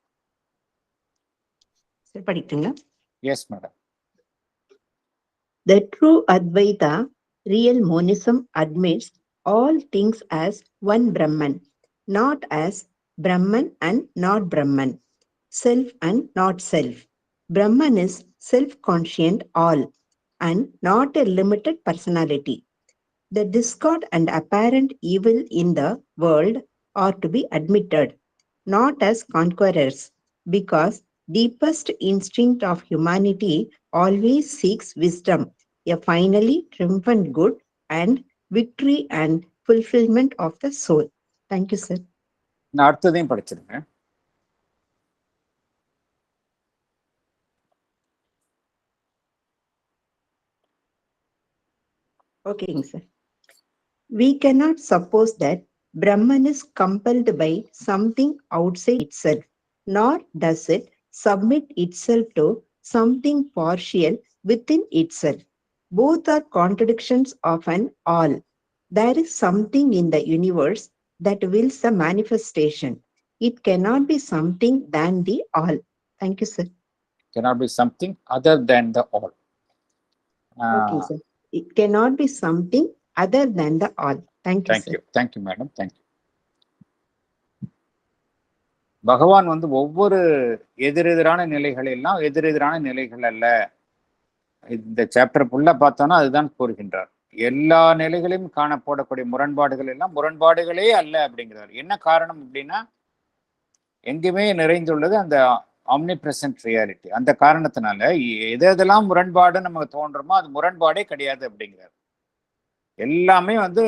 சரி, படிக்கிறீங்களா? Yes madam. The true Advaita, real monism, admits all things as one Brahman, not as Brahman and not Brahman, self and not self. Brahman is self-conscient all and not a limited personality. The discord and apparent evil in the world are to be admitted, not as conquerors, because deepest instinct of humanity always seeks wisdom, a finally triumphant good, and victory and fulfillment of the soul. Thank you, sir. நான் அடுத்ததையும் படிச்சிருங்க. Okay, sir. We cannot suppose that Brahman is compelled by something outside itself, nor does it submit itself to something partial within itself. Both are contradictions of an all. There is something in the universe that wills the manifestation. It cannot be something than the all. Thank you, sir. Cannot be something other than the all. Okay, sir. It cannot be something other than the all. Thank you, sir. Thank you, madam. Thank you. பகவான் வந்து ஒவ்வொரு எதிரெதிரான நிலைகள் எல்லாம் எதிரெதிரான நிலைகள் அல்ல. இந்த சாப்டர் ஃபுல்லா பார்த்தோம்னா அதுதான் கூறுகின்றார். எல்லா நிலைகளையும் காணப்படக்கூடிய முரண்பாடுகள் எல்லாம் முரண்பாடுகளே அல்ல அப்படிங்கிறார். என்ன காரணம் அப்படின்னா எங்குமே நிறைந்துள்ளது அந்த ஆம்னிப்ரெசன்ட் ரியாலிட்டி. அந்த காரணத்தினால எதெல்லாம் முரண்பாடு நமக்கு தோன்றமோ அது முரண்பாடே கிடையாது அப்படிங்கிறார். எல்லாமே வந்து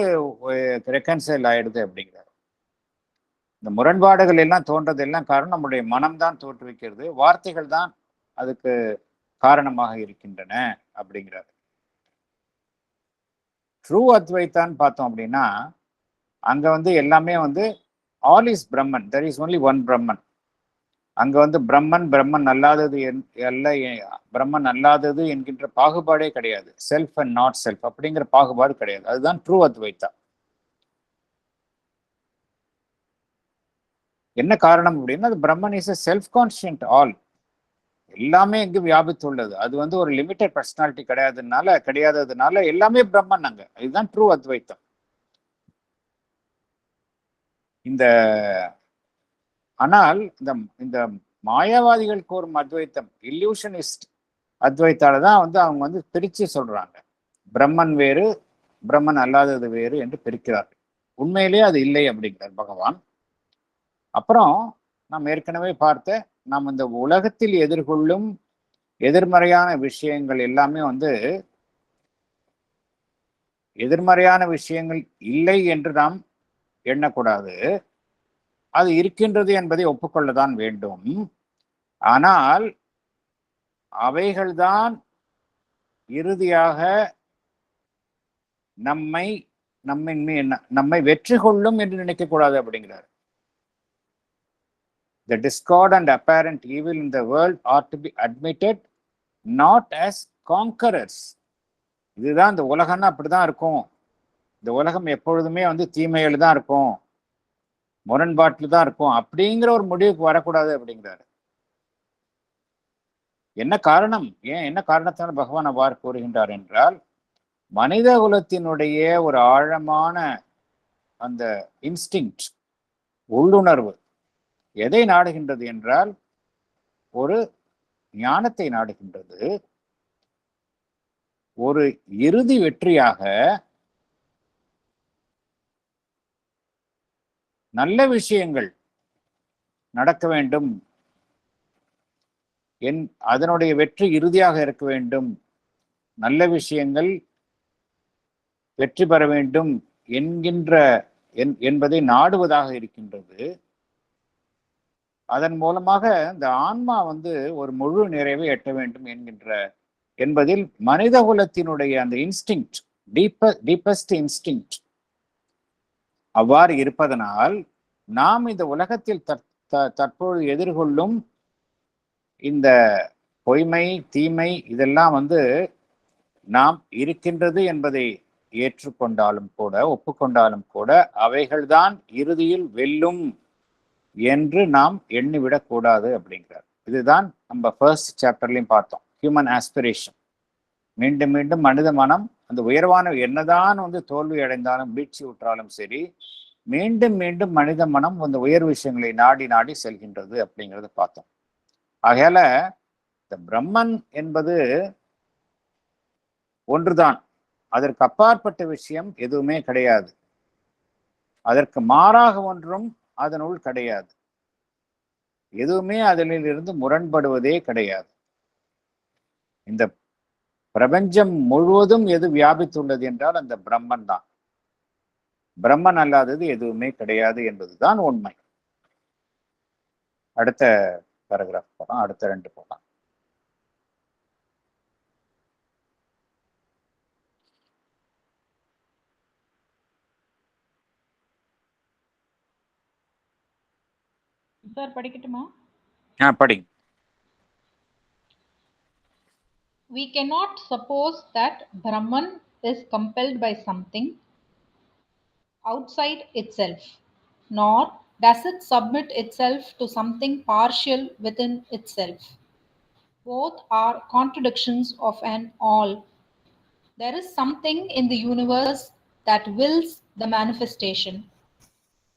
ரெக்கன்சைல் ஆயிடுது அப்படிங்கிறார். இந்த முரண்பாடுகள் எல்லாம் தோன்றது எல்லாம் காரணம் நம்முடைய மனம்தான் தோற்றுவிக்கிறது, வார்த்தைகள் தான் அதுக்கு காரணமாக இருக்கின்றன அப்படிங்கிறார். ட்ரூ அத்வைத்தான்னு பார்த்தோம் அப்படின்னா அங்க வந்து எல்லாமே வந்து all is Brahman, there is only one Brahman. அங்க வந்து பிரம்மன் அல்லாதது பிரம்மன் அல்லாதது என்கின்ற பாகுபாடே கிடையாது. செல்ஃப் அண்ட் நாட் செல்ஃப் அப்படிங்கிற பாகுபாடு கிடையாது. அதுதான் ட்ரூ அத்வைத்தா. என்ன காரணம் அப்படின்னா அது பிரம்மன் இஸ் எ செல்ஃப் கான்ஷியன்ட் ஆல். எல்லாமே எங்கு வியாபித்துள்ளது. அது வந்து ஒரு லிமிட்டட் பர்சனாலிட்டி கிடையாததுனால எல்லாமே பிரம்மன் அங்க. இதுதான் ட்ரூ அத்வைத்தம். ஆனால் இந்த மாயாவாதிகள் கூறும் அத்வைத்தம், இல்லூஷனிஸ்ட் அத்வைத்தால தான் வந்து அவங்க வந்து பிரிச்சு சொல்றாங்க. பிரம்மன் வேறு, பிரம்மன் அல்லாதது வேறு என்று பிரிக்கிறார்கள். உண்மையிலேயே அது இல்லை அப்படிங்கிறார் பகவான். அப்புறம் நாம் ஏற்கனவே பார்த்த நாம் இந்த உலகத்தில் எதிர்கொள்ளும் எதிர்மறையான விஷயங்கள் எல்லாமே வந்து எதிர்மறையான விஷயங்கள் இல்லை என்று நாம் எண்ணக்கூடாது. அது இருக்கின்றது என்பதை ஒப்புக்கொள்ளதான் வேண்டும். ஆனால் அவைகள்தான் இறுதியாக நம்மை வெற்றி கொள்ளும் என்று நினைக்கக்கூடாது அப்படிங்கிறார். The discord and apparent evil in the world are to be admitted not as conquerors. இதுதான் இந்த உலகம்னா அப்படிதான் இருக்கும். இந்த உலகம் எப்பொழுதுமே வந்து தீமையில் தான் இருக்கும், முரண்பாட்டில் தான் இருக்கும் அப்படிங்கிற ஒரு முடிவுக்கு வரக்கூடாது அப்படிங்கிறாரு. என்ன காரணம்? என்ன காரணத்தினால் பகவான் அவ்வாறு கூறுகின்றார் என்றால் மனித குலத்தினுடைய ஒரு ஆழமான அந்த இன்ஸ்டிங்க்ட், உள்ளுணர்வு எதை நாடுகின்றது என்றால் ஒரு ஞானத்தை நாடுகின்றது. ஒரு இறுதி வெற்றியாக நல்ல விஷயங்கள் நடக்க வேண்டும், அதனுடைய வெற்றி இறுதியாக இருக்க வேண்டும், நல்ல விஷயங்கள் வெற்றி பெற வேண்டும் என்கின்ற என்பதை நாடுவதாக இருக்கின்றது. அதன் மூலமாக இந்த ஆன்மா ஒரு முழு நிறைவை எட்ட வேண்டும் என்பதில் மனித குலத்தினுடைய அந்த இன்ஸ்டிங்க்ட், டீப்பஸ்ட் இன்ஸ்டிங்க்ட் அவ்வாறு இருப்பதனால் நாம் இந்த உலகத்தில் தற்பொழுது எதிர்கொள்ளும் இந்த பொய்மை, தீமை இதெல்லாம் நாம் இருக்கின்றது என்பதை ஏற்றுக்கொண்டாலும் கூட, ஒப்புக்கொண்டாலும் கூட, அவைகள்தான் இறுதியில் வெல்லும் என்று நாம் எண்ணிவிடக் கூடாது அப்படிங்கிறார். இதுதான் நம்ம ஃபர்ஸ்ட் சாப்டர்லையும் பார்த்தோம். Human aspiration. மீண்டும் மீண்டும் மனித மனம் அந்த உயர்வான என்னதான் தோல்வி அடைந்தாலும் வீழ்ச்சி உற்றாலும் சரி, மீண்டும் மீண்டும் மனித மனம் உயர் விஷயங்களை நாடி நாடி செல்கின்றது அப்படிங்கிறத பார்த்தோம். ஆகையால இந்த பிரம்மன் என்பது ஒன்றுதான், அதற்கு அப்பாற்பட்ட விஷயம் எதுவுமே கிடையாது, அதற்கு மாறாக ஒன்றும் அதனுள் கிடையாது, எதுவுமே அதிலிருந்து முரண்படுவதே கிடையாது. இந்த பிரபஞ்சம் முழுவதும் எது வியாபித்துள்ளது என்றால் அந்த பிரம்மன் தான். பிரம்மன் அல்லாதது எதுவுமே கிடையாது என்பதுதான் உண்மை. அடுத்த பேராகிராஃப் போகலாம், அடுத்த 2 போகலாம். சார் படிக்கட்டுமா? படிங்க. We cannot suppose that Brahman is compelled by something outside itself, nor does it submit itself to something partial within itself. Both are contradictions of an all. There is something in the universe that wills the manifestation.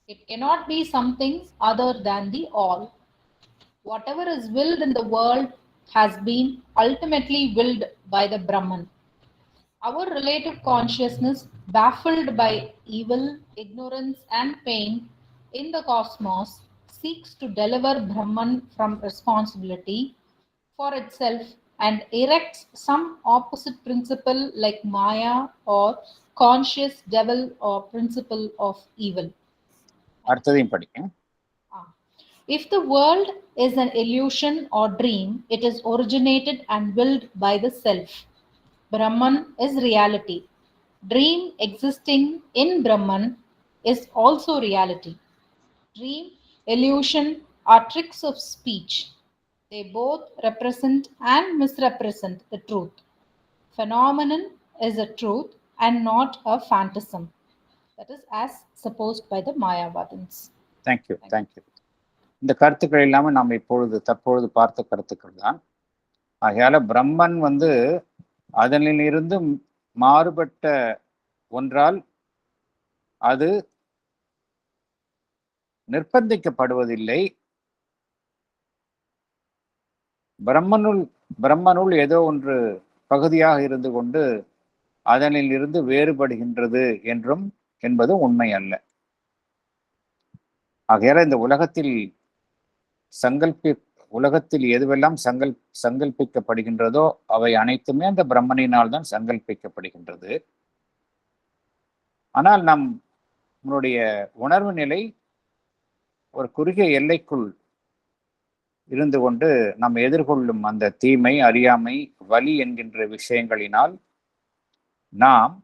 It cannot be something other than the all. Whatever is willed in the world has been ultimately willed by the Brahman. Our relative consciousness, baffled by evil, ignorance, and pain in the cosmos, seeks to deliver Brahman from responsibility for itself and erects some opposite principle like Maya or conscious devil or principle of evil. அடுத்ததையும் படிங்க. If the world is an illusion or dream, it is originated and willed by the self. Brahman is reality. Dream existing in Brahman is also reality. Dream, illusion are tricks of speech. They both represent and misrepresent the truth. Phenomenon is a truth and not a phantasm. That is as supposed by the Mayavadins. Thank you. இந்த கருத்துக்கள் இல்லாமல் நாம் தற்பொழுது பார்த்த கருத்துக்கள் தான். ஆகையால பிரம்மன் அதனிலிருந்து மாறுபட்ட ஒன்றால் அது நிர்பந்திக்கப்படுவதில்லை. பிரம்மனுள் ஏதோ ஒன்று பகுதியாக இருந்து கொண்டு அதனில் இருந்து வேறுபடுகின்றது என்பது உண்மை அல்ல. ஆகையால இந்த உலகத்தில் எதுவெல்லாம் சங்கல்பிக்கப்படுகின்றதோ அவை அனைத்துமே அந்த பிரம்மனினால் தான் சங்கல்பிக்கப்படுகின்றது. ஆனால் நம்முடைய உணர்வு நிலை ஒரு குறுகிய எல்லைக்குள் இருந்து கொண்டு நாம் எதிர்கொள்ளும் அந்த தீமை, அறியாமை, வலி என்கின்ற விஷயங்களினால் நாம்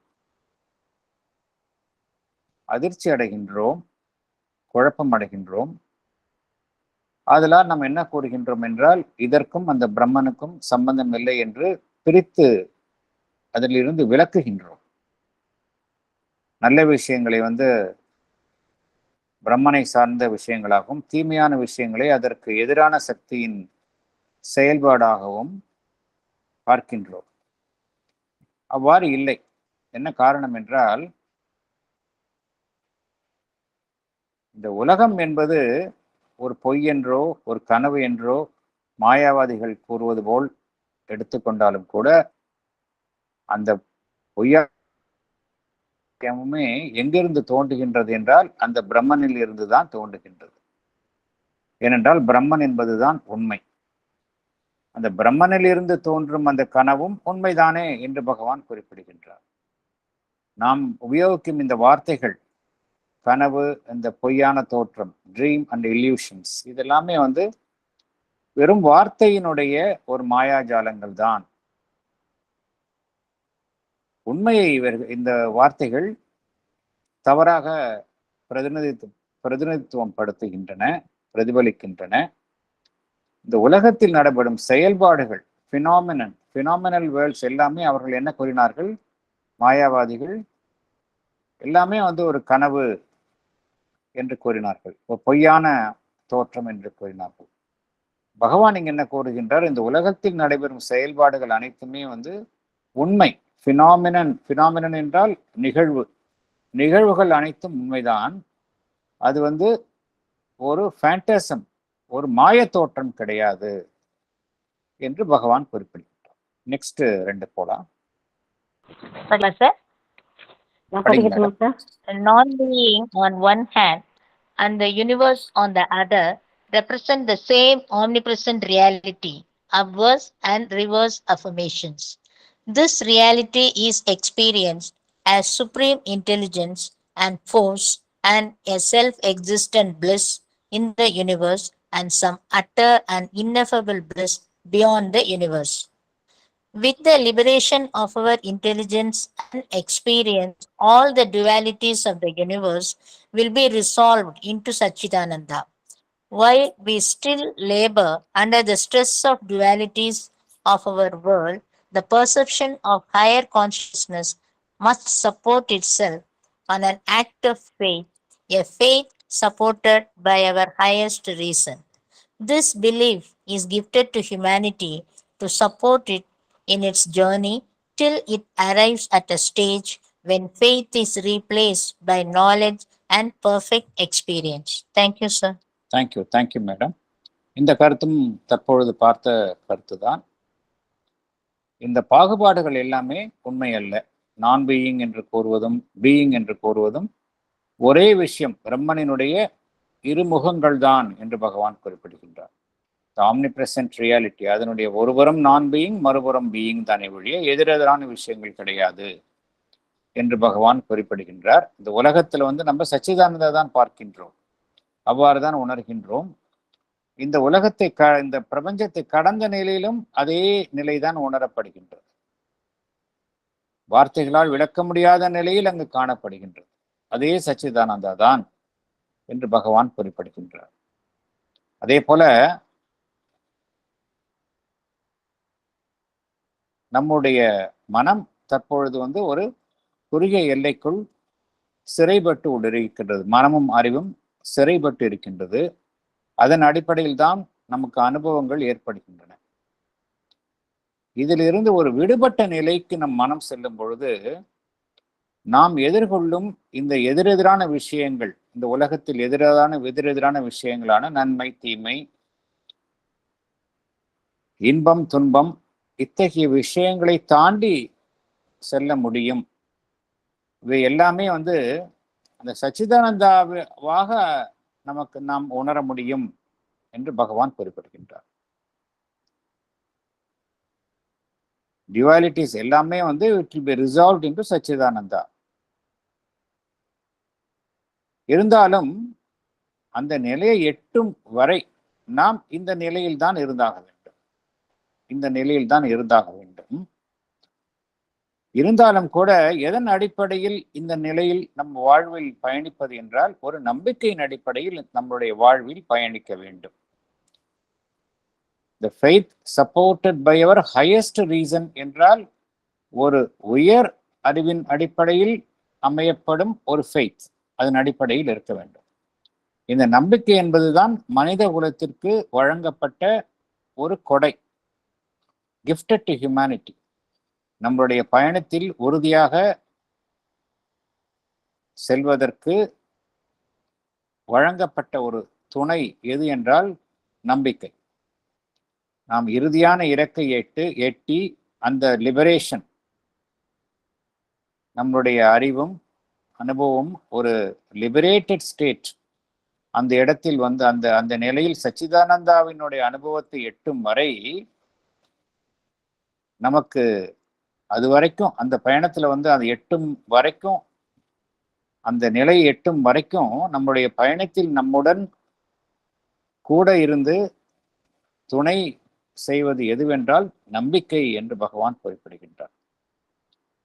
அதிர்ச்சி அடைகின்றோம், குழப்பம் அடைகின்றோம். அதனால் நாம் என்ன கூறுகின்றோம் என்றால் இதற்கும் அந்த பிரம்மனுக்கும் சம்பந்தம் இல்லை என்று பிரித்து அதிலிருந்து விலக்குகின்றோம். நல்ல விஷயங்களை பிரம்மனை சார்ந்த விஷயங்களாகவும், தீமையான விஷயங்களை அதற்கு எதிரான சக்தியின் செயல்பாடாகவும் பார்க்கின்றோம். அவ்வாறு இல்லை. என்ன காரணம் என்றால் இந்த உலகம் என்பது ஒரு பொய் என்றோ ஒரு கனவு என்றோ மாயாவாதிகள் கூறுவது போல் எடுத்துக்கொண்டாலும் கூட அந்த பொய்யாமே எங்கிருந்து தோன்றுகின்றது என்றால் அந்த பிரம்மனில் இருந்துதான் தோன்றுகின்றது. ஏனென்றால் பிரம்மன் என்பதுதான் உண்மை. அந்த பிரம்மனிலிருந்து தோன்றும் அந்த கனவும் உண்மைதானே என்று பகவான் குறிப்பிடுகின்றார். நாம் உபயோகிக்கும் இந்த வார்த்தைகள், கனவு, இந்த பொய்யான தோற்றம், ட்ரீம் அண்ட் இல்யூஷன்ஸ், இதெல்லாமே வெறும் வார்த்தையினுடைய ஒரு மாயாஜாலங்கள் தான். உண்மையை இந்த வார்த்தைகள் தவறாக பிரதிநிதித்துவம் படுத்துகின்றன, பிரதிபலிக்கின்றன. இந்த உலகத்தில் நடைபெறும் செயல்பாடுகள், பினாமினல் வேர்ல்ட்ஸ் எல்லாமே அவர்கள் என்ன கூறினார்கள்? மாயாவாதிகள் எல்லாமே ஒரு கனவு என்று கூறினார்கள், ஒரு பொய்யான தோற்றம் என்று கூறினார்கள். பகவான் இங்க என்ன கூறுகின்றார்? இந்த உலகத்தில் நடைபெறும் செயல்பாடுகள் அனைத்துமே உண்மை. பினாமினன் என்றால் நிகழ்வுகள் அனைத்தும் உண்மைதான். அது ஒரு ஃபேண்டசம், ஒரு மாய தோற்றம் கிடையாது என்று பகவான் குறிப்பிடுகின்றார். நெக்ஸ்ட் 2 போலாம். Non-being on one hand and the universe on the other represent the same omnipresent reality, obverse and reverse affirmations. This reality is experienced as supreme intelligence and force and a self-existent bliss in the universe and some utter and ineffable bliss beyond the universe. With the liberation of our intelligence and experience, all the dualities of the universe will be resolved into Satchidananda. While we still labor under the stress of dualities of our world, the perception of higher consciousness must support itself on an act of faith, a faith supported by our highest reason. This belief is gifted to humanity to support it in its journey till it arrives at a stage when faith is replaced by knowledge and perfect experience. Thank you, sir. Thank you madam. இந்த கருத்தும் தற்பொழுது பார்த்த கருத்து தான். இந்த பாகுபாடுகள் எல்லாமே உண்மை அல்ல. நான் பீயிங் என்று கூறுவதும் பீயிங் என்று கூறுவதும் ஒரே விஷயம், பிரம்மனினுடைய இருமுகங்கள் தான் என்று பகவான் குறிப்பிடுகின்றார். ஆம்னிப்ரெசன்ட் ரியாலிட்டி, அதனுடைய ஒருபுறம் நான் பீயிங், மறுபுறம் பீயிங் தானே ஒழிய எதிரெதிரான விஷயங்கள் கிடையாது என்று பகவான் குறிப்பிடுகின்றார். இந்த உலகத்துல நம்ம சச்சிதானந்தா தான் பார்க்கின்றோம், அவ்வாறுதான் உணர்கின்றோம். இந்த உலகத்தை இந்த பிரபஞ்சத்தை கடந்த நிலையிலும் அதே நிலைதான் உணரப்படுகின்றது. வார்த்தைகளால் விளக்க முடியாத நிலையில் அங்கு காணப்படுகின்றது. அதே சச்சிதானந்தா தான் என்று பகவான் குறிப்பிடுகின்றார். அதே போல நம்முடைய மனம் தற்பொழுது ஒரு குறுகிய எல்லைக்குள் சிறைப்பட்டு இருக்கின்றது. மனமும் அறிவும் சிறைப்பட்டு இருக்கின்றது. அதன் அடிப்படையில் தான் நமக்கு அனுபவங்கள் ஏற்படுகின்றன. இதிலிருந்து ஒரு விடுபட்ட நிலைக்கு நம் மனம் செல்லும் பொழுது நாம் எதிர்கொள்ளும் இந்த எதிரெதிரான விஷயங்கள், இந்த உலகத்தில் எதிரெதிரான விஷயங்களான நன்மை, தீமை, இன்பம், துன்பம், இத்தகைய விஷயங்களை தாண்டி செல்ல முடியும். இவை எல்லாமே அந்த சச்சிதானந்தாவாக நாம் உணர முடியும் என்று பகவான் குறிப்பிடுகின்றார். dualities எல்லாமே it will be resolved into Satchidananda. இருந்தாலும் அந்த நிலையை எட்டும் வரை நாம் இந்த நிலையில் தான் இருந்தாக வேண்டும். இருந்தாலும் கூட எதன் அடிப்படையில் இந்த நிலையில் நம் வாழ்வில் பயணிப்பது என்றால், ஒரு நம்பிக்கையின் அடிப்படையில் நம்முடைய வாழ்வில் பயணிக்க வேண்டும். The faith supported by our highest reason என்றால் ஒரு உயர் அறிவின் அடிப்படையில் அமையப்படும் ஒரு faith, அதன் அடிப்படையில் இருக்க வேண்டும். இந்த நம்பிக்கை என்பதுதான் மனித குலத்திற்கு வழங்கப்பட்ட ஒரு கொடை, gifted to humanity. நம்முடைய பயணத்தில் உறுதியாக செல்வதற்கு வழங்கப்பட்ட ஒரு துணை எது என்றால் நம்பிக்கை. நாம் இறுதியான இலக்கை எட்டி அந்த லிபரேஷன், நம்முடைய அறிவும் அனுபவம் ஒரு லிபரேட்டட் ஸ்டேட், அந்த இடத்தில் அந்த நிலையில் சச்சிதானந்தாவினுடைய அனுபவத்தை எட்டும் வரை நமக்கு அது வரைக்கும் அந்த பயணத்துல அது எட்டும் வரைக்கும், அந்த நிலை எட்டும் வரைக்கும் நம்முடைய பயணத்தில் நம்முடன் கூட இருந்து துணை செய்வது எதுவென்றால் நம்பிக்கை என்று பகவான் குறிப்பிடுகின்றார்.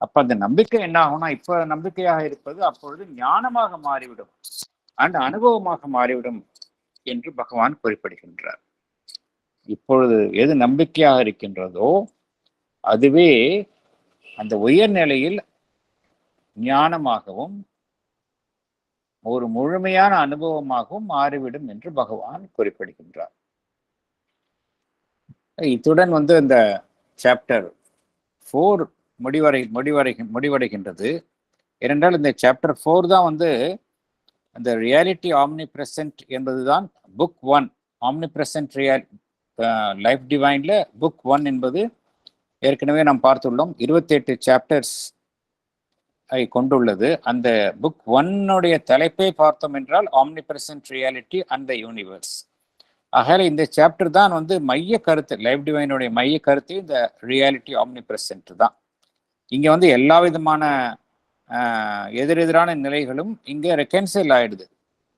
அப்ப அந்த நம்பிக்கை என்ன ஆகும்னா, இப்ப நம்பிக்கையாக இருப்பது அப்பொழுது ஞானமாக மாறிவிடும், அந்த அனுபவமாக மாறிவிடும் என்று பகவான் குறிப்பிடுகின்றார். இப்பொழுது எது நம்பிக்கையாக இருக்கின்றதோ அதுவே அந்த உயர்நிலையில் ஞானமாகவும் ஒரு முழுமையான அனுபவமாகவும் மாறிவிடும் என்று பகவான் குறிப்பிடுகின்றார். இத்துடன் இந்த சாப்டர் 4 முடிவடைகின்றது. ஏனென்றால் இந்த சாப்டர் 4 தான் அந்த ரியாலிட்டி ஆம்னிப்ரெசன்ட் என்பதுதான் புக் 1. ஆம்னிப்ரெசன்ட் லைஃப் டிவைன்ல புக் 1 என்பது ஏற்கனவே நாம் பார்த்துள்ளோம். 28 சாப்டர்ஸ் கொண்டுள்ளது. அந்த புக் 1 தலைப்பை பார்த்தோம் என்றால் ஆம்னிப்ரெசன்ட் ரியாலிட்டி அண்ட் த யூனிவர்ஸ். ஆக இந்த சாப்டர் தான் மைய கருத்து, லைஃப் டிவைனுடைய மைய கருத்து இந்த ரியாலிட்டி ஆம்னிப்ரெசன்ட் தான். இங்க எல்லா விதமான எதிரெதிரான நிலைகளும் இங்க ரெகன்சைல் ஆயிடுது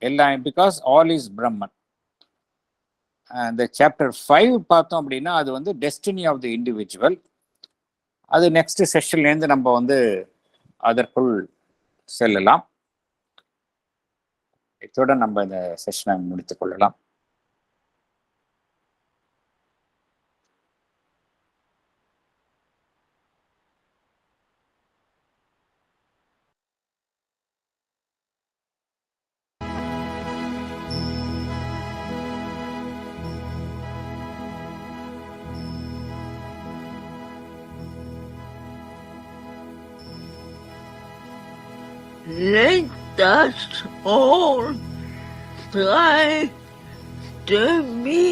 எல்லாம், பிகாஸ் ஆல் இஸ் பிரம்மன். இந்த சாப்டர் 5 பார்த்தோம் அப்படின்னா அது டெஸ்டினி ஆஃப் தி இண்டிவிஜுவல். அது நெக்ஸ்ட் செஷன்லேருந்து நம்ம அதற்குள் செல்லலாம். இத்துடன் நம்ம இந்த செஷனை முடித்துக் கொள்ளலாம். Let us all try to be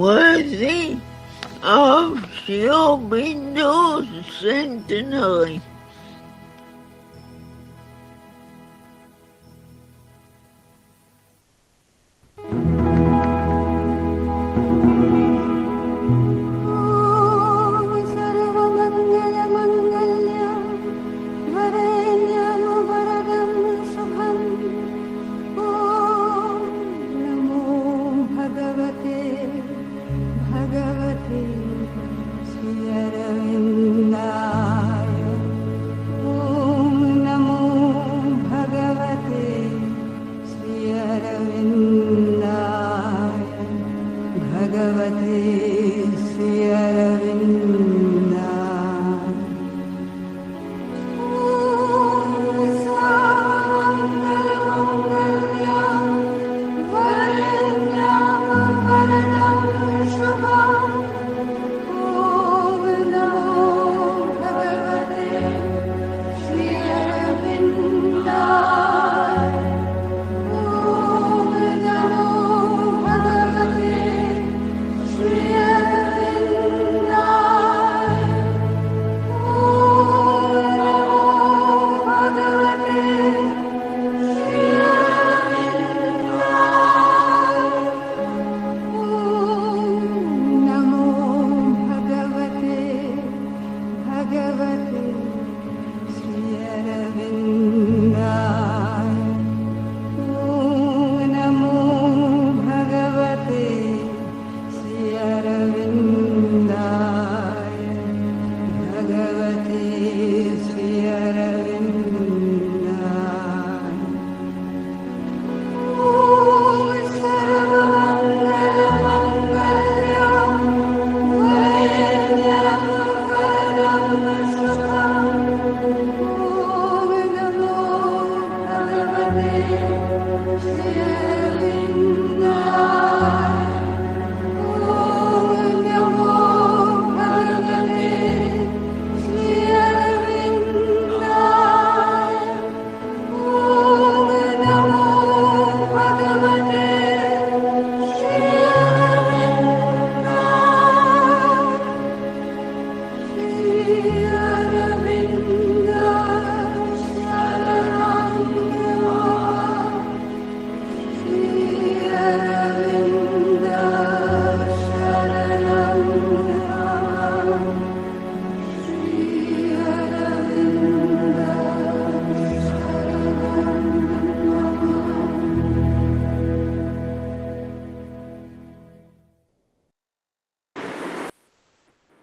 worthy of Sri Bindu's centenary.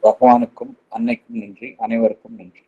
பகவானுக்கும் அன்னைக்கும் நன்றி, அனைவருக்கும் நன்றி.